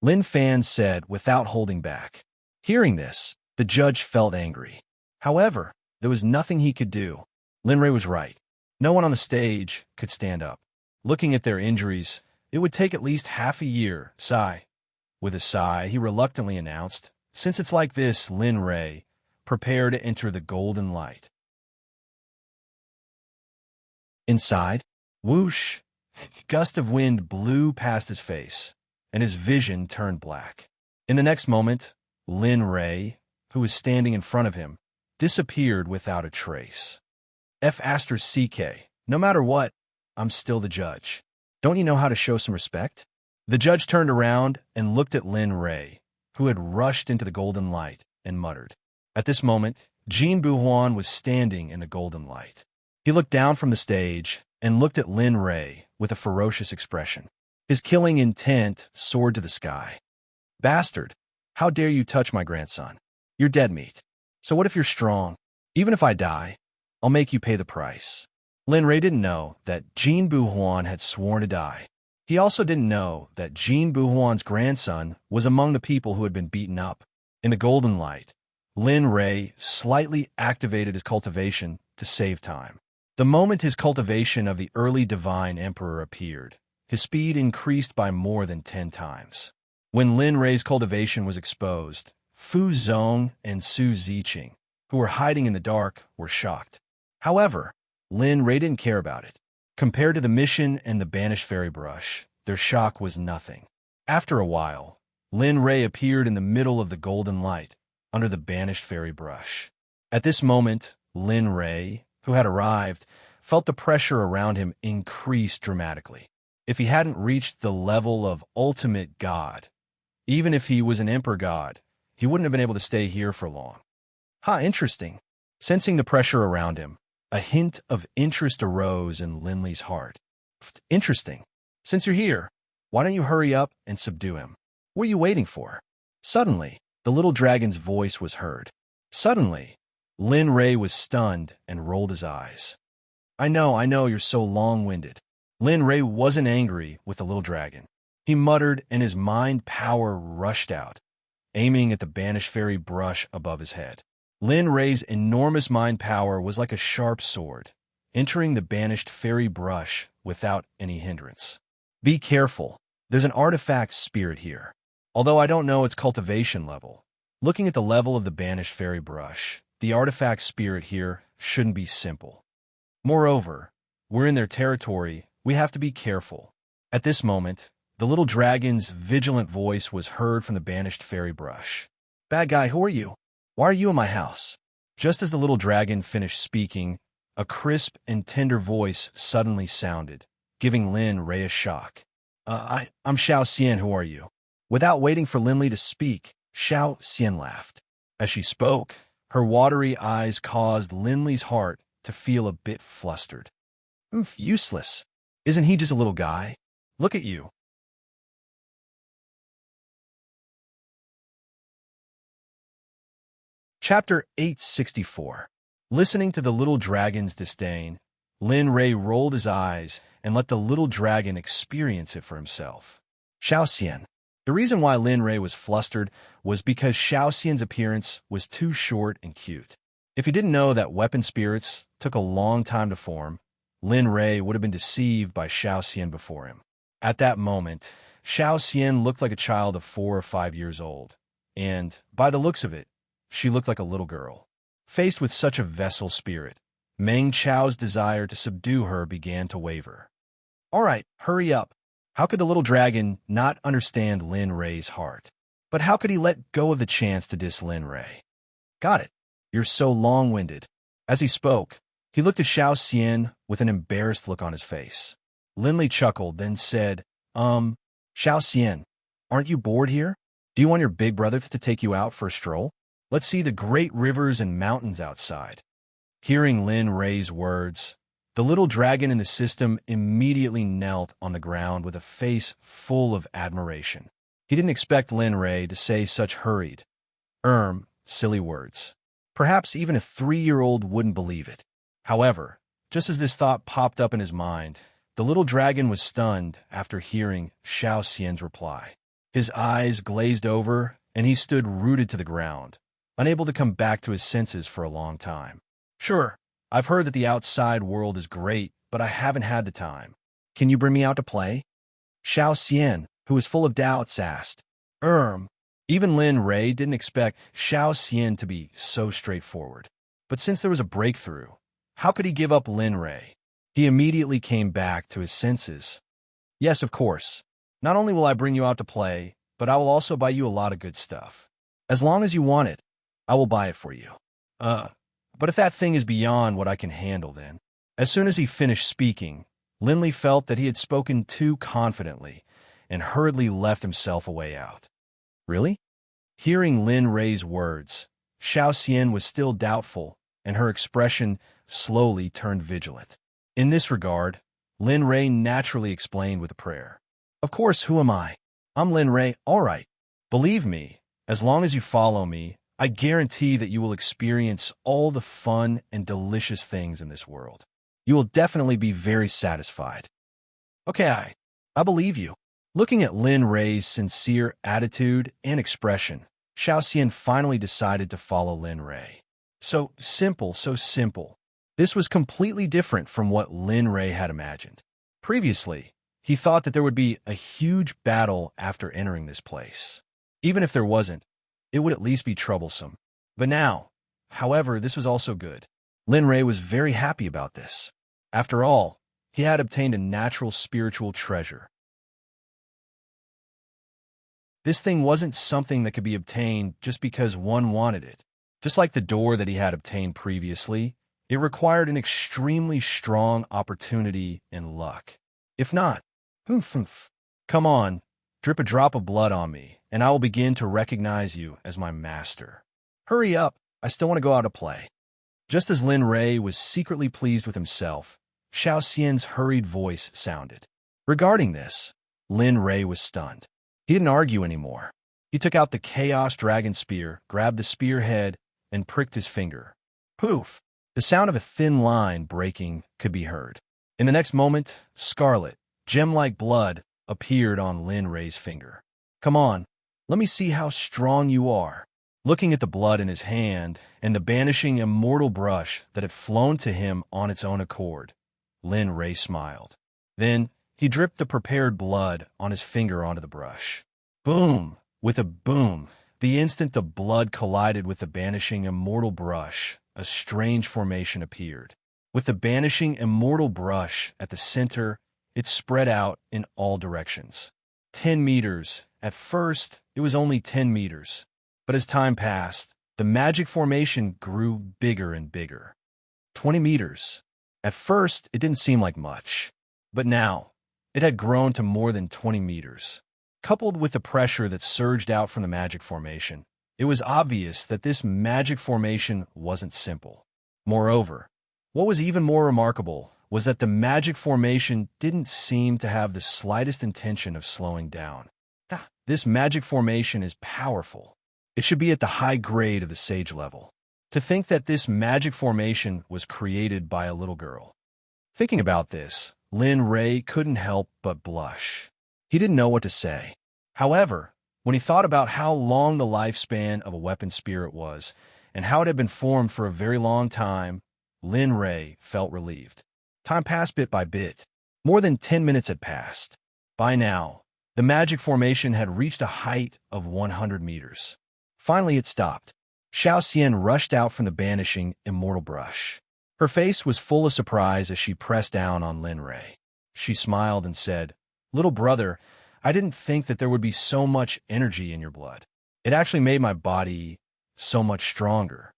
Lin Fan said without holding back. Hearing this, the judge felt angry. However, there was nothing he could do. Lin Ray was right. No one on the stage could stand up. Looking at their injuries, it would take at least half a year. Sigh. With a sigh, he reluctantly announced, since it's like this, Lin Ray, prepare to enter the golden light. Inside, whoosh, a gust of wind blew past his face, and his vision turned black. In the next moment, Lin Ray, who was standing in front of him, disappeared without a trace. F***, no matter what, I'm still the judge. Don't you know how to show some respect? The judge turned around and looked at Lin Ray, who had rushed into the golden light, and muttered. At this moment, Jean Buhuan was standing in the golden light. He looked down from the stage and looked at Lin Ray with a ferocious expression. His killing intent soared to the sky. Bastard, how dare you touch my grandson? You're dead meat. So what if you're strong? Even if I die, I'll make you pay the price. Lin Ray didn't know that Jean Buhuan had sworn to die. He also didn't know that Jean Buhuan's grandson was among the people who had been beaten up. In the golden light, Lin Ray slightly activated his cultivation to save time. The moment his cultivation of the early divine emperor appeared, his speed increased by more than 10 times. When Lin Ray's cultivation was exposed, Fu Zong and Su Ziqing, who were hiding in the dark, were shocked. However, Lin Ray didn't care about it. Compared to the mission and the banished fairy brush, their shock was nothing. After a while, Lin Ray appeared in the middle of the golden light, under the banished fairy brush. At this moment, Lin Ray, who had arrived, felt the pressure around him increase dramatically. If he hadn't reached the level of ultimate god, even if he was an emperor god, he wouldn't have been able to stay here for long. Interesting. Sensing the pressure around him, a hint of interest arose in Linley's heart. Interesting. Since you're here, why don't you hurry up and subdue him? What are you waiting for? Suddenly, the little dragon's voice was heard. Suddenly, Lin Ray was stunned and rolled his eyes. I know, you're so long-winded. Lin Ray wasn't angry with the little dragon. He muttered, and his mind power rushed out, aiming at the banished fairy brush above his head. Lin Ray's enormous mind power was like a sharp sword, entering the banished fairy brush without any hindrance. Be careful. There's an artifact spirit here. Although I don't know its cultivation level, looking at the level of the banished fairy brush, the artifact spirit here shouldn't be simple. Moreover, we're in their territory. We have to be careful. At this moment, the little dragon's vigilant voice was heard from the banished fairy brush. Bad guy, who are you? Why are you in my house? Just as the little dragon finished speaking, a crisp and tender voice suddenly sounded, giving Lin Ray a shock. I'm Xiao Xian, who are you? Without waiting for Linley to speak, Xiao Xian laughed. As she spoke, her watery eyes caused Linley's heart to feel a bit flustered. Useless. Isn't he just a little guy? Look at you. Chapter 864. Listening to the little dragon's disdain, Lin Rei rolled his eyes and let the little dragon experience it for himself. Xiao Xian. The reason why Lin Rei was flustered was because Xiao Xian's appearance was too short and cute. If he didn't know that weapon spirits took a long time to form, Lin Rei would have been deceived by Xiao Xian before him. At that moment, Xiao Xian looked like a child of 4 or 5 years old, and, by the looks of it, she looked like a little girl. Faced with such a vessel spirit, Meng Chao's desire to subdue her began to waver. All right, hurry up. How could the little dragon not understand Lin Rei's heart? But how could he let go of the chance to diss Lin Rei? Got it. You're so long-winded. As he spoke, he looked at Xiao Xian with an embarrassed look on his face. Lin Li chuckled, then said, Xiao Xian, aren't you bored here? Do you want your big brother to take you out for a stroll? Let's see the great rivers and mountains outside. Hearing Lin Rei's words, the little dragon in the system immediately knelt on the ground with a face full of admiration. He didn't expect Lin Rei to say such hurried, silly words. Perhaps even a 3-year-old wouldn't believe it. However, just as this thought popped up in his mind, the little dragon was stunned after hearing Xiao Xian's reply. His eyes glazed over, and he stood rooted to the ground, unable to come back to his senses for a long time. Sure, I've heard that the outside world is great, but I haven't had the time. Can you bring me out to play? Xiao Xian, who was full of doubts, asked. Even Lin Rei didn't expect Xiao Xian to be so straightforward. But since there was a breakthrough, how could he give up Lin Rei? He immediately came back to his senses. Yes, of course. Not only will I bring you out to play, but I will also buy you a lot of good stuff. As long as you want it, I will buy it for you. But if that thing is beyond what I can handle, then. As soon as he finished speaking, Lin Li felt that he had spoken too confidently and hurriedly left himself a way out. Really? Hearing Lin Rei's words, Xiao Xian was still doubtful, and her expression slowly turned vigilant. In this regard, Lin Rei naturally explained with a prayer. Of course, who am I? I'm Lin Rei, all right. Believe me, as long as you follow me, I guarantee that you will experience all the fun and delicious things in this world. You will definitely be very satisfied. Okay, I believe you. Looking at Lin Rei's sincere attitude and expression, Xiao Xian finally decided to follow Lin Rei. So simple. This was completely different from what Lin Rei had imagined. Previously, he thought that there would be a huge battle after entering this place. Even if there wasn't, it would at least be troublesome. But now, however, this was also good. Lin Rei was very happy about this. After all, he had obtained a natural spiritual treasure. This thing wasn't something that could be obtained just because one wanted it. Just like the door that he had obtained previously, it required an extremely strong opportunity and luck. If not, come on, drip a drop of blood on me, and I will begin to recognize you as my master. Hurry up, I still want to go out to play. Just as Lin Rei was secretly pleased with himself, Xiao Xian's hurried voice sounded. Regarding this, Lin Rei was stunned. He didn't argue anymore. He took out the Chaos Dragon Spear, grabbed the spearhead, and pricked his finger. Poof! The sound of a thin line breaking could be heard. In the next moment, scarlet, gem-like blood appeared on Lin Rei's finger. Come on, let me see how strong you are. Looking at the blood in his hand and the banishing immortal brush that had flown to him on its own accord, Lin Rei smiled. Then he dripped the prepared blood on his finger onto the brush. Boom! With a boom, the instant the blood collided with the banishing immortal brush, a strange formation appeared. With the banishing immortal brush at the center, it spread out in all directions. 10 meters. At first, it was only 10 meters. But as time passed, the magic formation grew bigger and bigger. 20 meters. At first, it didn't seem like much. But now, it had grown to more than 20 meters. Coupled with the pressure that surged out from the magic formation, it was obvious that this magic formation wasn't simple. Moreover, what was even more remarkable was that the magic formation didn't seem to have the slightest intention of slowing down. This magic formation is powerful. It should be at the high grade of the sage level. To think that this magic formation was created by a little girl. Thinking about this, Lin Ray couldn't help but blush. He didn't know what to say. However, when he thought about how long the lifespan of a weapon spirit was, and how it had been formed for a very long time, Lin Ray felt relieved. Time passed bit by bit. More than 10 minutes had passed. By now, the magic formation had reached a height of 100 meters. Finally, it stopped. Xiao Xian rushed out from the banishing immortal brush. Her face was full of surprise as she pressed down on Lin Ray. She smiled and said, "Little brother, I didn't think that there would be so much energy in your blood. It actually made my body so much stronger."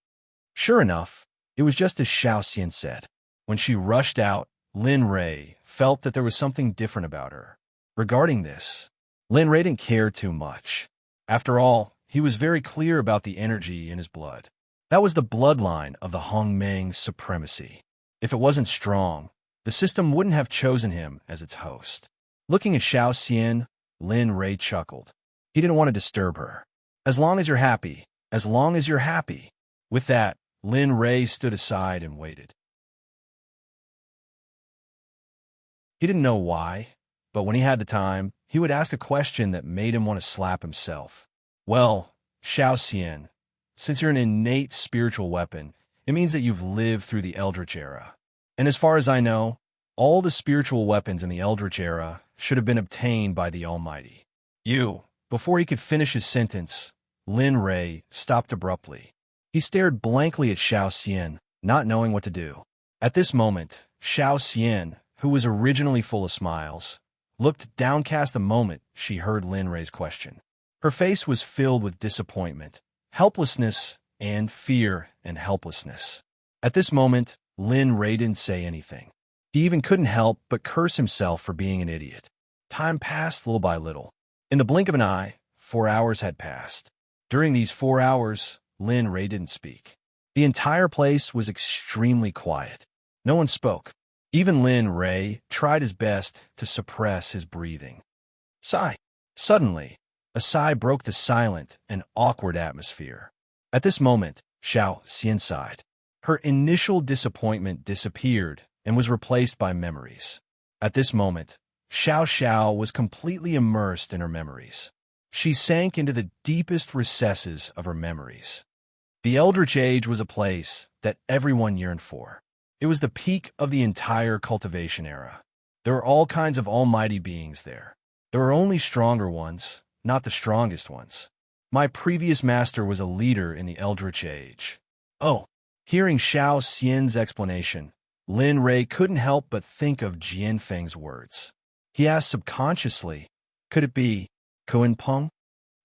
Sure enough, it was just as Xiao Xian said. When she rushed out, Lin Ray felt that there was something different about her. Regarding this, Lin Ray didn't care too much. After all, he was very clear about the energy in his blood. That was the bloodline of the Hongmeng's supremacy. If it wasn't strong, the system wouldn't have chosen him as its host. Looking at Xiao Xian, Lin Ray chuckled. He didn't want to disturb her. As long as you're happy, as long as you're happy. With that, Lin Ray stood aside and waited. He didn't know why, but when he had the time, he would ask a question that made him want to slap himself. "Well, Xiao Xian, since you're an innate spiritual weapon, it means that you've lived through the Eldritch era. And as far as I know, all the spiritual weapons in the Eldritch era should have been obtained by the Almighty." Before he could finish his sentence, Lin Ray stopped abruptly. He stared blankly at Xiao Xian, not knowing what to do. At this moment, Xiao Xian, who was originally full of smiles, looked downcast the moment she heard Lin Ray's question. Her face was filled with disappointment, helplessness, and fear and helplessness. At this moment, Lin Ray didn't say anything. He even couldn't help but curse himself for being an idiot. Time passed little by little. In the blink of an eye, 4 hours had passed. During these 4 hours, Lin Ray didn't speak. The entire place was extremely quiet. No one spoke. Even Lin Ray tried his best to suppress his breathing. Sigh. Suddenly, a sigh broke the silent and awkward atmosphere. At this moment, Xiao Xian sighed. Her initial disappointment disappeared and was replaced by memories. At this moment, Xiao Xiao was completely immersed in her memories. She sank into the deepest recesses of her memories. The Eldritch Age was a place that everyone yearned for. It was the peak of the entire cultivation era. There were all kinds of almighty beings there. There were only stronger ones, not the strongest ones. My previous master was a leader in the Eldritch Age. Oh, hearing Xiao Xian's explanation, Lin Ray couldn't help but think of Jian Feng's words. He asked subconsciously, could it be Kuan Peng?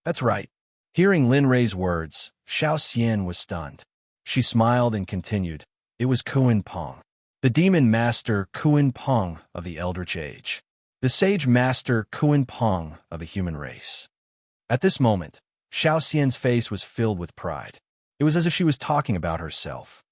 That's right. Hearing Lin Ray's words, Xiao Xian was stunned. She smiled and continued, it was Kuan Peng, the demon master Kuan Peng of the Eldritch Age, the sage master Kuan Peng of the human race. At this moment, Xiao Xian's face was filled with pride. It was as if she was talking about herself.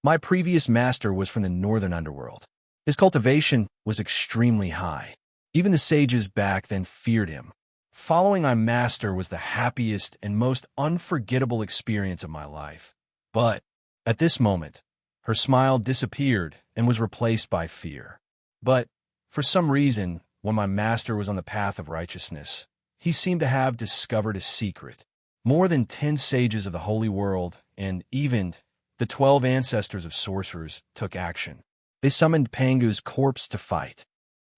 My previous master was from the northern underworld. His cultivation was extremely high. Even the sages back then feared him. Following my master was the happiest and most unforgettable experience of my life. But, at this moment, her smile disappeared and was replaced by fear. But, for some reason, when my master was on the path of righteousness, he seemed to have discovered a secret. More than 10 sages of the holy world, and even the 12 ancestors of sorcerers, took action. They summoned Pangu's corpse to fight.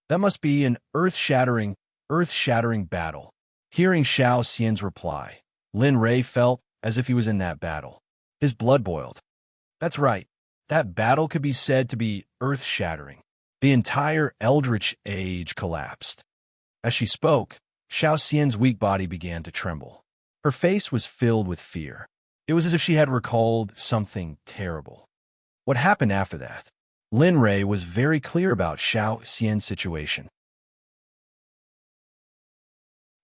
That must be an earth-shattering battle. Hearing Xiao Xian's reply, Lin Ray felt as if he was in that battle. His blood boiled. That's right. That battle could be said to be earth-shattering. The entire Eldritch Age collapsed. As she spoke, Xiao Xian's weak body began to tremble. Her face was filled with fear. It was as if she had recalled something terrible. What happened after that? Lin Ray was very clear about Xiao Xian's situation.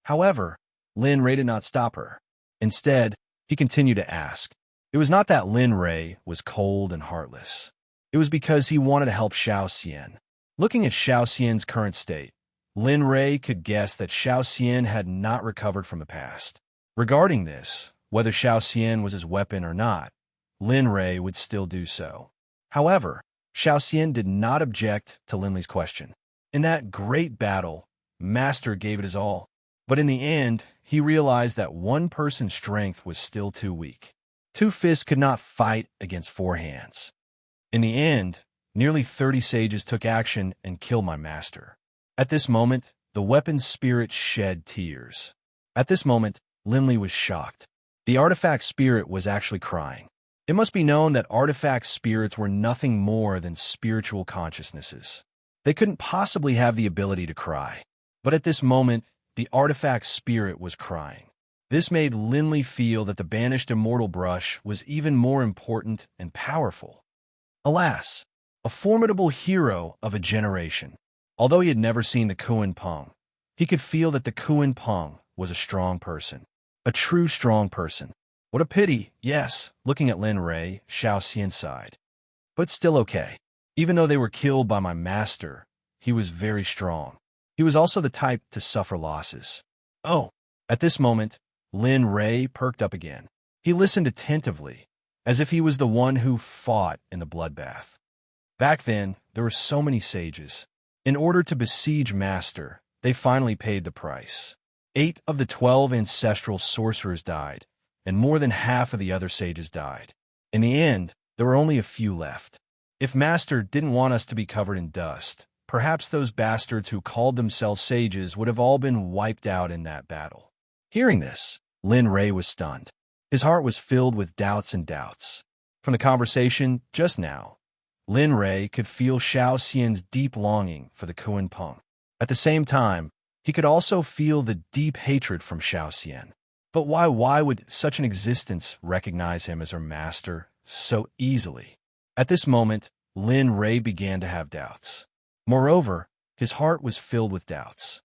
However, Lin Ray did not stop her. Instead, he continued to ask. It was not that Lin Ray was cold and heartless. It was because he wanted to help Xiao Xian. Looking at Xiao Xian's current state, Lin Ray could guess that Xiao Xian had not recovered from the past. Regarding this, whether Xiao Xian was his weapon or not, Lin Rei would still do so. However, Xiao Xian did not object to Linley's question. In that great battle, Master gave it his all. But in the end, he realized that one person's strength was still too weak. Two fists could not fight against four hands. In the end, nearly 30 sages took action and killed my master. At this moment, the weapon's spirit shed tears. At this moment, Linley was shocked. The artifact spirit was actually crying. It must be known that artifact spirits were nothing more than spiritual consciousnesses. They couldn't possibly have the ability to cry. But at this moment, the artifact spirit was crying. This made Linley feel that the banished immortal brush was even more important and powerful. Alas, a formidable hero of a generation. Although he had never seen the Kuan Peng, he could feel that the Kuan Peng was a strong person. A true strong person. What a pity, yes, looking at Lin Rei, Xiao Xian sighed. But still okay. Even though they were killed by my master, he was very strong. He was also the type to suffer losses. Oh, at this moment, Lin Rei perked up again. He listened attentively, as if he was the one who fought in the bloodbath. Back then, there were so many sages. In order to besiege Master, they finally paid the price. 8 of the 12 ancestral sorcerers died, and more than half of the other sages died. In the end, there were only a few left. If Master didn't want us to be covered in dust, perhaps those bastards who called themselves sages would have all been wiped out in that battle. Hearing this, Lin Rei was stunned. His heart was filled with doubts and doubts. From the conversation just now, Lin Rei could feel Xiao Xian's deep longing for the Kuan Peng. At the same time, he could also feel the deep hatred from Xiao Xian. But why would such an existence recognize him as her master so easily? At this moment, Lin Rei began to have doubts. Moreover, his heart was filled with doubts.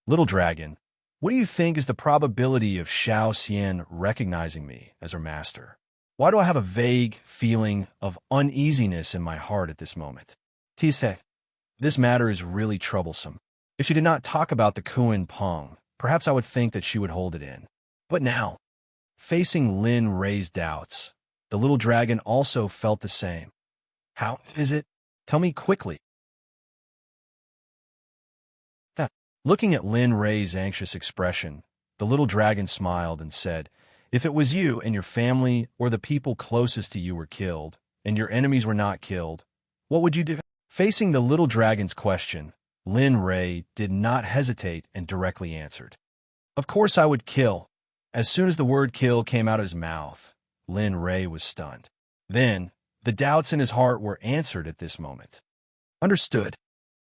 Little dragon, what do you think is the probability of Xiao Xian recognizing me as her master? Why do I have a vague feeling of uneasiness in my heart at this moment? Tiste, this matter is really troublesome. If she did not talk about the Kuan Peng, perhaps I would think that she would hold it in. But now, facing Lin Rei's doubts, the little dragon also felt the same. How is it? Tell me quickly. Looking at Lin Rei's anxious expression, the little dragon smiled and said, "If it was you and your family or the people closest to you were killed, and your enemies were not killed, what would you do?" Facing the little dragon's question, Lin Rei did not hesitate and directly answered. "Of course I would kill." As soon as the word kill came out of his mouth, Lin Rei was stunned. Then, the doubts in his heart were answered at this moment. Understood.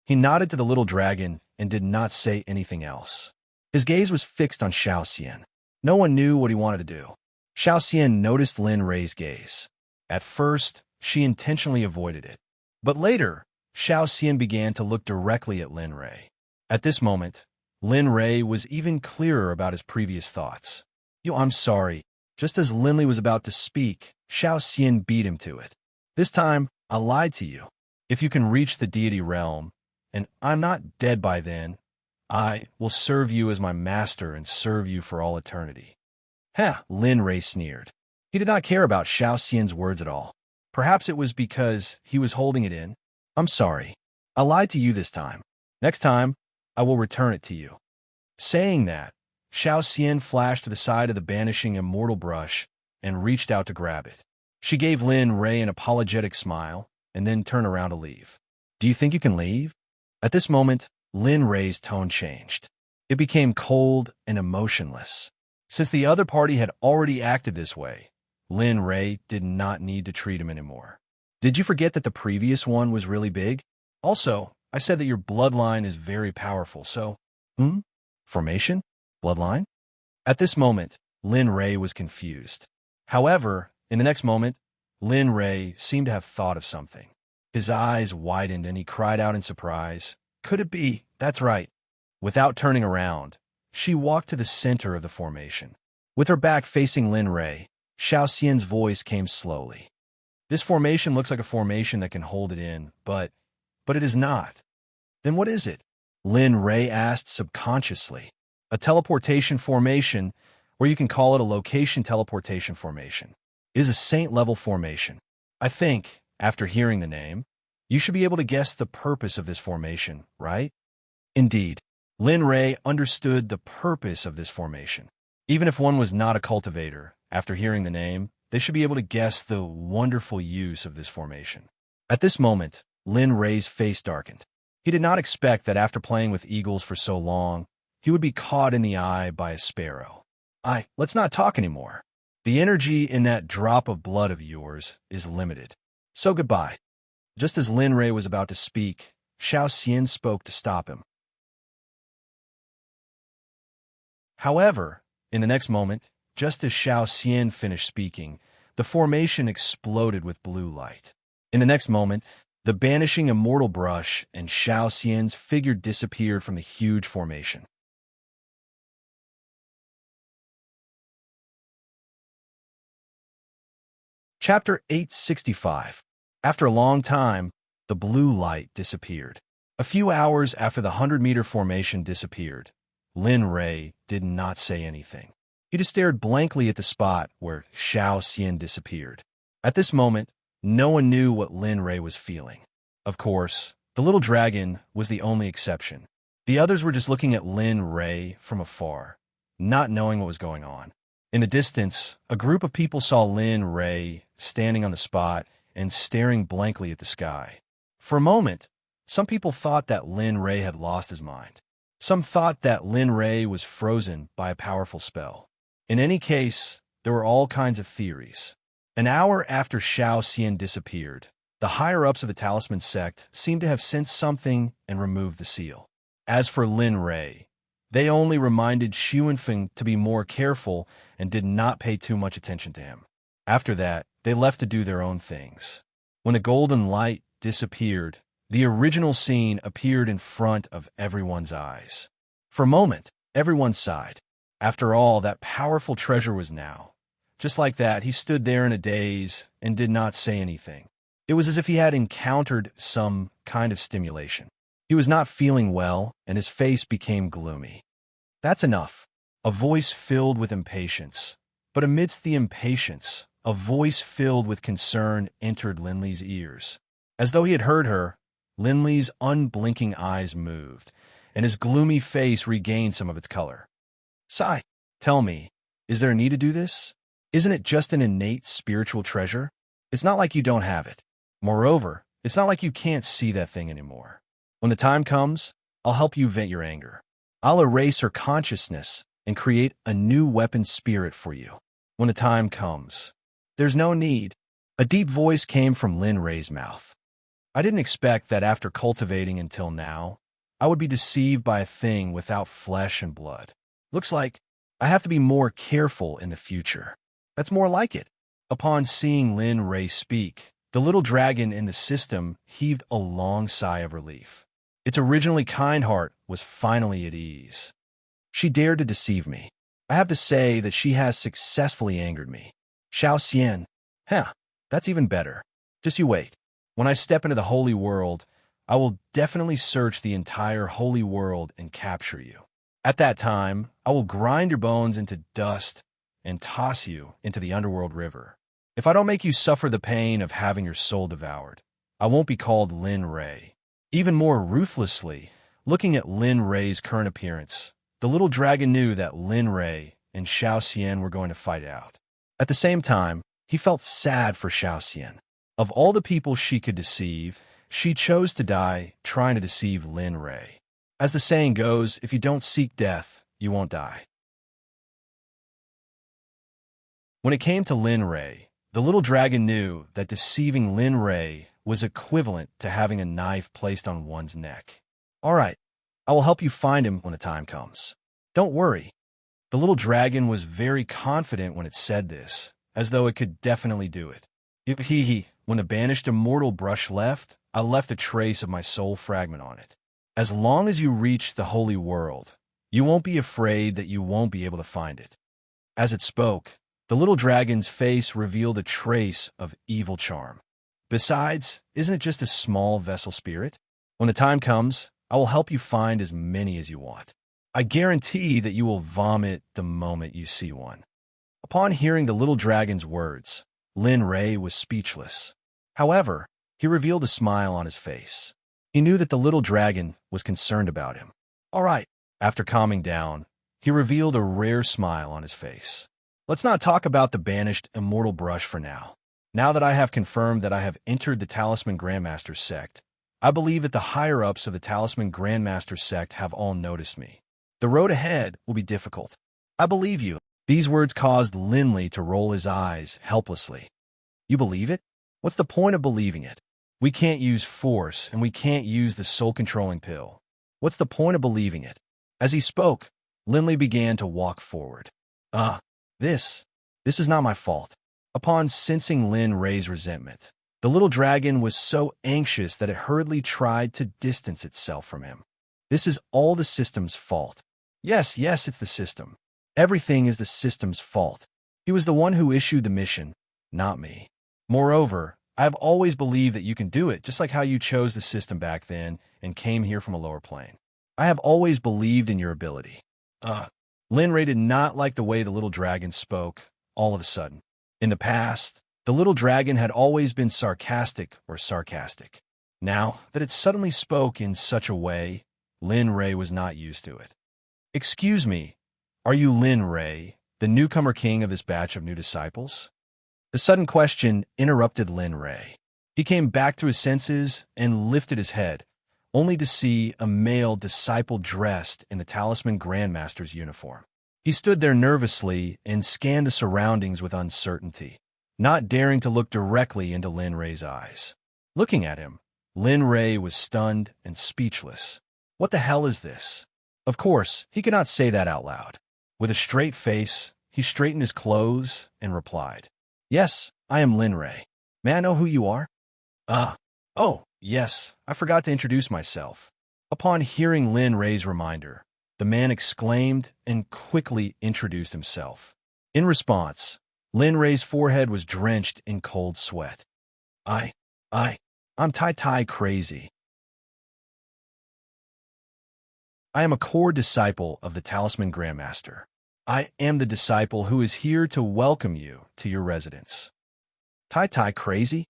He nodded to the little dragon and did not say anything else. His gaze was fixed on Xiao Xian. No one knew what he wanted to do. Xiao Xian noticed Lin Rei's gaze. At first, she intentionally avoided it. But later, Xiao Xian began to look directly at Lin Rei. At this moment, Lin Rei was even clearer about his previous thoughts. I'm sorry." Just as Linley was about to speak, Xiao Xian beat him to it. "This time, I lied to you. If you can reach the deity realm, and I'm not dead by then, I will serve you as my master and serve you for all eternity." "Ha!" Lin Rei sneered. He did not care about Xiao Xian's words at all. Perhaps it was because he was holding it in. "I'm sorry. I lied to you this time. Next time, I will return it to you." Saying that, Xiao Xian flashed to the side of the banishing immortal brush and reached out to grab it. She gave Lin Rei an apologetic smile and then turned around to leave. "Do you think you can leave?" At this moment, Lin Rei's tone changed. It became cold and emotionless. Since the other party had already acted this way, Lin Rei did not need to treat him anymore. "Did you forget that the previous one was really big? Also, I said that your bloodline is very powerful, so..." Formation? Bloodline? At this moment, Lin Rei was confused. However, in the next moment, Lin Rei seemed to have thought of something. His eyes widened and he cried out in surprise, "Could it be? That's right." Without turning around, she walked to the center of the formation. With her back facing Lin Rei, Xiao Xian's voice came slowly. "This formation looks like a formation that can hold it in, but it is not." "Then what is it?" Lin Rei asked subconsciously. "A teleportation formation, or you can call it a location teleportation formation." is a saint-level formation. I think, after hearing the name, you should be able to guess the purpose of this formation, right? Indeed, Lin Ray understood the purpose of this formation. Even if one was not a cultivator, after hearing the name, they should be able to guess the wonderful use of this formation. At this moment, Lin Ray's face darkened. He did not expect that after playing with eagles for so long, he would be caught in the eye by a sparrow. Let's not talk anymore. The energy in that drop of blood of yours is limited. So goodbye. Just as Lin Ray was about to speak, Xiao Xian spoke to stop him. However, in the next moment, just as Xiao Xian finished speaking, the formation exploded with blue light. In the next moment, the banishing immortal brush and Xiao Xian's figure disappeared from the huge formation. Chapter 865. After a long time, the blue light disappeared. A few hours after the 100-meter formation disappeared, Lin Ray did not say anything. He just stared blankly at the spot where Xiao Xian disappeared. At this moment, no one knew what Lin Ray was feeling. Of course, the little dragon was the only exception. The others were just looking at Lin Ray from afar, not knowing what was going on. In the distance, a group of people saw Lin Ray standing on the spot and staring blankly at the sky. For a moment, some people thought that Lin Ray had lost his mind. Some thought that Lin Ray was frozen by a powerful spell. In any case, there were all kinds of theories. An hour after Xiao Xian disappeared, the higher-ups of the Talisman Sect seemed to have sensed something and removed the seal. As for Lin Ray, they only reminded Xu Wenfeng to be more careful and did not pay too much attention to him. After that, they left to do their own things. When the golden light disappeared, the original scene appeared in front of everyone's eyes. For a moment, everyone sighed. After all, that powerful treasure was now. Just like that, he stood there in a daze and did not say anything. It was as if he had encountered some kind of stimulation. He was not feeling well, and his face became gloomy. That's enough. A voice filled with impatience. But amidst the impatience, a voice filled with concern entered Linley's ears. As though he had heard her, Linley's unblinking eyes moved, and his gloomy face regained some of its color. Sai, tell me, is there a need to do this? Isn't it just an innate spiritual treasure? It's not like you don't have it. Moreover, it's not like you can't see that thing anymore. When the time comes, I'll help you vent your anger. I'll erase her consciousness and create a new weapon spirit for you. When the time comes. There's no need. A deep voice came from Lin Ray's mouth. I didn't expect that after cultivating until now, I would be deceived by a thing without flesh and blood. Looks like I have to be more careful in the future. That's more like it. Upon seeing Lin Ray speak, the little dragon in the system heaved a long sigh of relief. Its originally kind heart was finally at ease. She dared to deceive me. I have to say that she has successfully angered me. Xiao Xian. That's even better. Just you wait. When I step into the holy world, I will definitely search the entire holy world and capture you. At that time, I will grind your bones into dust and toss you into the underworld river. If I don't make you suffer the pain of having your soul devoured, I won't be called Lin Ray. Even more ruthlessly, looking at Lin Ray's current appearance, the little dragon knew that Lin Ray and Xiao Xian were going to fight out. At the same time, he felt sad for Xiao Xian. Of all the people she could deceive, she chose to die trying to deceive Lin Ray. As the saying goes, if you don't seek death, you won't die. When it came to Lin Ray, the little dragon knew that deceiving Lin Ray was equivalent to having a knife placed on one's neck. All right, I will help you find him when the time comes. Don't worry. The little dragon was very confident when it said this, as though it could definitely do it. When the banished immortal brush left, I left a trace of my soul fragment on it. As long as you reach the holy world, you won't be afraid that you won't be able to find it. As it spoke, the little dragon's face revealed a trace of evil charm. Besides, isn't it just a small vessel spirit? When the time comes, I will help you find as many as you want. I guarantee that you will vomit the moment you see one. Upon hearing the little dragon's words, Lin Ray was speechless. However, he revealed a smile on his face. He knew that the little dragon was concerned about him. All right. After calming down, he revealed a rare smile on his face. Let's not talk about the banished immortal brush for now. Now that I have confirmed that I have entered the Talisman Grandmaster Sect, I believe that the higher-ups of the Talisman Grandmaster Sect have all noticed me. The road ahead will be difficult. I believe you. These words caused Linley to roll his eyes helplessly. You believe it? What's the point of believing it? We can't use force, and we can't use the soul-controlling pill. What's the point of believing it? As he spoke, Linley began to walk forward. This is not my fault. Upon sensing Lin Ray's resentment, the little dragon was so anxious that it hurriedly tried to distance itself from him. This is all the system's fault. Yes, it's the system. Everything is the system's fault. He was the one who issued the mission, not me. Moreover, I have always believed that you can do it, just like how you chose the system back then and came here from a lower plane. I have always believed in your ability. Lin Ray did not like the way the little dragon spoke all of a sudden. In the past, the little dragon had always been sarcastic. Now that it suddenly spoke in such a way, Lin Ray was not used to it. Excuse me, are you Lin Ray, the newcomer king of this batch of new disciples? The sudden question interrupted Lin Ray. He came back to his senses and lifted his head, only to see a male disciple dressed in the Talisman Grandmaster's uniform. He stood there nervously and scanned the surroundings with uncertainty, not daring to look directly into Lin Ray's eyes. Looking at him, Lin Ray was stunned and speechless. What the hell is this? Of course, he could not say that out loud. With a straight face, he straightened his clothes and replied, Yes, I am Lin Ray. May I know who you are? Oh, yes, I forgot to introduce myself. Upon hearing Lin Ray's reminder, the man exclaimed and quickly introduced himself. In response, Lin Ray's forehead was drenched in cold sweat. I'm Tai Crazy. I am a core disciple of the Talisman Grandmaster. I am the disciple who is here to welcome you to your residence. Tai Crazy?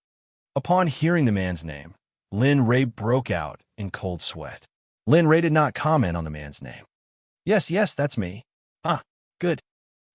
Upon hearing the man's name, Lin Ray broke out in cold sweat. Lin Ray did not comment on the man's name. Yes, that's me. Good.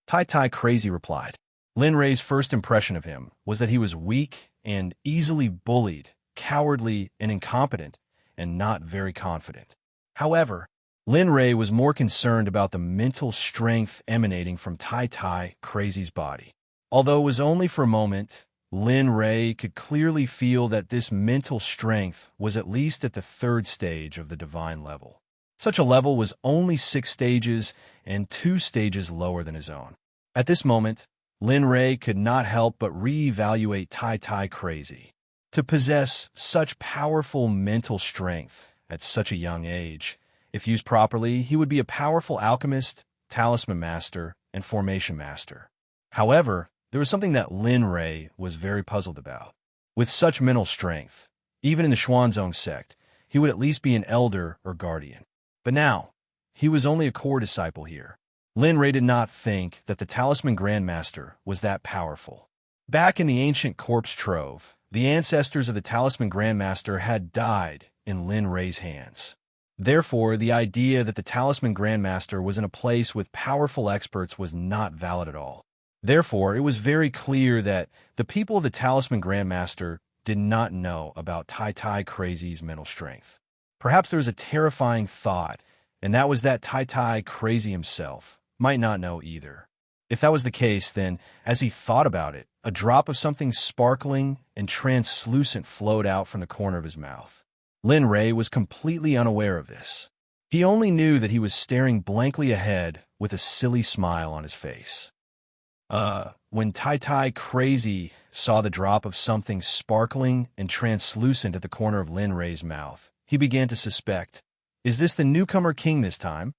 Tai Crazy replied. Lin Ray's first impression of him was that he was weak and easily bullied, cowardly and incompetent, and not very confident. However, Lin Ray was more concerned about the mental strength emanating from Tai Crazy's body. Although it was only for a moment, Lin Ray could clearly feel that this mental strength was at least at the third stage of the divine level. Such a level was only 6 stages and 2 stages lower than his own. At this moment, Lin Ray could not help but reevaluate Tai Crazy. To possess such powerful mental strength at such a young age, if used properly, he would be a powerful alchemist, talisman master, and formation master. However, there was something that Lin Ray was very puzzled about. With such mental strength, even in the Xuanzong sect, he would at least be an elder or guardian. But now, he was only a core disciple here. Lin Ray did not think that the Talisman Grandmaster was that powerful. Back in the ancient corpse trove, the ancestors of the Talisman Grandmaster had died in Lin Ray's hands. Therefore, the idea that the Talisman Grandmaster was in a place with powerful experts was not valid at all. Therefore, it was very clear that the people of the Talisman Grandmaster did not know about Tai Crazy's mental strength. Perhaps there was a terrifying thought, and that was that Tai Crazy himself might not know either. If that was the case, then, as he thought about it, a drop of something sparkling and translucent flowed out from the corner of his mouth. Lin Ray was completely unaware of this. He only knew that he was staring blankly ahead with a silly smile on his face. When Tai Crazy saw the drop of something sparkling and translucent at the corner of Lin Ray's mouth, he began to suspect, is this the newcomer king this time?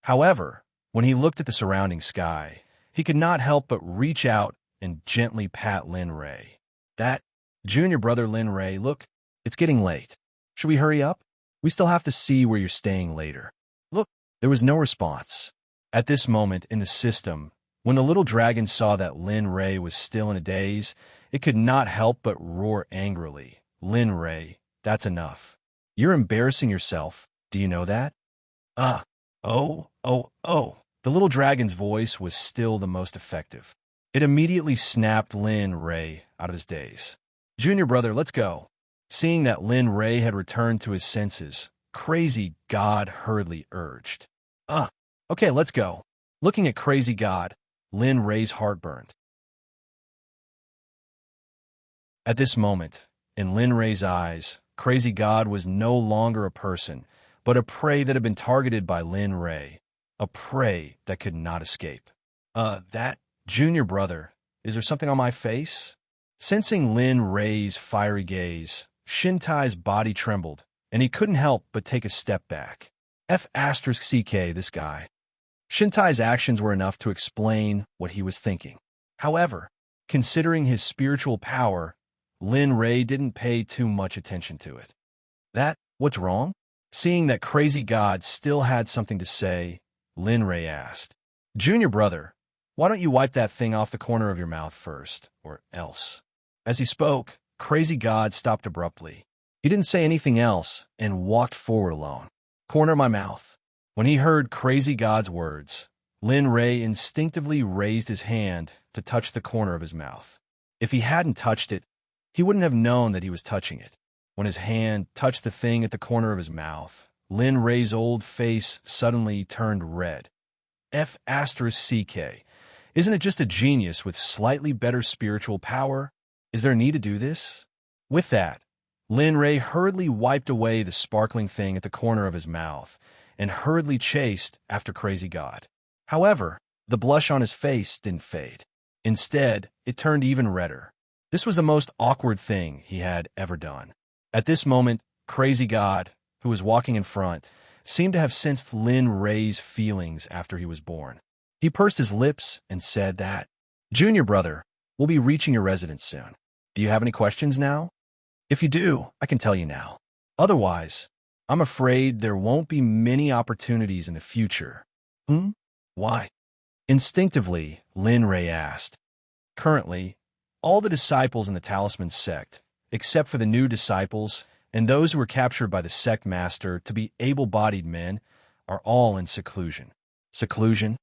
However, when he looked at the surrounding sky, he could not help but reach out and gently pat Lin Ray. That, junior brother Lin Ray, look, it's getting late. Should we hurry up? We still have to see where you're staying later. Look, there was no response. At this moment in the system, when the little dragon saw that Lin Ray was still in a daze, It could not help but roar angrily. Lin Ray, that's enough. You're embarrassing yourself. Do you know that? Ah, oh. The little dragon's voice was still the most effective. It immediately snapped Lin Ray out of his daze. Junior brother, let's go. Seeing that Lin Ray had returned to his senses, Crazy God hurriedly urged. Okay, let's go. Looking at Crazy God, Lin Ray's heart burned. At this moment, in Lin Ray's eyes, Crazy God was no longer a person, but a prey that had been targeted by Lin Ray, a prey that could not escape. That, Junior brother, is there something on my face? Sensing Lin Ray's fiery gaze, Shintai's body trembled, and he couldn't help but take a step back. F***ck, this guy. Shintai's actions were enough to explain what he was thinking. However, considering his spiritual power, Lin Ray didn't pay too much attention to it. What's wrong? Seeing that Crazy God still had something to say, Lin Ray asked, Junior brother, why don't you wipe that thing off the corner of your mouth first, or else? As he spoke, Crazy God stopped abruptly. He didn't say anything else and walked forward alone. Corner my mouth. When he heard Crazy God's words, Lin Ray instinctively raised his hand to touch the corner of his mouth. If he hadn't touched it, he wouldn't have known that he was touching it. When his hand touched the thing at the corner of his mouth, Lin Ray's old face suddenly turned red. F***ck. Isn't it just a genius with slightly better spiritual power? Is there a need to do this? With that, Lin Ray hurriedly wiped away the sparkling thing at the corner of his mouth and hurriedly chased after Crazy God. However, the blush on his face didn't fade. Instead, it turned even redder. This was the most awkward thing he had ever done. At this moment, Crazy God, who was walking in front, seemed to have sensed Lin Ray's feelings after he was born. He pursed his lips and said that, Junior brother, we'll be reaching your residence soon. Do you have any questions now? If you do, I can tell you now. Otherwise, I'm afraid there won't be many opportunities in the future. Why? Instinctively, Lin Ray asked. Currently, all the disciples in the Talisman Sect, except for the new disciples and those who were captured by the Sect Master to be able-bodied men, are all in seclusion. Seclusion?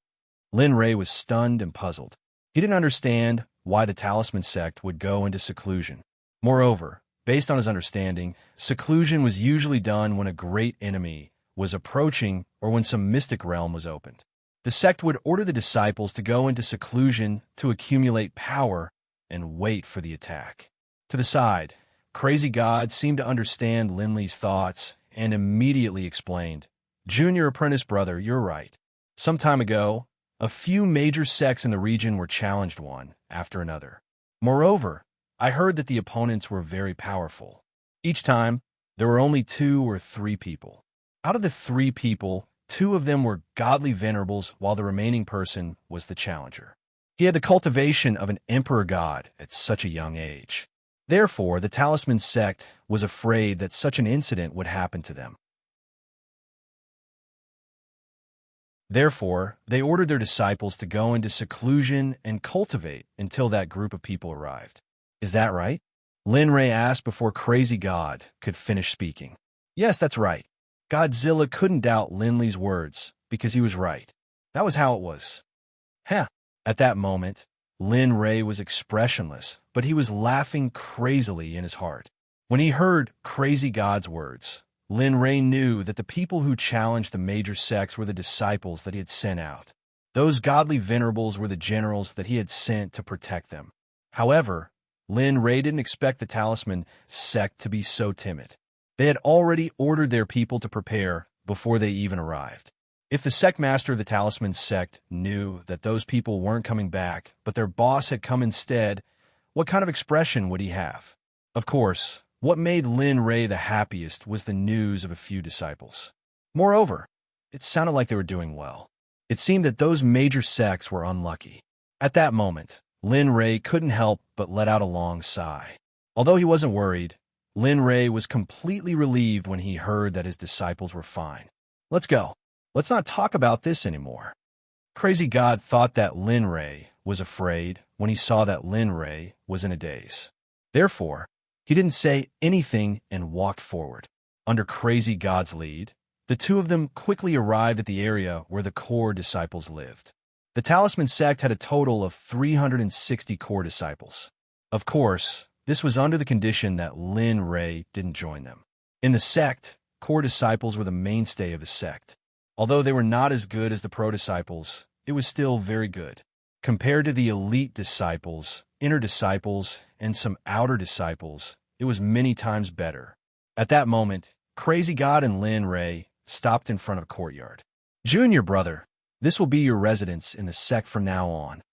Lin Ray was stunned and puzzled. He didn't understand why the Talisman Sect would go into seclusion. Moreover, based on his understanding, seclusion was usually done when a great enemy was approaching or when some mystic realm was opened. The sect would order the disciples to go into seclusion to accumulate power and wait for the attack. To the side, Crazy God seemed to understand Linley's thoughts and immediately explained, Junior apprentice brother, you're right. Some time ago, a few major sects in the region were challenged one after another. Moreover, I heard that the opponents were very powerful. Each time, there were only 2 or 3 people. Out of the 3 people, 2 of them were godly venerables, while the remaining person was the challenger. He had the cultivation of an emperor god at such a young age. Therefore, the Talisman Sect was afraid that such an incident would happen to them. Therefore, they ordered their disciples to go into seclusion and cultivate until that group of people arrived. Is that right? Lin Ray asked before Crazy God could finish speaking. Yes, that's right. Godzilla couldn't doubt Linley's words because he was right. That was how it was. At that moment, Lin Ray was expressionless, but he was laughing crazily in his heart. When he heard Crazy God's words, Lin Ray knew that the people who challenged the major sects were the disciples that he had sent out. Those godly venerables were the generals that he had sent to protect them. However, Lin Ray didn't expect the Talisman Sect to be so timid. They had already ordered their people to prepare before they even arrived. If the sect master of the Talisman Sect knew that those people weren't coming back, but their boss had come instead, what kind of expression would he have? Of course, what made Lin Ray the happiest was the news of a few disciples. Moreover, it sounded like they were doing well. It seemed that those major sects were unlucky. At that moment, Lin Ray couldn't help but let out a long sigh. Although he wasn't worried, Lin Ray was completely relieved when he heard that his disciples were fine. Let's go. Let's not talk about this anymore. Crazy God thought that Lin Ray was afraid when he saw that Lin Ray was in a daze. Therefore, he didn't say anything and walked forward. Under Crazy God's lead, the two of them quickly arrived at the area where the core disciples lived. The Talisman sect had a total of 360 core disciples. Of course, this was under the condition that Lin Ray didn't join them. In the sect, core disciples were the mainstay of the sect. Although they were not as good as the pro disciples, it was still very good. Compared to the elite disciples, inner disciples, and some outer disciples, it was many times better. At that moment, Crazy God and Lin Ray stopped in front of a courtyard. "Junior brother, this will be your residence in the sect from now on."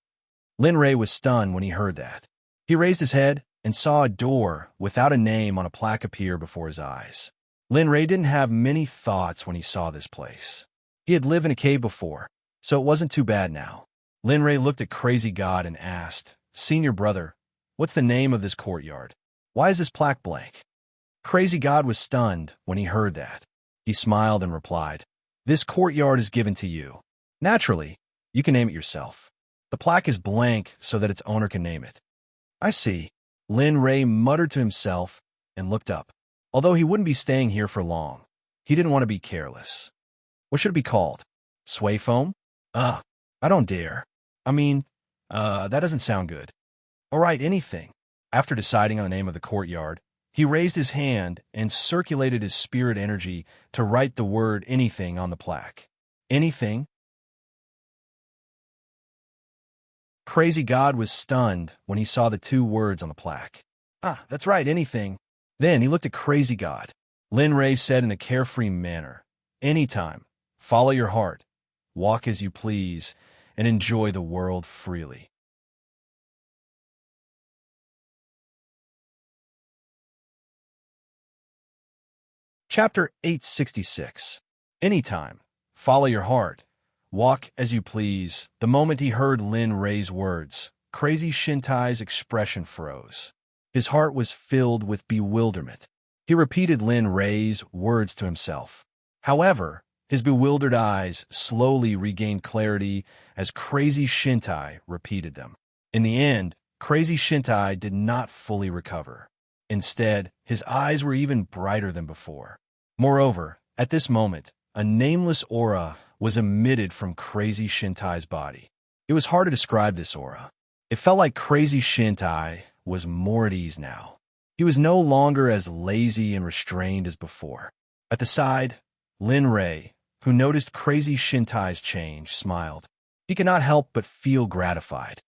Lin Ray was stunned when he heard that. He raised his head and saw a door without a name on a plaque appear before his eyes. Lin Ray didn't have many thoughts when he saw this place. He had lived in a cave before, so it wasn't too bad now. Lin Ray looked at Crazy God and asked, "Senior brother, what's the name of this courtyard? Why is this plaque blank?" Crazy God was stunned when he heard that. He smiled and replied, "This courtyard is given to you. Naturally, you can name it yourself. The plaque is blank so that its owner can name it." "I see." Lin Ray muttered to himself and looked up. Although he wouldn't be staying here for long, he didn't want to be careless. "What should it be called? Sway foam? I don't dare. That doesn't sound good." "All right, anything." After deciding on the name of the courtyard, he raised his hand and circulated his spirit energy to write the word anything on the plaque. "Anything?" Crazy God was stunned when he saw the two words on the plaque. That's right, anything." Then he looked at Crazy God. Lin Ray said in a carefree manner, "Anytime, follow your heart, walk as you please, and enjoy the world freely." Chapter 866. Anytime, follow your heart, walk as you please. The moment he heard Lin Ray's words, Crazy Shintai's expression froze. His heart was filled with bewilderment. He repeated Lin Ray's words to himself. However, his bewildered eyes slowly regained clarity as Crazy Shintai repeated them. In the end, Crazy Shintai did not fully recover. Instead, his eyes were even brighter than before. Moreover, at this moment, a nameless aura was emitted from Crazy Shintai's body. It was hard to describe this aura. It felt like Crazy Shintai was more at ease now. He was no longer as lazy and restrained as before. At the side, Lin Ray, who noticed Crazy Shintai's change, smiled. He could not help but feel gratified.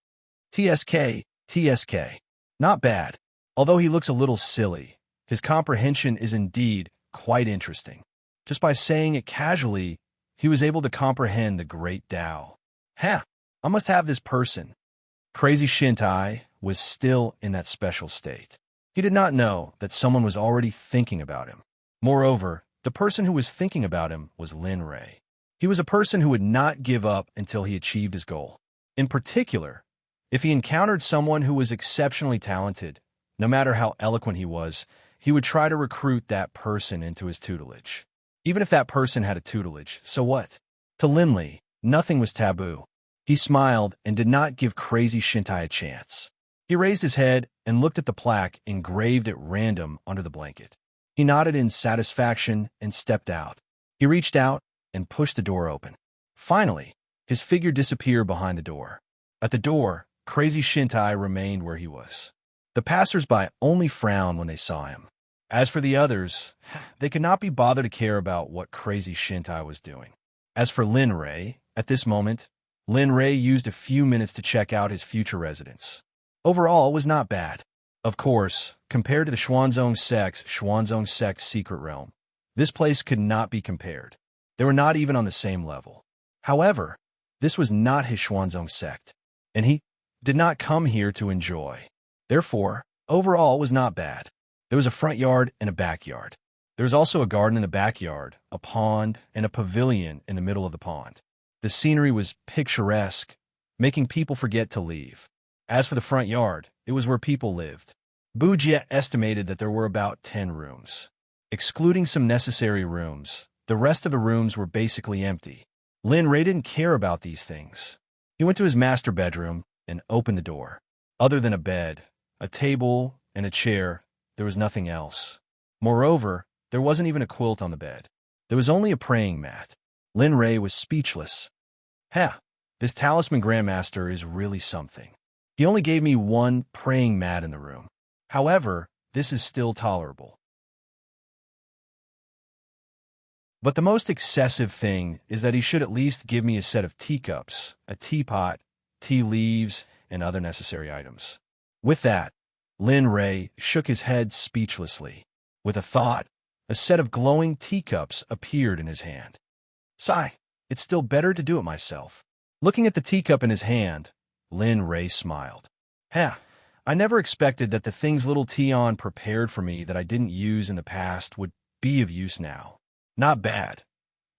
TSK. Not bad. Although he looks a little silly, his comprehension is indeed quite interesting. Just by saying it casually, he was able to comprehend the great Tao. I must have this person. Crazy Shintai was still in that special state. He did not know that someone was already thinking about him. Moreover, the person who was thinking about him was Lin Ray. He was a person who would not give up until he achieved his goal. In particular, if he encountered someone who was exceptionally talented, no matter how eloquent he would try to recruit that person into his tutelage. Even if that person had a tutelage, so what? To Lin Li, nothing was taboo. He smiled and did not give Crazy Shintai a chance. He raised his head and looked at the plaque engraved at random under the blanket. He nodded in satisfaction and stepped out. He reached out and pushed the door open. Finally, his figure disappeared behind the door. At the door, Crazy Shintai remained where he was. The passers-by only frowned when they saw him. As for the others, they could not be bothered to care about what Crazy Shintai was doing. As for Lin Ray, at this moment, Lin Ray used a few minutes to check out his future residence. Overall, it was not bad. Of course, compared to the Xuanzong Sect's secret realm, this place could not be compared. They were not even on the same level. However, this was not his Xuanzong Sect, and he did not come here to enjoy. Therefore, overall, it was not bad. There was a front yard and a backyard. There was also a garden in the backyard, a pond, and a pavilion in the middle of the pond. The scenery was picturesque, making people forget to leave. As for the front yard, it was where people lived. Bujie estimated that there were about 10 rooms. Excluding some necessary rooms, the rest of the rooms were basically empty. Lin Ray didn't care about these things. He went to his master bedroom and opened the door. Other than a bed, a table, and a chair, there was nothing else. Moreover, there wasn't even a quilt on the bed. There was only a praying mat. Lin Ray was speechless. "Heh, this talisman grandmaster is really something. He only gave me one praying mat in the room. However, this is still tolerable. But the most excessive thing is that he should at least give me a set of teacups, a teapot, tea leaves, and other necessary items." With that, Lin Ray shook his head speechlessly. With a thought, a set of glowing teacups appeared in his hand. "Sigh, it's still better to do it myself." Looking at the teacup in his hand, Lin Ray smiled. "Heh, I never expected that the things little Tion prepared for me that I didn't use in the past would be of use now. Not bad."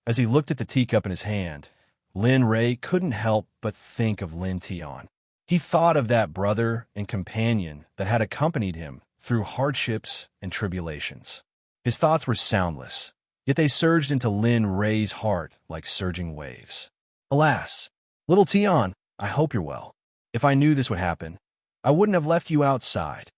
As he looked at the teacup in his hand, Lin Ray couldn't help but think of Lin Tion. He thought of that brother and companion that had accompanied him through hardships and tribulations. His thoughts were soundless, yet they surged into Lin Ray's heart like surging waves. "Alas, little Tion, I hope you're well. If I knew this would happen, I wouldn't have left you outside."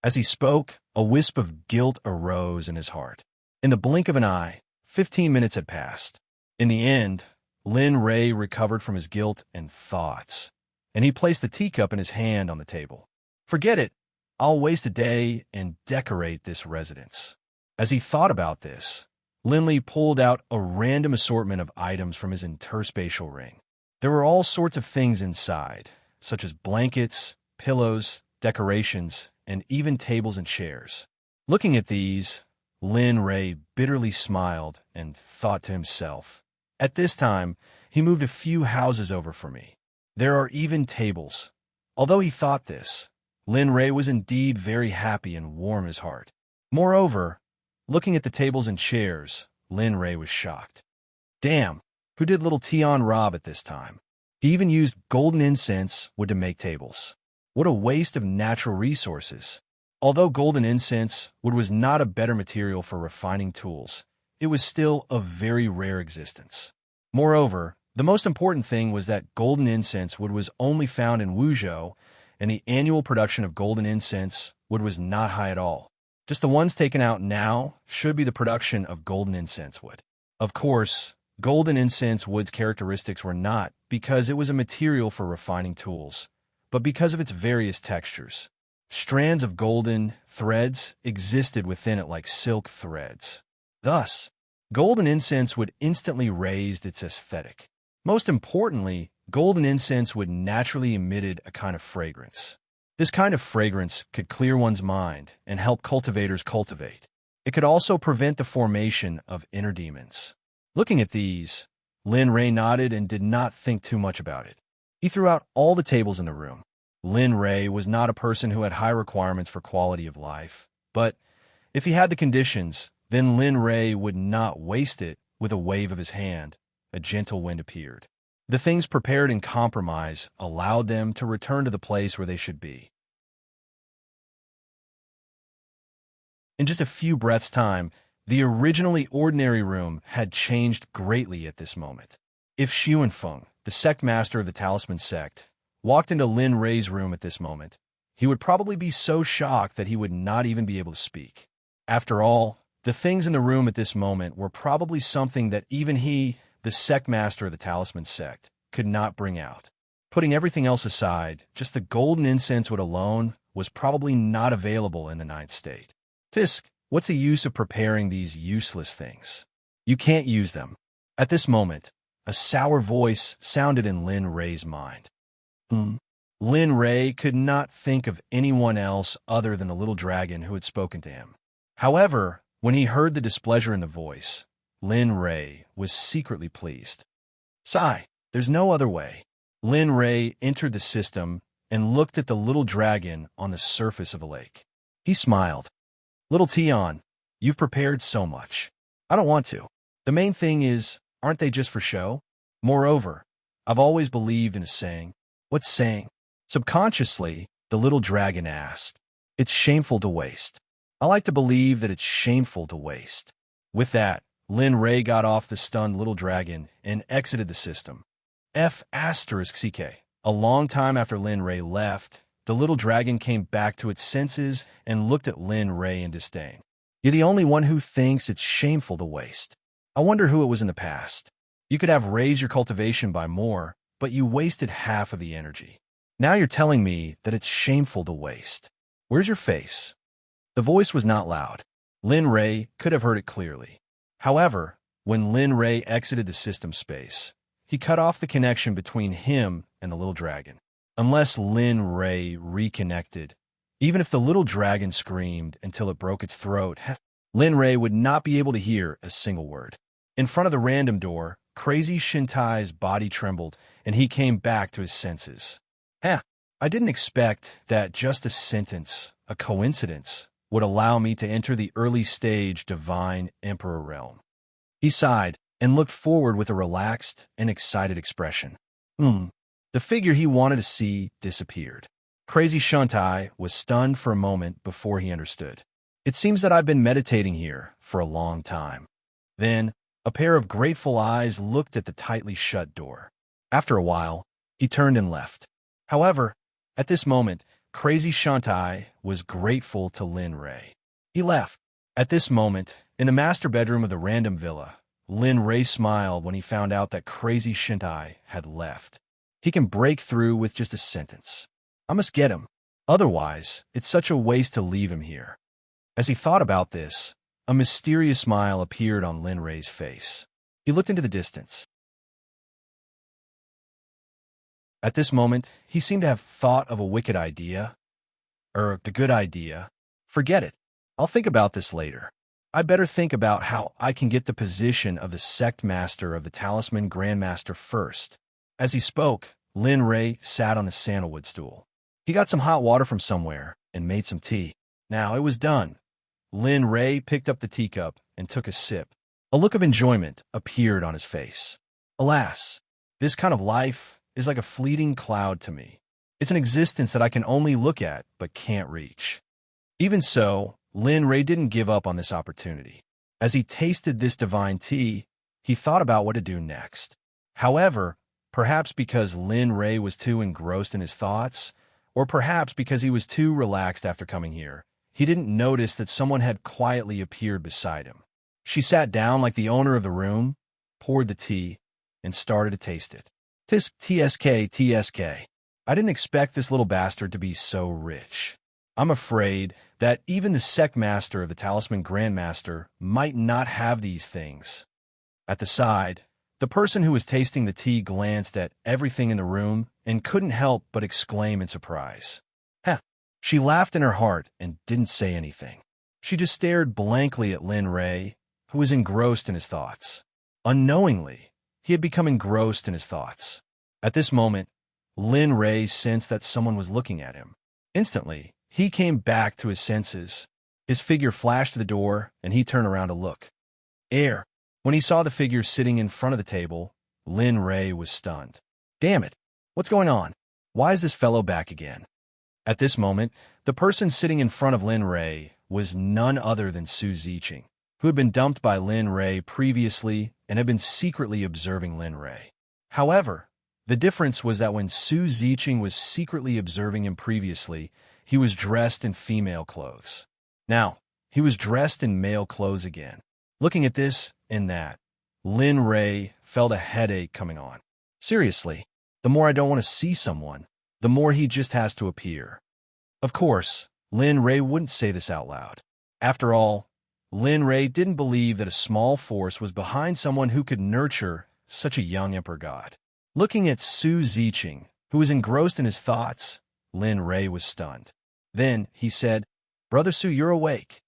As he spoke, a wisp of guilt arose in his heart. In the blink of an eye, 15 minutes had passed. In the end, Lin Ray recovered from his guilt and thoughts, and he placed the teacup in his hand on the table. "Forget it. I'll waste a day and decorate this residence." As he thought about this, Linley pulled out a random assortment of items from his interspatial ring. There were all sorts of things inside, such as blankets, pillows, decorations, and even tables and chairs. Looking at these, Lin Ray bitterly smiled and thought to himself, "At this time, he moved a few houses over for me. There are even tables." Although he thought this, Lin Ray was indeed very happy and warm his heart. Moreover, looking at the tables and chairs, Lin Ray was shocked. Damn, who did little Tion rob at this time? He even used golden incense wood to make tables. What a waste of natural resources. Although golden incense wood was not a better material for refining tools, it was still of very rare existence. Moreover, the most important thing was that golden incense wood was only found in Wuzhou, and the annual production of golden incense wood was not high at all. Just the ones taken out now should be the production of golden incense wood. Of course, golden incense wood's characteristics were not because it was a material for refining tools, but because of its various textures. Strands of golden threads existed within it like silk threads. Thus, golden incense wood instantly raised its aesthetic. Most importantly, golden incense wood naturally emitted a kind of fragrance. This kind of fragrance could clear one's mind and help cultivators cultivate. It could also prevent the formation of inner demons. Looking at these, Lin Ray nodded and did not think too much about it. He threw out all the tables in the room. Lin Ray was not a person who had high requirements for quality of life, but if he had the conditions, then Lin Ray would not waste it. With a wave of his hand, a gentle wind appeared. The things prepared in compromise allowed them to return to the place where they should be. In just a few breaths' time, the originally ordinary room had changed greatly at this moment. If Xuanfeng, the sect master of the Talisman Sect, walked into Lin Ray's room at this moment, he would probably be so shocked that he would not even be able to speak. After all, the things in the room at this moment were probably something that even he, the sect master of the Talisman Sect, could not bring out. Putting everything else aside, just the golden incense wood alone was probably not available in the ninth state. Fisk, what's the use of preparing these useless things? You can't use them. At this moment, a sour voice sounded in Lin Ray's mind. Lin Ray could not think of anyone else other than the little dragon who had spoken to him. However, when he heard the displeasure in the voice, Lin Ray was secretly pleased. Sigh, there's no other way. Lin Ray entered the system and looked at the little dragon on the surface of a lake. He smiled. Little Tion, you've prepared so much. I don't want to. The main thing is, aren't they just for show? Moreover, I've always believed in a saying. What's saying? Subconsciously, the little dragon asked. It's shameful to waste. I like to believe that it's shameful to waste. With that, Lin Ray got off the stunned little dragon and exited the system. A long time after Lin Ray left, the little dragon came back to its senses and looked at Lin Ray in disdain. You're the only one who thinks it's shameful to waste. I wonder who it was in the past. You could have raised your cultivation by more, but you wasted half of the energy. Now you're telling me that it's shameful to waste. Where's your face? The voice was not loud. Lin Ray could have heard it clearly. However, when Lin Ray exited the system space, he cut off the connection between him and the little dragon. Unless Lin Ray reconnected, even if the little dragon screamed until it broke its throat, Lin Ray would not be able to hear a single word. In front of the random door, Crazy Shintai's body trembled, and he came back to his senses. I didn't expect that just a sentence, a coincidence, would allow me to enter the early stage divine emperor realm. He sighed and looked forward with a relaxed and excited expression. The figure he wanted to see disappeared. Crazy Shintai was stunned for a moment before he understood. It seems that I've been meditating here for a long time. Then, a pair of grateful eyes looked at the tightly shut door. After a while, he turned and left. However, at this moment, Crazy Shintai was grateful to Lin Ray. He left. At this moment, in the master bedroom of the random villa, Lin Ray smiled when he found out that Crazy Shintai had left. He can break through with just a sentence. I must get him. Otherwise, it's such a waste to leave him here. As he thought about this, a mysterious smile appeared on Lin Ray's face. He looked into the distance. At this moment, he seemed to have thought of a wicked idea. The good idea. Forget it. I'll think about this later. I better think about how I can get the position of the Sect Master of the Talisman Grandmaster first. As he spoke, Lin Ray sat on the sandalwood stool. He got some hot water from somewhere and made some tea. Now it was done. Lin Ray picked up the teacup and took a sip. A look of enjoyment appeared on his face. Alas, this kind of life is like a fleeting cloud to me. It's an existence that I can only look at but can't reach. Even so, Lin Ray didn't give up on this opportunity. As he tasted this divine tea, he thought about what to do next. However, perhaps because Lin Ray was too engrossed in his thoughts, or perhaps because he was too relaxed after coming here, he didn't notice that someone had quietly appeared beside him. She sat down like the owner of the room, poured the tea, and started to taste it. TSK. I didn't expect this little bastard to be so rich. I'm afraid that even the Sect Master of the Talisman Grandmaster might not have these things. At the side, the person who was tasting the tea glanced at everything in the room and couldn't help but exclaim in surprise. She laughed in her heart and didn't say anything. She just stared blankly at Lin Ray, who was engrossed in his thoughts. Unknowingly, he had become engrossed in his thoughts. At this moment, Lin Ray sensed that someone was looking at him. Instantly, he came back to his senses. His figure flashed to the door, and he turned around to look. When he saw the figure sitting in front of the table, Lin Ray was stunned. Damn it! What's going on? Why is this fellow back again? At this moment, the person sitting in front of Lin Ray was none other than Su Ziqing, who had been dumped by Lin Ray previously and had been secretly observing Lin Ray. However, the difference was that when Su Ziqing was secretly observing him previously, he was dressed in female clothes. Now, he was dressed in male clothes again. Looking at this and that, Lin Ray felt a headache coming on. Seriously, the more I don't want to see someone, the more he just has to appear. Of course, Lin Ray wouldn't say this out loud. After all, Lin Ray didn't believe that a small force was behind someone who could nurture such a young emperor god. Looking at Su Ziqing, who was engrossed in his thoughts, Lin Ray was stunned. Then he said, "Brother Su, you're awake."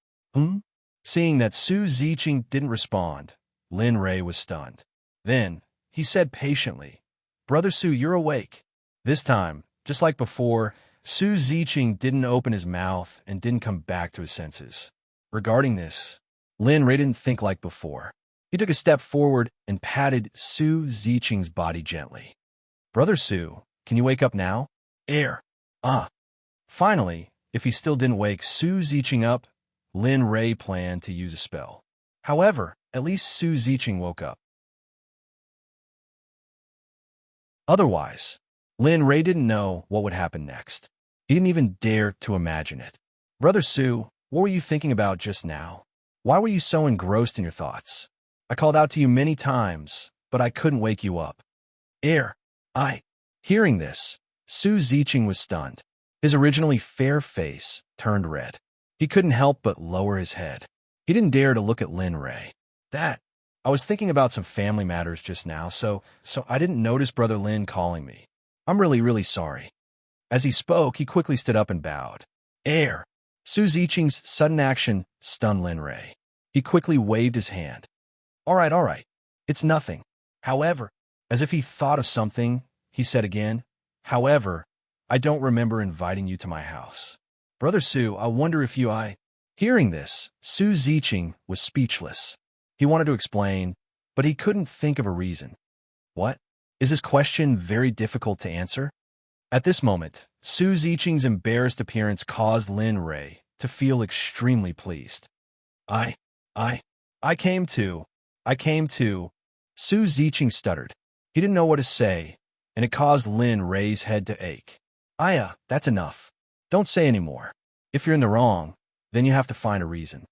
Seeing that Su Ziqing didn't respond, Lin Ray was stunned. Then he said patiently, "Brother Su, you're awake." This time, just like before, Su Ziqing didn't open his mouth and didn't come back to his senses. Regarding this, Lin Ray didn't think like before. He took a step forward and patted Su Ziqing's body gently. "Brother Su, can you wake up now?" Finally, if he still didn't wake Su Ziqing up, Lin Ray planned to use a spell. However, at least Su Ziqing woke up. Otherwise, Lin Ray didn't know what would happen next. He didn't even dare to imagine it. Brother Sue, what were you thinking about just now? Why were you so engrossed in your thoughts? I called out to you many times, but I couldn't wake you up. Hearing this, Su Ziqing was stunned. His originally fair face turned red. He couldn't help but lower his head. He didn't dare to look at Lin Ray. I was thinking about some family matters just now, so I didn't notice Brother Lin calling me. I'm really, really sorry. As he spoke, he quickly stood up and bowed. Su Ziqing's sudden action stunned Lin Ray. He quickly waved his hand. All right. It's nothing. However, as if he thought of something, he said again, however, I don't remember inviting you to my house. Brother Su, I wonder if you Hearing this, Su Ziqing was speechless. He wanted to explain, but he couldn't think of a reason. What? Is his question very difficult to answer? At this moment, Su Ziqing's embarrassed appearance caused Lin Ray to feel extremely pleased. I came to. Su Ziqing stuttered. He didn't know what to say, and it caused Lin Ray's head to ache. That's enough. Don't say any more. If you're in the wrong, then you have to find a reason.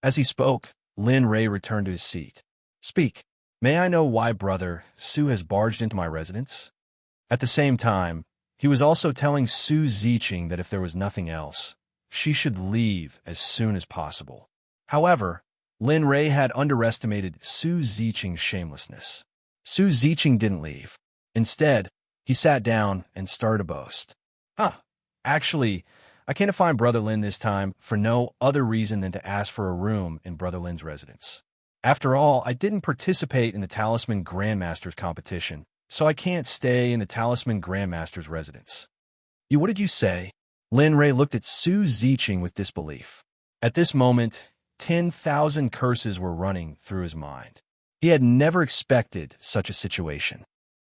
As he spoke, Lin Ray returned to his seat. Speak. May I know why Brother Su has barged into my residence? At the same time, he was also telling Su Ziqing that if there was nothing else, she should leave as soon as possible. However, Lin Ray had underestimated Su Ziqing's shamelessness. Su Ziqing didn't leave. Instead, he sat down and started to boast. Actually, I came to find Brother Lin this time for no other reason than to ask for a room in Brother Lin's residence. After all, I didn't participate in the Talisman Grandmaster's competition, so I can't stay in the Talisman Grandmaster's residence. What did you say? Lin Ray looked at Su Ziqing with disbelief. At this moment, 10,000 curses were running through his mind. He had never expected such a situation.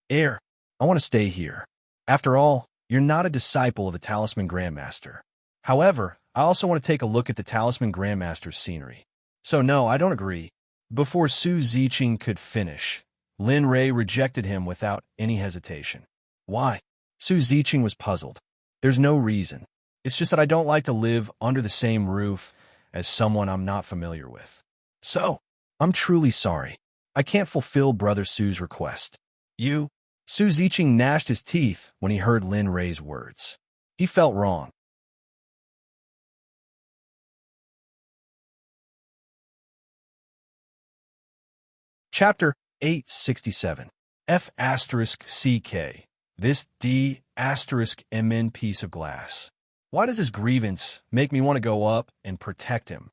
I want to stay here. After all, you're not a disciple of the Talisman Grandmaster. However, I also want to take a look at the Talisman Grandmaster's scenery. So no, I don't agree. Before Su Ziqing could finish, Lin Ray rejected him without any hesitation. Why? Su Ziqing was puzzled. There's no reason. It's just that I don't like to live under the same roof as someone I'm not familiar with. So, I'm truly sorry. I can't fulfill Brother Su's request. Su Ziqing gnashed his teeth when he heard Lin Ray's words. He felt wrong. Chapter 867 F*CK This D*MN piece of glass. Why does his grievance make me want to go up and protect him?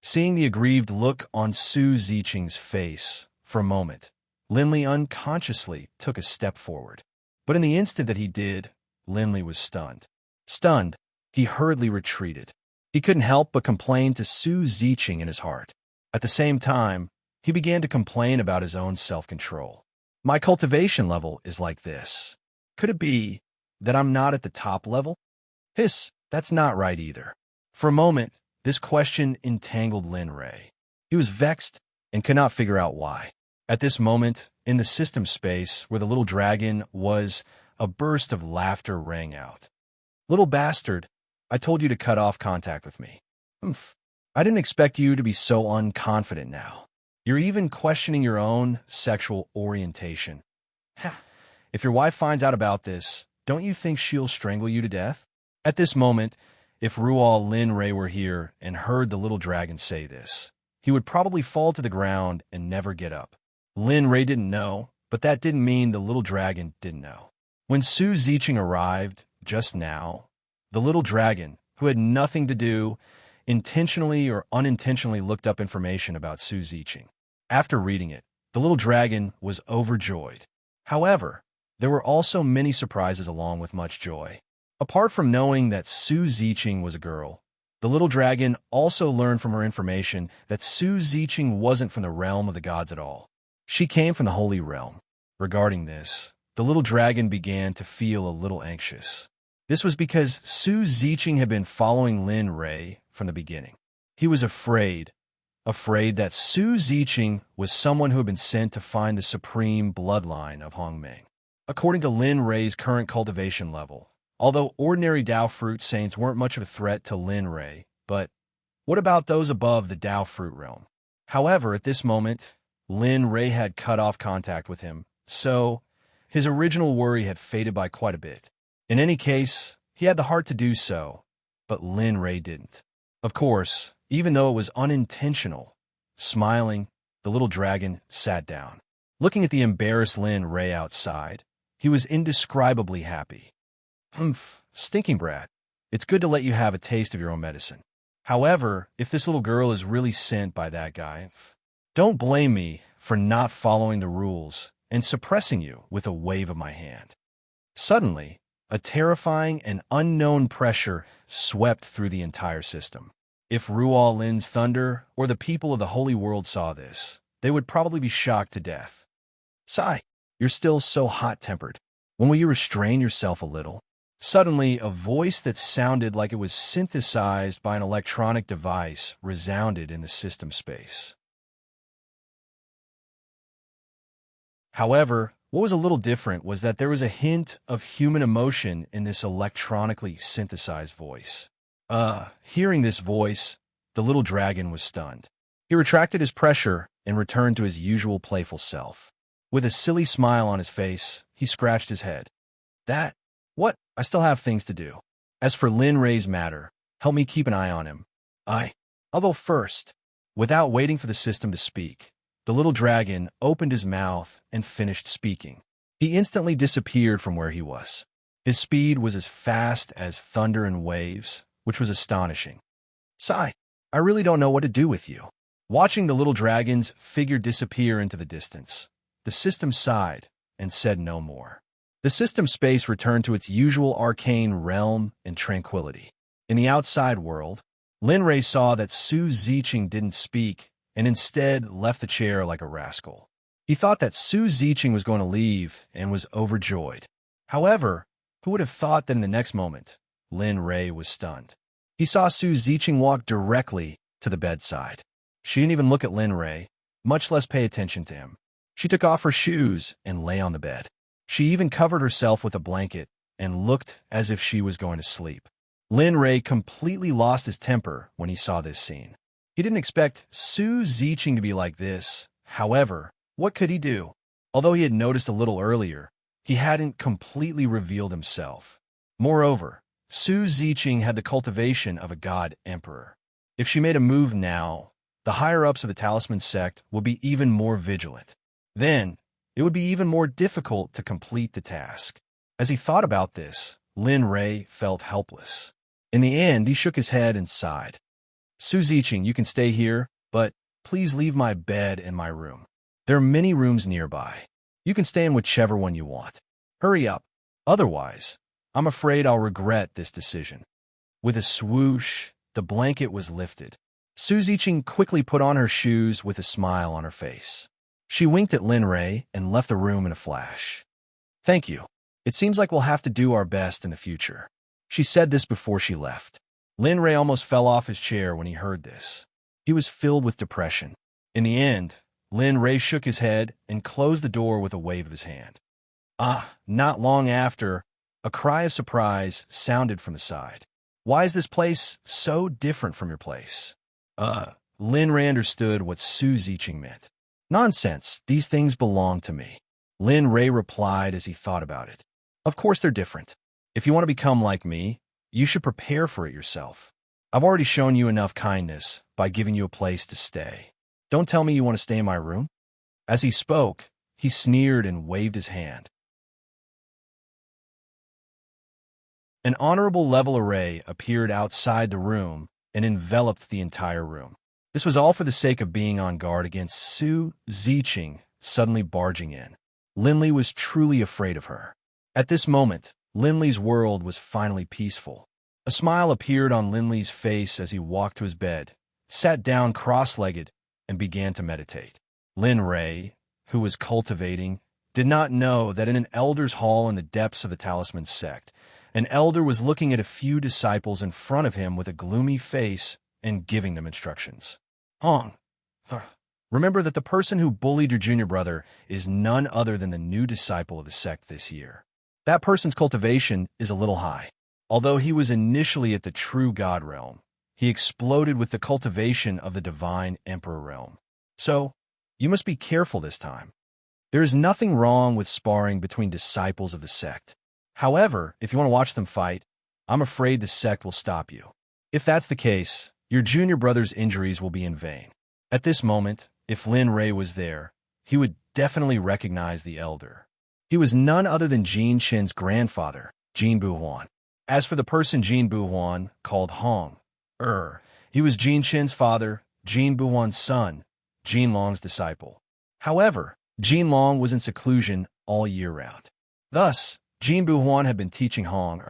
Seeing the aggrieved look on Su Ziqing's face for a moment, Linley unconsciously took a step forward. But in the instant that he did, Linley was stunned. Stunned, he hurriedly retreated. He couldn't help but complain to Su Ziqing in his heart. At the same time, he began to complain about his own self-control. My cultivation level is like this. Could it be that I'm not at the top level? That's not right either. For a moment, this question entangled Lin Ray. He was vexed and could not figure out why. At this moment, in the system space where the little dragon was, a burst of laughter rang out. Little bastard, I told you to cut off contact with me. I didn't expect you to be so unconfident now. You're even questioning your own sexual orientation. If your wife finds out about this, don't you think she'll strangle you to death? At this moment, if Rual Lin Ray were here and heard the little dragon say this, he would probably fall to the ground and never get up. Lin Ray didn't know, but that didn't mean the little dragon didn't know. When Su Ziqing arrived, just now, the little dragon, who had nothing to do, intentionally or unintentionally looked up information about Su Ziqing. After reading it, the little dragon was overjoyed. However, there were also many surprises along with much joy. Apart from knowing that Su Ziqing was a girl, the little dragon also learned from her information that Su Ziqing wasn't from the realm of the gods at all. She came from the holy realm. Regarding this, the little dragon began to feel a little anxious. This was because Su Ziqing had been following Lin Ray from the beginning. He was afraid that Su Ziqing was someone who had been sent to find the supreme bloodline of Hongming. According to Lin Ray's current cultivation level, Although ordinary Tao fruit saints weren't much of a threat to Lin Ray, but what about those above the Tao fruit realm? However, at this moment, Lin Ray had cut off contact with him, so his original worry had faded by quite a bit. In any case, he had the heart to do so, but Lin Ray didn't. Of course, even though it was unintentional, smiling, the little dragon sat down. Looking at the embarrassed Lin Ray outside, he was indescribably happy. Humph, stinking brat. It's good to let you have a taste of your own medicine. However, if this little girl is really sent by that guy, don't blame me for not following the rules and suppressing you with a wave of my hand. Suddenly, a terrifying and unknown pressure swept through the entire system. If Rual Lin's thunder or the people of the holy world saw this, they would probably be shocked to death. Sigh, you're still so hot-tempered. When will you restrain yourself a little? Suddenly, a voice that sounded like it was synthesized by an electronic device resounded in the system space. However, what was a little different was that there was a hint of human emotion in this electronically synthesized voice. Hearing this voice, the little dragon was stunned. He retracted his pressure and returned to his usual playful self. With a silly smile on his face, he scratched his head. What? I still have things to do. As for Lin Ray's matter, help me keep an eye on him. I'll go first. Without waiting for the system to speak, the little dragon opened his mouth and finished speaking. He instantly disappeared from where he was. His speed was as fast as thunder and waves, which was astonishing. Sigh, I really don't know what to do with you. Watching the little dragon's figure disappear into the distance, the system sighed and said no more. The system space returned to its usual arcane realm and tranquility. In the outside world, Lin Ray saw that Su Ziqing didn't speak and instead left the chair like a rascal. He thought that Su Ziqing was going to leave and was overjoyed. However, who would have thought that in the next moment, Lin Ray was stunned. He saw Su Ziqing walk directly to the bedside. She didn't even look at Lin Ray, much less pay attention to him. She took off her shoes and lay on the bed. She even covered herself with a blanket and looked as if she was going to sleep. Lin Ray completely lost his temper when he saw this scene. He didn't expect Su Ziqing to be like this. However, what could he do? Although he had noticed a little earlier, he hadn't completely revealed himself. Moreover, Su Ziqing had the cultivation of a god emperor. If she made a move now, the higher-ups of the Talisman Sect would be even more vigilant. Then, it would be even more difficult to complete the task. As he thought about this, Lin Ray felt helpless. In the end, he shook his head and sighed. Su Ziqing, you can stay here, but please leave my bed and my room. There are many rooms nearby. You can stay in whichever one you want. Hurry up. Otherwise, I'm afraid I'll regret this decision. With a swoosh, the blanket was lifted. Su Ziqing quickly put on her shoes with a smile on her face. She winked at Lin Ray and left the room in a flash. Thank you. It seems like we'll have to do our best in the future. She said this before she left. Lin Ray almost fell off his chair when he heard this. He was filled with depression. In the end, Lin Ray shook his head and closed the door with a wave of his hand. Not long after, a cry of surprise sounded from the side. Why is this place so different from your place? Lin Ray understood what Su Ziqing meant. Nonsense, these things belong to me. Lin Ray replied as he thought about it. Of course they're different. If you want to become like me, you should prepare for it yourself. I've already shown you enough kindness by giving you a place to stay. Don't tell me you want to stay in my room. As he spoke, he sneered and waved his hand. An honorable level array appeared outside the room and enveloped the entire room. This was all for the sake of being on guard against Su Ziqing suddenly barging in. Linley was truly afraid of her. At this moment, Linley's world was finally peaceful. A smile appeared on Linley's face as he walked to his bed, sat down cross-legged, and began to meditate. Lin Ray, who was cultivating, did not know that in an elder's hall in the depths of the Talisman Sect, an elder was looking at a few disciples in front of him with a gloomy face and giving them instructions. Hong, remember that the person who bullied your junior brother is none other than the new disciple of the sect this year. That person's cultivation is a little high. Although he was initially at the true God realm, he exploded with the cultivation of the divine Emperor realm. So, you must be careful this time. There is nothing wrong with sparring between disciples of the sect. However, if you want to watch them fight, I'm afraid the sect will stop you. If that's the case, your junior brother's injuries will be in vain. At this moment, if Lin Ray was there, he would definitely recognize the elder. He was none other than Jin Shin's grandfather, Jin Buhuan. As for the person Jin Buhuan called Hong, he was Jin Shin's father, Jin Buhuan's son, Jin Long's disciple. However, Jin Long was in seclusion all year round. Thus, Jin Buhuan had been teaching Hong,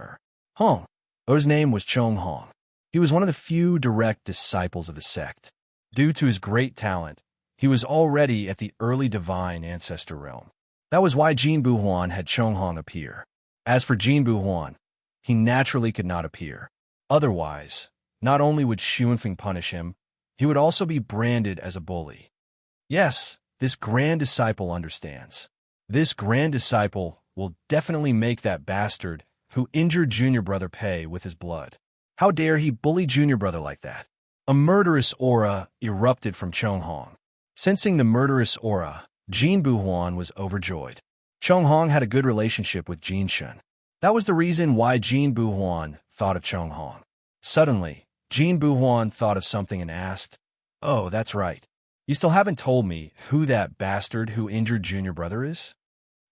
whose name was Chong Hong. He was one of the few direct disciples of the sect. Due to his great talent, he was already at the early divine ancestor realm. That was why Jin Buhuan had Chong Hong appear. As for Jin Buhuan, he naturally could not appear. Otherwise, not only would Xuanfeng punish him, he would also be branded as a bully. Yes, this grand disciple understands. This grand disciple will definitely make that bastard who injured junior brother pay with his blood. How dare he bully junior brother like that? A murderous aura erupted from Chong Hong. Sensing the murderous aura, Jin Buhuan was overjoyed. Chong Hong had a good relationship with Jin Shun. That was the reason why Jin Buhuan thought of Chong Hong. Suddenly, Jin Buhuan thought of something and asked, "Oh, that's right. You still haven't told me who that bastard who injured junior brother is?"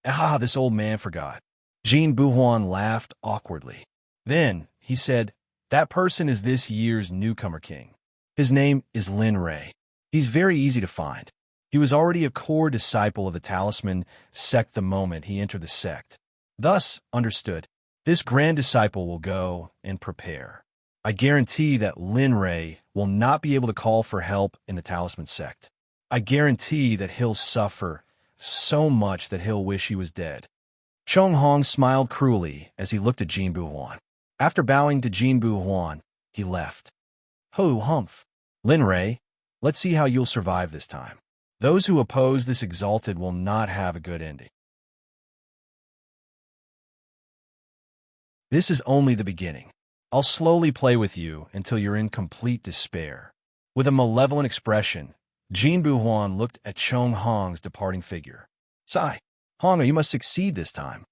Ah, this old man forgot. Jin Buhuan laughed awkwardly. Then, he said, "That person is this year's newcomer king. His name is Lin Ray. He's very easy to find. He was already a core disciple of the Talisman Sect the moment he entered the sect. Thus, understood, this grand disciple will go and prepare. I guarantee that Lin Ray will not be able to call for help in the Talisman Sect. I guarantee that he'll suffer so much that he'll wish he was dead." Chong Hong smiled cruelly as he looked at Jin Buhuan. After bowing to Jin Buhuan, he left. "Ho humph. Lin Ray, let's see how you'll survive this time. Those who oppose this exalted will not have a good ending." This is only the beginning. I'll slowly play with you until you're in complete despair. With a malevolent expression, Jin Buhuan looked at Chong Hong's departing figure. "Sigh, Hong, you must succeed this time."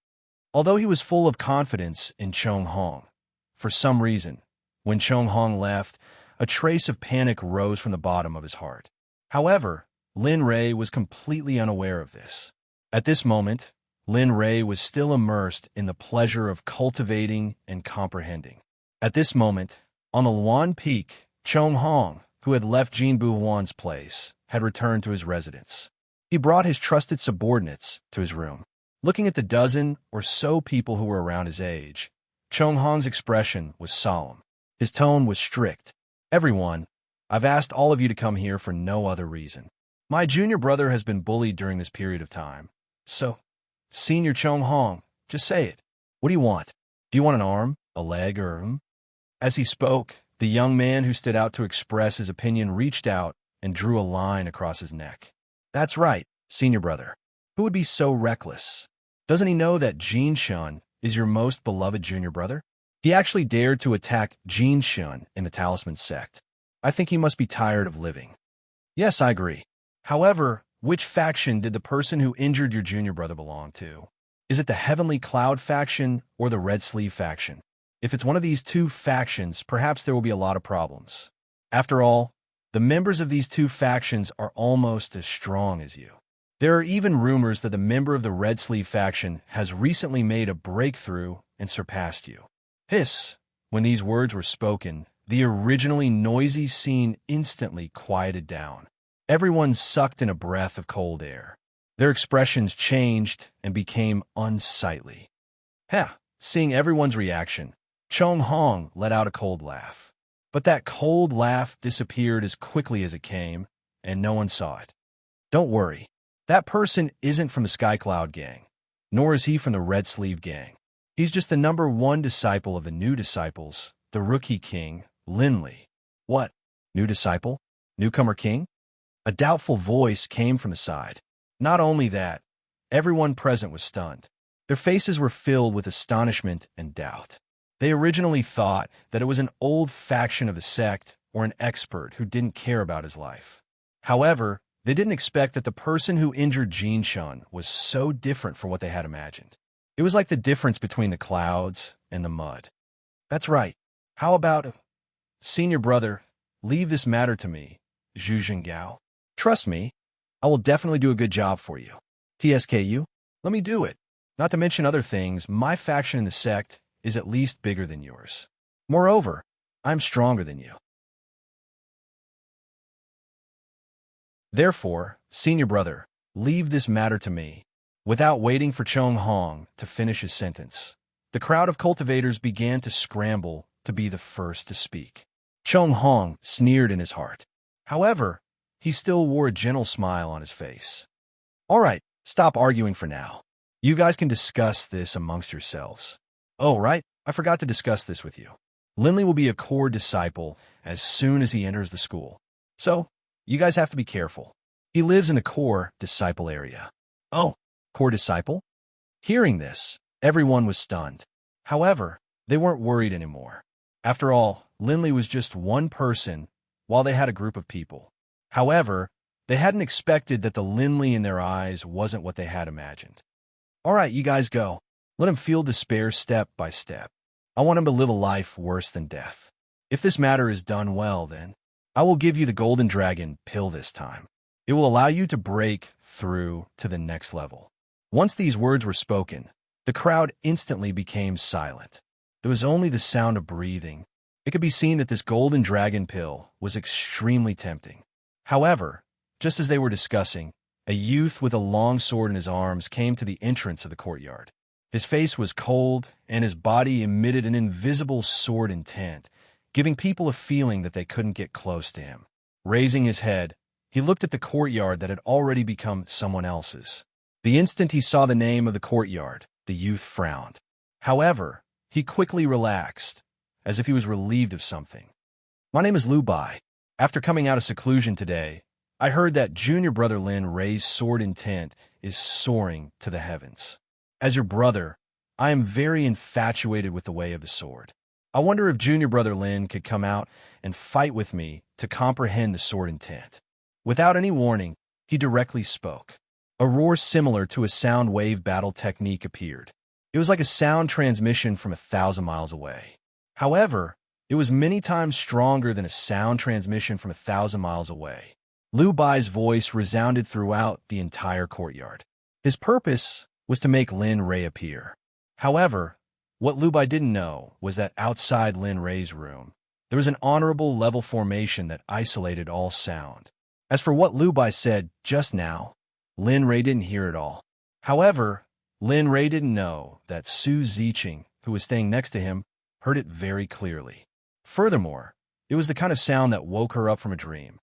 Although he was full of confidence in Chong Hong, for some reason, when Chong Hong left, a trace of panic rose from the bottom of his heart. However, Lin Ray was completely unaware of this. At this moment, Lin Ray was still immersed in the pleasure of cultivating and comprehending. At this moment, on the Luan Peak, Chong Hong, who had left Jin Buhuan's place, had returned to his residence. He brought his trusted subordinates to his room. Looking at the dozen or so people who were around his age, Chong Hong's expression was solemn. His tone was strict. "Everyone, I've asked all of you to come here for no other reason. My junior brother has been bullied during this period of time. So, Senior Chong Hong, just say it. What do you want? Do you want an arm, a leg, or As he spoke, the young man who stood out to express his opinion reached out and drew a line across his neck. "That's right, senior brother. Who would be so reckless? Doesn't he know that Jin Shun is your most beloved junior brother? He actually dared to attack Jin Shun in the Talisman Sect. I think he must be tired of living." "Yes, I agree. However, which faction did the person who injured your junior brother belong to? Is it the Heavenly Cloud faction or the Red Sleeve faction? If it's one of these two factions, perhaps there will be a lot of problems. After all, the members of these two factions are almost as strong as you. There are even rumors that the member of the Red Sleeve faction has recently made a breakthrough and surpassed you." Hiss! When these words were spoken, the originally noisy scene instantly quieted down. Everyone sucked in a breath of cold air. Their expressions changed and became unsightly. Seeing everyone's reaction, Chong Hong let out a cold laugh. But that cold laugh disappeared as quickly as it came, and no one saw it. "Don't worry. That person isn't from the Sky Cloud gang, nor is he from the Red Sleeve gang. He's just the #1 disciple of the new disciples, the Rookie King, Lin Li." "What? New disciple? Newcomer king?" A doubtful voice came from the side. Not only that, everyone present was stunned. Their faces were filled with astonishment and doubt. They originally thought that it was an old faction of the sect or an expert who didn't care about his life. However, they didn't expect that the person who injured Jin Shun was so different from what they had imagined. It was like the difference between the clouds and the mud. That's right. How about, senior brother, leave this matter to me, Zhu Zhenggao. Trust me, I will definitely do a good job for you. TSKU, let me do it. Not to mention other things, my faction in the sect is at least bigger than yours. Moreover, I'm stronger than you. Therefore, senior brother, leave this matter to me. Without waiting for Chong Hong to finish his sentence, the crowd of cultivators began to scramble to be the first to speak. Chong Hong sneered in his heart. However, he still wore a gentle smile on his face. All right, stop arguing for now. You guys can discuss this amongst yourselves. Oh, right, I forgot to discuss this with you. Linley will be a core disciple as soon as he enters the school. So, you guys have to be careful. He lives in the core disciple area. Oh, core disciple? Hearing this, everyone was stunned. However, they weren't worried anymore. After all, Linley was just one person while they had a group of people. However, they hadn't expected that the Linley in their eyes wasn't what they had imagined. All right, you guys go. Let him feel despair step by step. I want him to live a life worse than death. If this matter is done well, then I will give you the Golden Dragon pill this time. It will allow you to break through to the next level. Once these words were spoken, the crowd instantly became silent. There was only the sound of breathing. It could be seen that this Golden Dragon pill was extremely tempting. However, just as they were discussing, a youth with a long sword in his arms came to the entrance of the courtyard. His face was cold, and his body emitted an invisible sword intent, giving people a feeling that they couldn't get close to him. Raising his head, he looked at the courtyard that had already become someone else's. The instant he saw the name of the courtyard, the youth frowned. However, he quickly relaxed, as if he was relieved of something. My name is Lu Bai. After coming out of seclusion today, I heard that Junior Brother Lin Rei's sword intent is soaring to the heavens. As your brother, I am very infatuated with the way of the sword. I wonder if Junior Brother Lin could come out and fight with me to comprehend the sword intent. Without any warning, he directly spoke. A roar similar to a sound wave battle technique appeared. It was like a sound transmission from 1,000 miles away. However, it was many times stronger than a sound transmission from 1,000 miles away. Lu Bai's voice resounded throughout the entire courtyard. His purpose was to make Lin Rei appear. However, what Lu Bai didn't know was that outside Lin Rei's room, there was an honorable level formation that isolated all sound. As for what Lu Bai said just now, Lin Rei didn't hear it all. However, Lin Rei didn't know that Su Ziqing, who was staying next to him, heard it very clearly. Furthermore, it was the kind of sound that woke her up from a dream.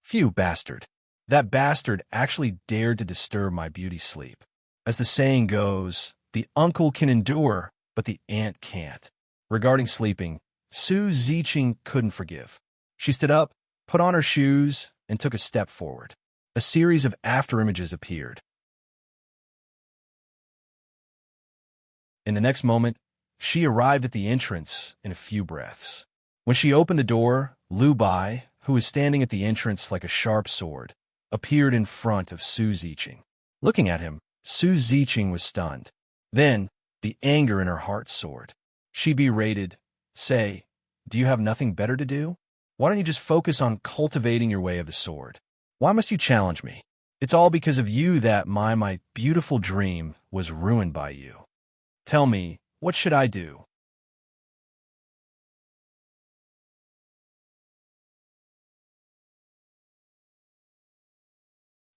Phew, bastard. That bastard actually dared to disturb my beauty sleep. As the saying goes, the uncle can endure, but the aunt can't. Regarding sleeping, Su Ziqing couldn't forgive. She stood up, put on her shoes, and took a step forward. A series of afterimages appeared. In the next moment, she arrived at the entrance in a few breaths. When she opened the door, Lu Bai, who was standing at the entrance like a sharp sword, appeared in front of Su Ziqing. Looking at him, Su Ziqing was stunned. Then, the anger in her heart soared. She berated, "Say, do you have nothing better to do? Why don't you just focus on cultivating your way of the sword? Why must you challenge me? It's all because of you that my beautiful dream was ruined by you. Tell me, what should I do?"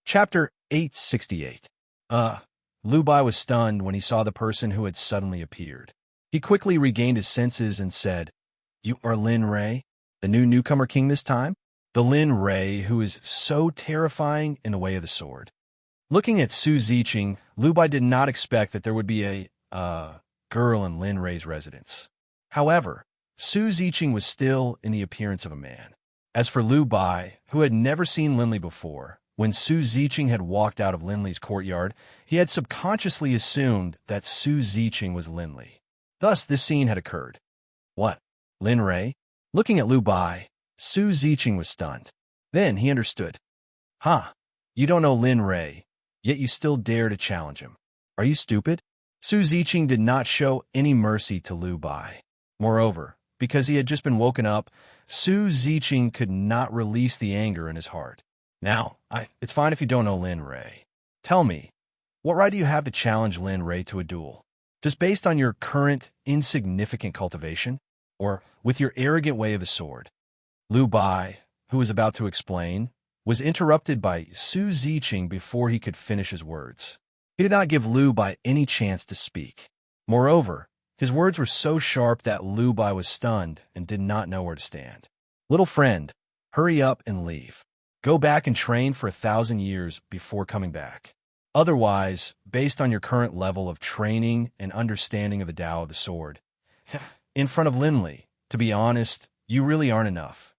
Chapter 868. Lu Bai was stunned when he saw the person who had suddenly appeared. He quickly regained his senses and said, "You are Lin Rei, the new newcomer king this time? The Lin Rei who is so terrifying in the way of the sword." Looking at Su Ziqing, Lu Bai did not expect that there would be a girl in Lin Rei's residence. However, Su Ziqing was still in the appearance of a man. As for Lu Bai, who had never seen Linley before, When Su Ziqing had walked out of Linley's courtyard, he had subconsciously assumed that Su Ziqing was Linley. Thus, this scene had occurred. What? Lin Rei? Looking at Lu Bai, Su Ziqing was stunned. Then he understood. Huh? You don't know Lin Rei, yet you still dare to challenge him. Are you stupid? Su Ziqing did not show any mercy to Lu Bai. Moreover, because he had just been woken up, Su Ziqing could not release the anger in his heart. Now, it's fine if you don't know Lin Rei. Tell me, what right do you have to challenge Lin Rei to a duel? Just based on your current, insignificant cultivation? Or with your arrogant way of the sword? Lu Bai, who was about to explain, was interrupted by Su Ziqing before he could finish his words. He did not give Lu Bai any chance to speak. Moreover, his words were so sharp that Lu Bai was stunned and did not know where to stand. Little friend, hurry up and leave. Go back and train for 1,000 years before coming back. Otherwise, based on your current level of training and understanding of the Tao of the Sword, in front of Linley, to be honest, you really aren't enough.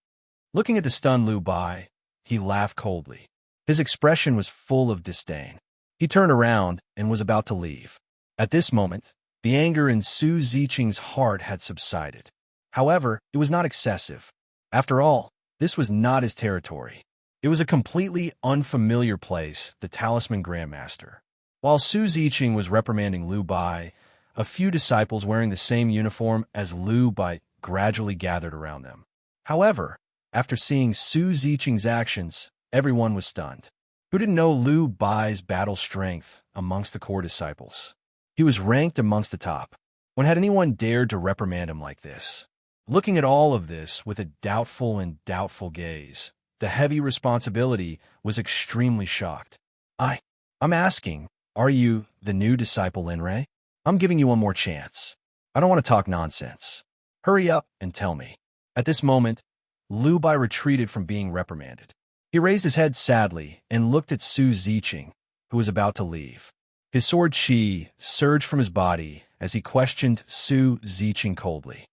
Looking at the stunned Lu Bai, he laughed coldly. His expression was full of disdain. He turned around and was about to leave. At this moment, the anger in Su Ziqing's heart had subsided. However, it was not excessive. After all, this was not his territory. It was a completely unfamiliar place, the Talisman Grandmaster. While Su Ziqing was reprimanding Lu Bai, a few disciples wearing the same uniform as Lu Bai gradually gathered around them. However, after seeing Su Ziqing's actions, everyone was stunned. Who didn't know Lu Bai's battle strength amongst the core disciples? He was ranked amongst the top. When had anyone dared to reprimand him like this? Looking at all of this with a doubtful gaze, the heavy responsibility was extremely shocked. I'm asking, are you the new disciple Lin Rei? I'm giving you one more chance. I don't want to talk nonsense. Hurry up and tell me. At this moment, Lu Bai retreated from being reprimanded. He raised his head sadly and looked at Su Ziqing, who was about to leave. His sword chi surged from his body as he questioned Su Ziqing coldly.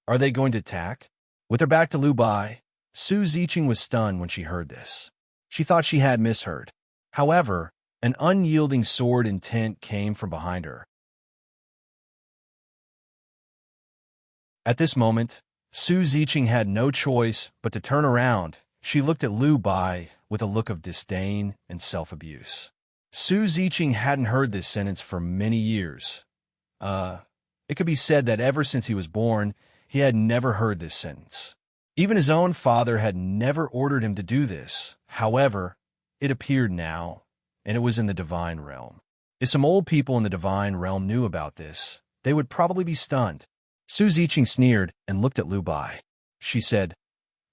Are they going to attack? With her back to Lu Bai, Su Ziqing was stunned when she heard this. She thought she had misheard. However, an unyielding sword intent came from behind her. At this moment, Su Ziqing had no choice but to turn around. She looked at Lu Bai with a look of disdain and self-abuse. Su Ziqing hadn't heard this sentence for many years. It could be said that ever since he was born, he had never heard this sentence. Even his own father had never ordered him to do this. However, it appeared now, and it was in the divine realm. If some old people in the divine realm knew about this, they would probably be stunned. Su Ziqing sneered and looked at Lu Bai. She said,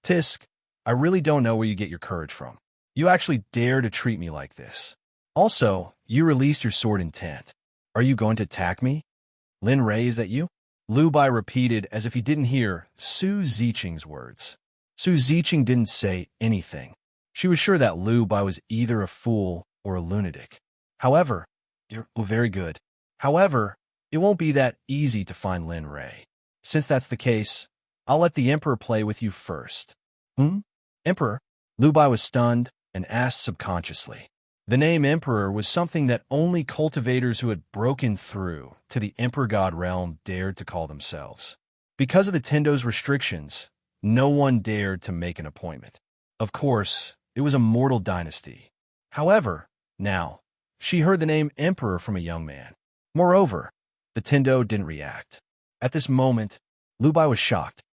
"Tisk, I really don't know where you get your courage from. You actually dare to treat me like this. Also, you released your sword intent. Are you going to attack me? Lin Rei, is that you?" Lu Bai repeated as if he didn't hear Su Ziqing's words. Su Ziqing didn't say anything. She was sure that Lu Bai was either a fool or a lunatic. However, you're very good. However, it won't be that easy to find Lin Rei. Since that's the case, I'll let the Emperor play with you first. Emperor? Lu Bai was stunned and asked subconsciously. The name Emperor was something that only cultivators who had broken through to the Emperor God realm dared to call themselves. Because of the Tendo's restrictions, no one dared to make an appointment. Of course, it was a mortal dynasty. However, now, she heard the name Emperor from a young man. Moreover, the Tendo didn't react. At this moment, Lu Bai was shocked.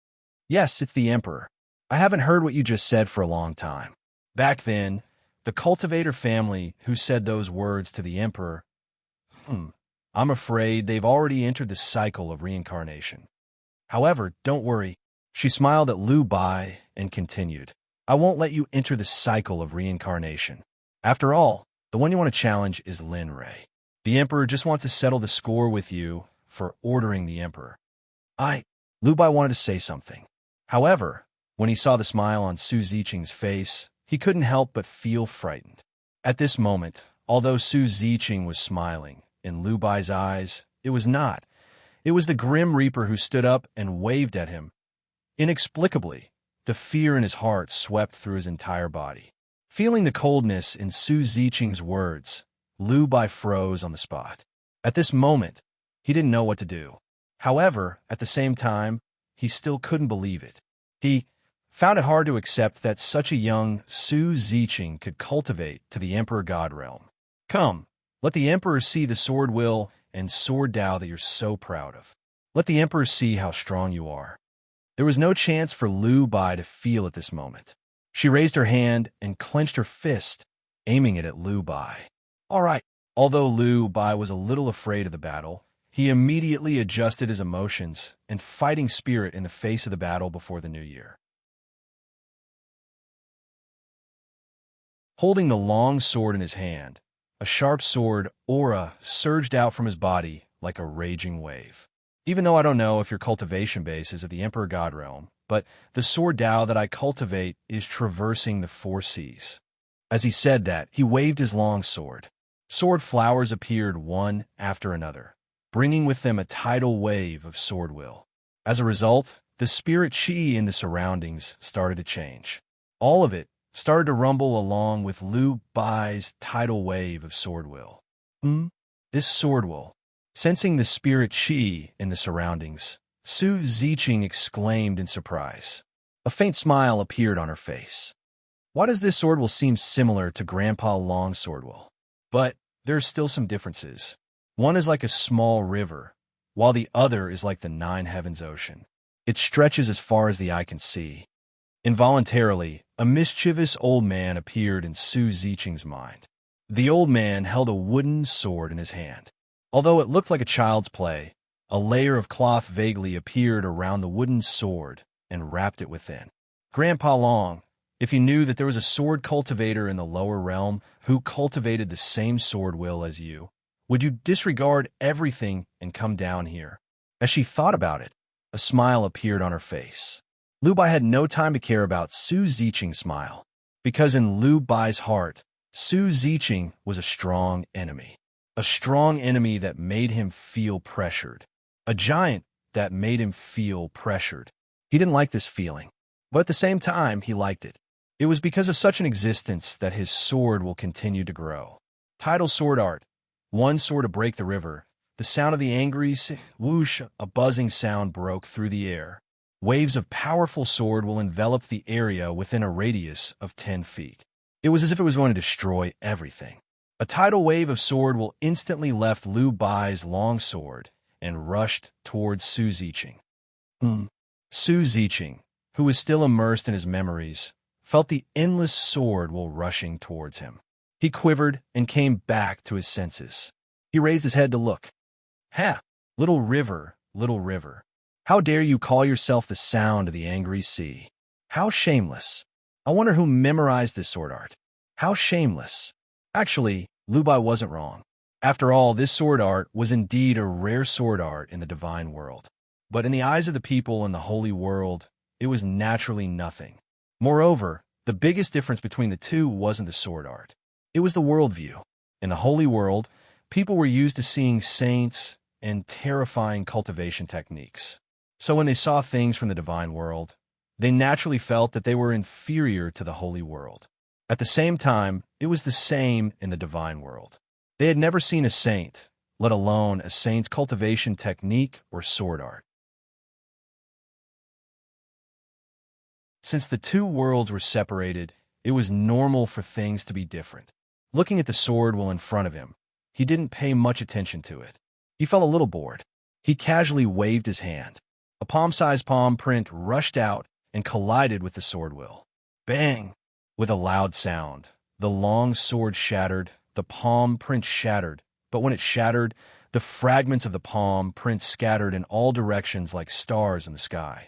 Yes, it's the Emperor. I haven't heard what you just said for a long time. Back then, the cultivator family who said those words to the Emperor, I'm afraid they've already entered the cycle of reincarnation. However, don't worry. She smiled at Lu Bai and continued, I won't let you enter the cycle of reincarnation. After all, the one you want to challenge is Lin Rei. The Emperor just wants to settle the score with you for ordering the Emperor. Lu Bai wanted to say something. However, when he saw the smile on Su Ziqing's face, he couldn't help but feel frightened. At this moment, although Su Ziqing was smiling, in Lu Bai's eyes, it was not. It was the Grim Reaper who stood up and waved at him. Inexplicably, the fear in his heart swept through his entire body. Feeling the coldness in Su Ziqing's words, Lu Bai froze on the spot. At this moment, he didn't know what to do. However, at the same time, he still couldn't believe it. He found it hard to accept that such a young Su Ziqing could cultivate to the Emperor God realm. Come, let the Emperor see the sword will and sword Tao that you're so proud of. Let the Emperor see how strong you are. There was no chance for Lu Bai to feel at this moment. She raised her hand and clenched her fist, aiming it at Lu Bai. All right. Although Lu Bai was a little afraid of the battle, he immediately adjusted his emotions and fighting spirit in the face of the battle before the new year. Holding the long sword in his hand, a sharp sword aura surged out from his body like a raging wave. Even though I don't know if your cultivation base is of the Emperor God realm, but the sword Tao that I cultivate is traversing the 4 seas. As he said that, he waved his long sword. Sword flowers appeared one after another, bringing with them a tidal wave of sword will. As a result, the spirit chi in the surroundings started to change. All of it started to rumble along with Lu Bai's tidal wave of sword will. This sword will. Sensing the spirit chi in the surroundings, Su Ziqing exclaimed in surprise. A faint smile appeared on her face. Why does this sword will seem similar to Grandpa Long's sword will? But there are still some differences. One is like a small river, while the other is like the 9 heavens ocean. It stretches as far as the eye can see. Involuntarily, a mischievous old man appeared in Su Ziqing's mind. The old man held a wooden sword in his hand. Although it looked like a child's play, a layer of cloth vaguely appeared around the wooden sword and wrapped it within. Grandpa Long, if you knew that there was a sword cultivator in the lower realm who cultivated the same sword will as you, would you disregard everything and come down here? As she thought about it, a smile appeared on her face. Lu Bai had no time to care about Su Ziqing's smile, because in Lu Bai's heart, Su Ziqing was a strong enemy. A strong enemy that made him feel pressured. A giant that made him feel pressured. He didn't like this feeling, but at the same time, he liked it. It was because of such an existence that his sword will continue to grow. Tidal sword art. One sword to break the river. The sound of the angry whoosh, a buzzing sound broke through the air. Waves of powerful sword will envelop the area within a radius of 10 feet. It was as if it was going to destroy everything. A tidal wave of sword will instantly left Lu Bai's long sword and rushed towards Su Ziqing. Su Ziqing, who was still immersed in his memories, felt the endless sword will rushing towards him. He quivered and came back to his senses. He raised his head to look. Ha! Little river, how dare you call yourself the sound of the angry sea? How shameless! I wonder who memorized this sword art. How shameless! Actually, Lu Bai wasn't wrong. After all, this sword art was indeed a rare sword art in the divine world. But in the eyes of the people in the holy world, it was naturally nothing. Moreover, the biggest difference between the two wasn't the sword art. It was the worldview. In the holy world, people were used to seeing saints and terrifying cultivation techniques. So when they saw things from the divine world, they naturally felt that they were inferior to the holy world. At the same time, it was the same in the divine world. They had never seen a saint, let alone a saint's cultivation technique or sword art. Since the two worlds were separated, it was normal for things to be different. Looking at the sword will in front of him, he didn't pay much attention to it. He felt a little bored. He casually waved his hand. A palm-sized palm print rushed out and collided with the sword will. Bang! With a loud sound, the long sword shattered, the palm print shattered, but when it shattered, the fragments of the palm print scattered in all directions like stars in the sky.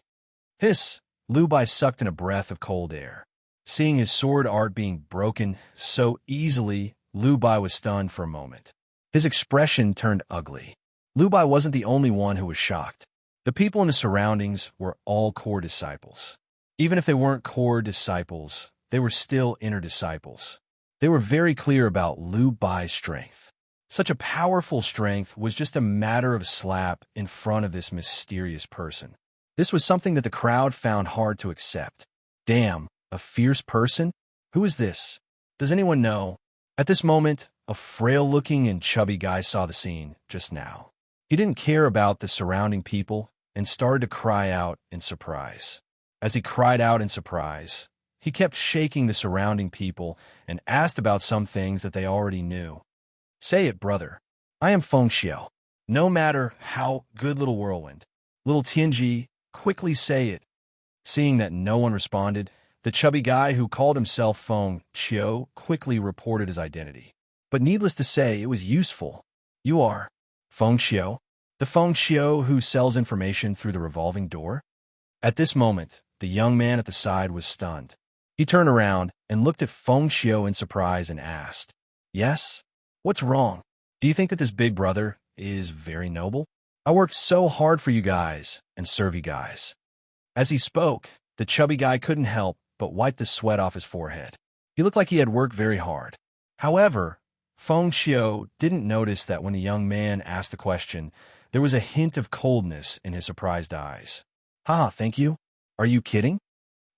Hiss! Lu Bai sucked in a breath of cold air. Seeing his sword art being broken so easily, Lu Bai was stunned for a moment. His expression turned ugly. Lu Bai wasn't the only one who was shocked. The people in the surroundings were all core disciples. Even if they weren't core disciples, they were still inner disciples. They were very clear about Lu Bai's strength. Such a powerful strength was just a matter of a slap in front of this mysterious person. This was something that the crowd found hard to accept. Damn, a fierce person? Who is this? Does anyone know? At this moment, a frail-looking and chubby guy saw the scene just now. He didn't care about the surrounding people and started to cry out in surprise. As he cried out in surprise, he kept shaking the surrounding people and asked about some things that they already knew. Say it, brother. I am Feng Xiao. No matter how good little whirlwind. Little Tianji, quickly say it. Seeing that no one responded, the chubby guy who called himself Feng Xiao quickly reported his identity. But needless to say, it was useful. You are Feng Xiao, the Feng Xiao who sells information through the revolving door? At this moment, the young man at the side was stunned. He turned around and looked at Feng Xiao in surprise and asked, Yes? What's wrong? Do you think that this big brother is very noble? I worked so hard for you guys and serve you guys. As he spoke, the chubby guy couldn't help but wipe the sweat off his forehead. He looked like he had worked very hard. However, Feng Xiao didn't notice that when the young man asked the question, there was a hint of coldness in his surprised eyes. Thank you. Are you kidding?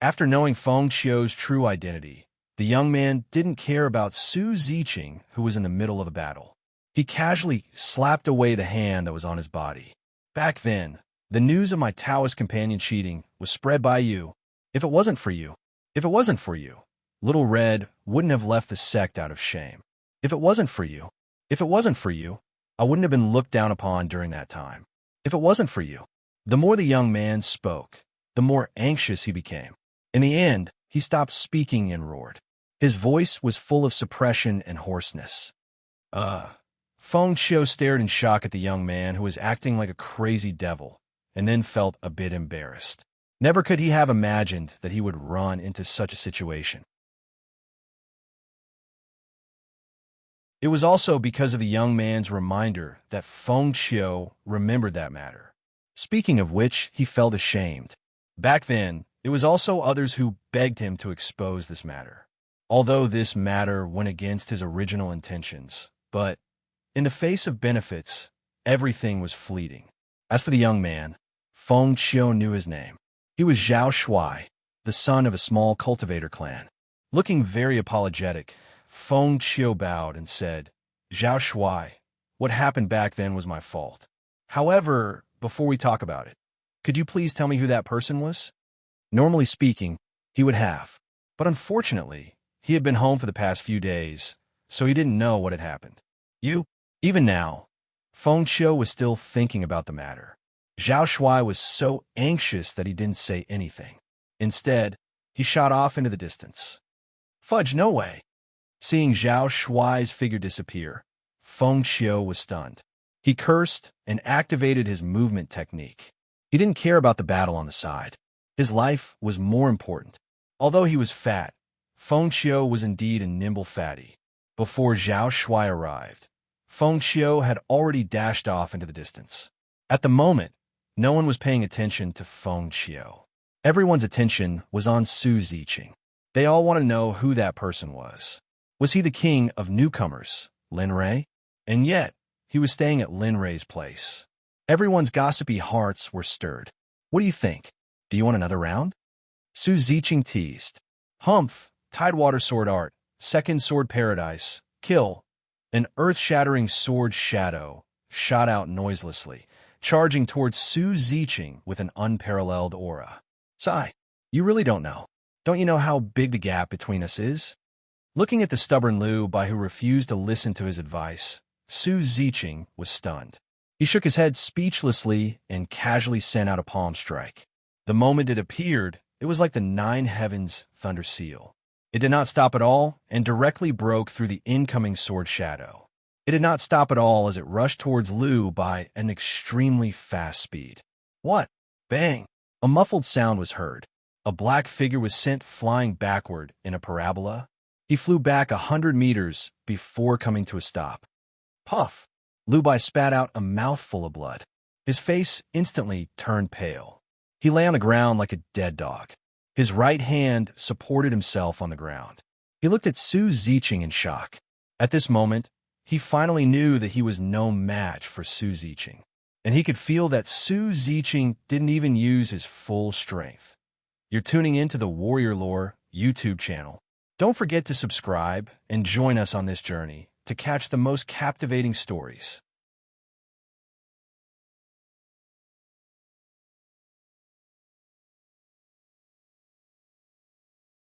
After knowing Feng Xiao's true identity, the young man didn't care about Su Ziqing, who was in the middle of a battle. He casually slapped away the hand that was on his body. Back then, the news of my Taoist companion cheating was spread by you. If it wasn't for you, Little Red wouldn't have left the sect out of shame. If it wasn't for you, I wouldn't have been looked down upon during that time. If it wasn't for you. The more the young man spoke, the more anxious he became. In the end, he stopped speaking and roared. His voice was full of suppression and hoarseness. Feng Xiao stared in shock at the young man who was acting like a crazy devil, and then felt a bit embarrassed. Never could he have imagined that he would run into such a situation. It was also because of the young man's reminder that Feng Xiao remembered that matter. Speaking of which, he felt ashamed. Back then, it was also others who begged him to expose this matter. Although this matter went against his original intentions, but in the face of benefits, everything was fleeting. As for the young man, Feng Xiao knew his name. He was Zhao Shuai, the son of a small cultivator clan. Looking very apologetic, Feng Xiao bowed and said, Zhao Shuai, what happened back then was my fault. However, before we talk about it, could you please tell me who that person was? Normally speaking, he would have. But unfortunately, he had been home for the past few days, so he didn't know what had happened. Even now, Feng Xiao was still thinking about the matter. Zhao Shuai was so anxious that he didn't say anything. Instead, he shot off into the distance. Fudge, no way! Seeing Zhao Shuai's figure disappear, Feng Xiao was stunned. He cursed and activated his movement technique. He didn't care about the battle on the side. His life was more important. Although he was fat, Feng Xiao was indeed a nimble fatty. Before Zhao Shuai arrived, Feng Xiao had already dashed off into the distance. At the moment, no one was paying attention to Feng Xiao. Everyone's attention was on Su Ziqing. They all want to know who that person was. Was he the king of newcomers, Lin Rei? And yet, he was staying at Lin Rei's place. Everyone's gossipy hearts were stirred. What do you think? Do you want another round? Su Ziqing teased. Humph, Tidewater Sword Art, Second Sword Paradise, Kill. An earth-shattering sword shadow shot out noiselessly, charging towards Su Ziqing with an unparalleled aura. Sigh, you really don't know. Don't you know how big the gap between us is? Looking at the stubborn Liu Bai who refused to listen to his advice, Su Ziqing was stunned. He shook his head speechlessly and casually sent out a palm strike. The moment it appeared, it was like the nine heavens thunder seal. It did not stop at all and directly broke through the incoming sword shadow. It did not stop at all as it rushed towards Liu by an extremely fast speed. What? Bang! A muffled sound was heard. A black figure was sent flying backward in a parabola. He flew back 100 meters before coming to a stop. Puff! Liu Bai spat out a mouthful of blood. His face instantly turned pale. He lay on the ground like a dead dog. His right hand supported himself on the ground. He looked at Su Ziqing in shock. At this moment, he finally knew that he was no match for Su Ziqing, and he could feel that Su Ziqing didn't even use his full strength. You're tuning into the Warrior Lore YouTube channel. Don't forget to subscribe and join us on this journey to catch the most captivating stories.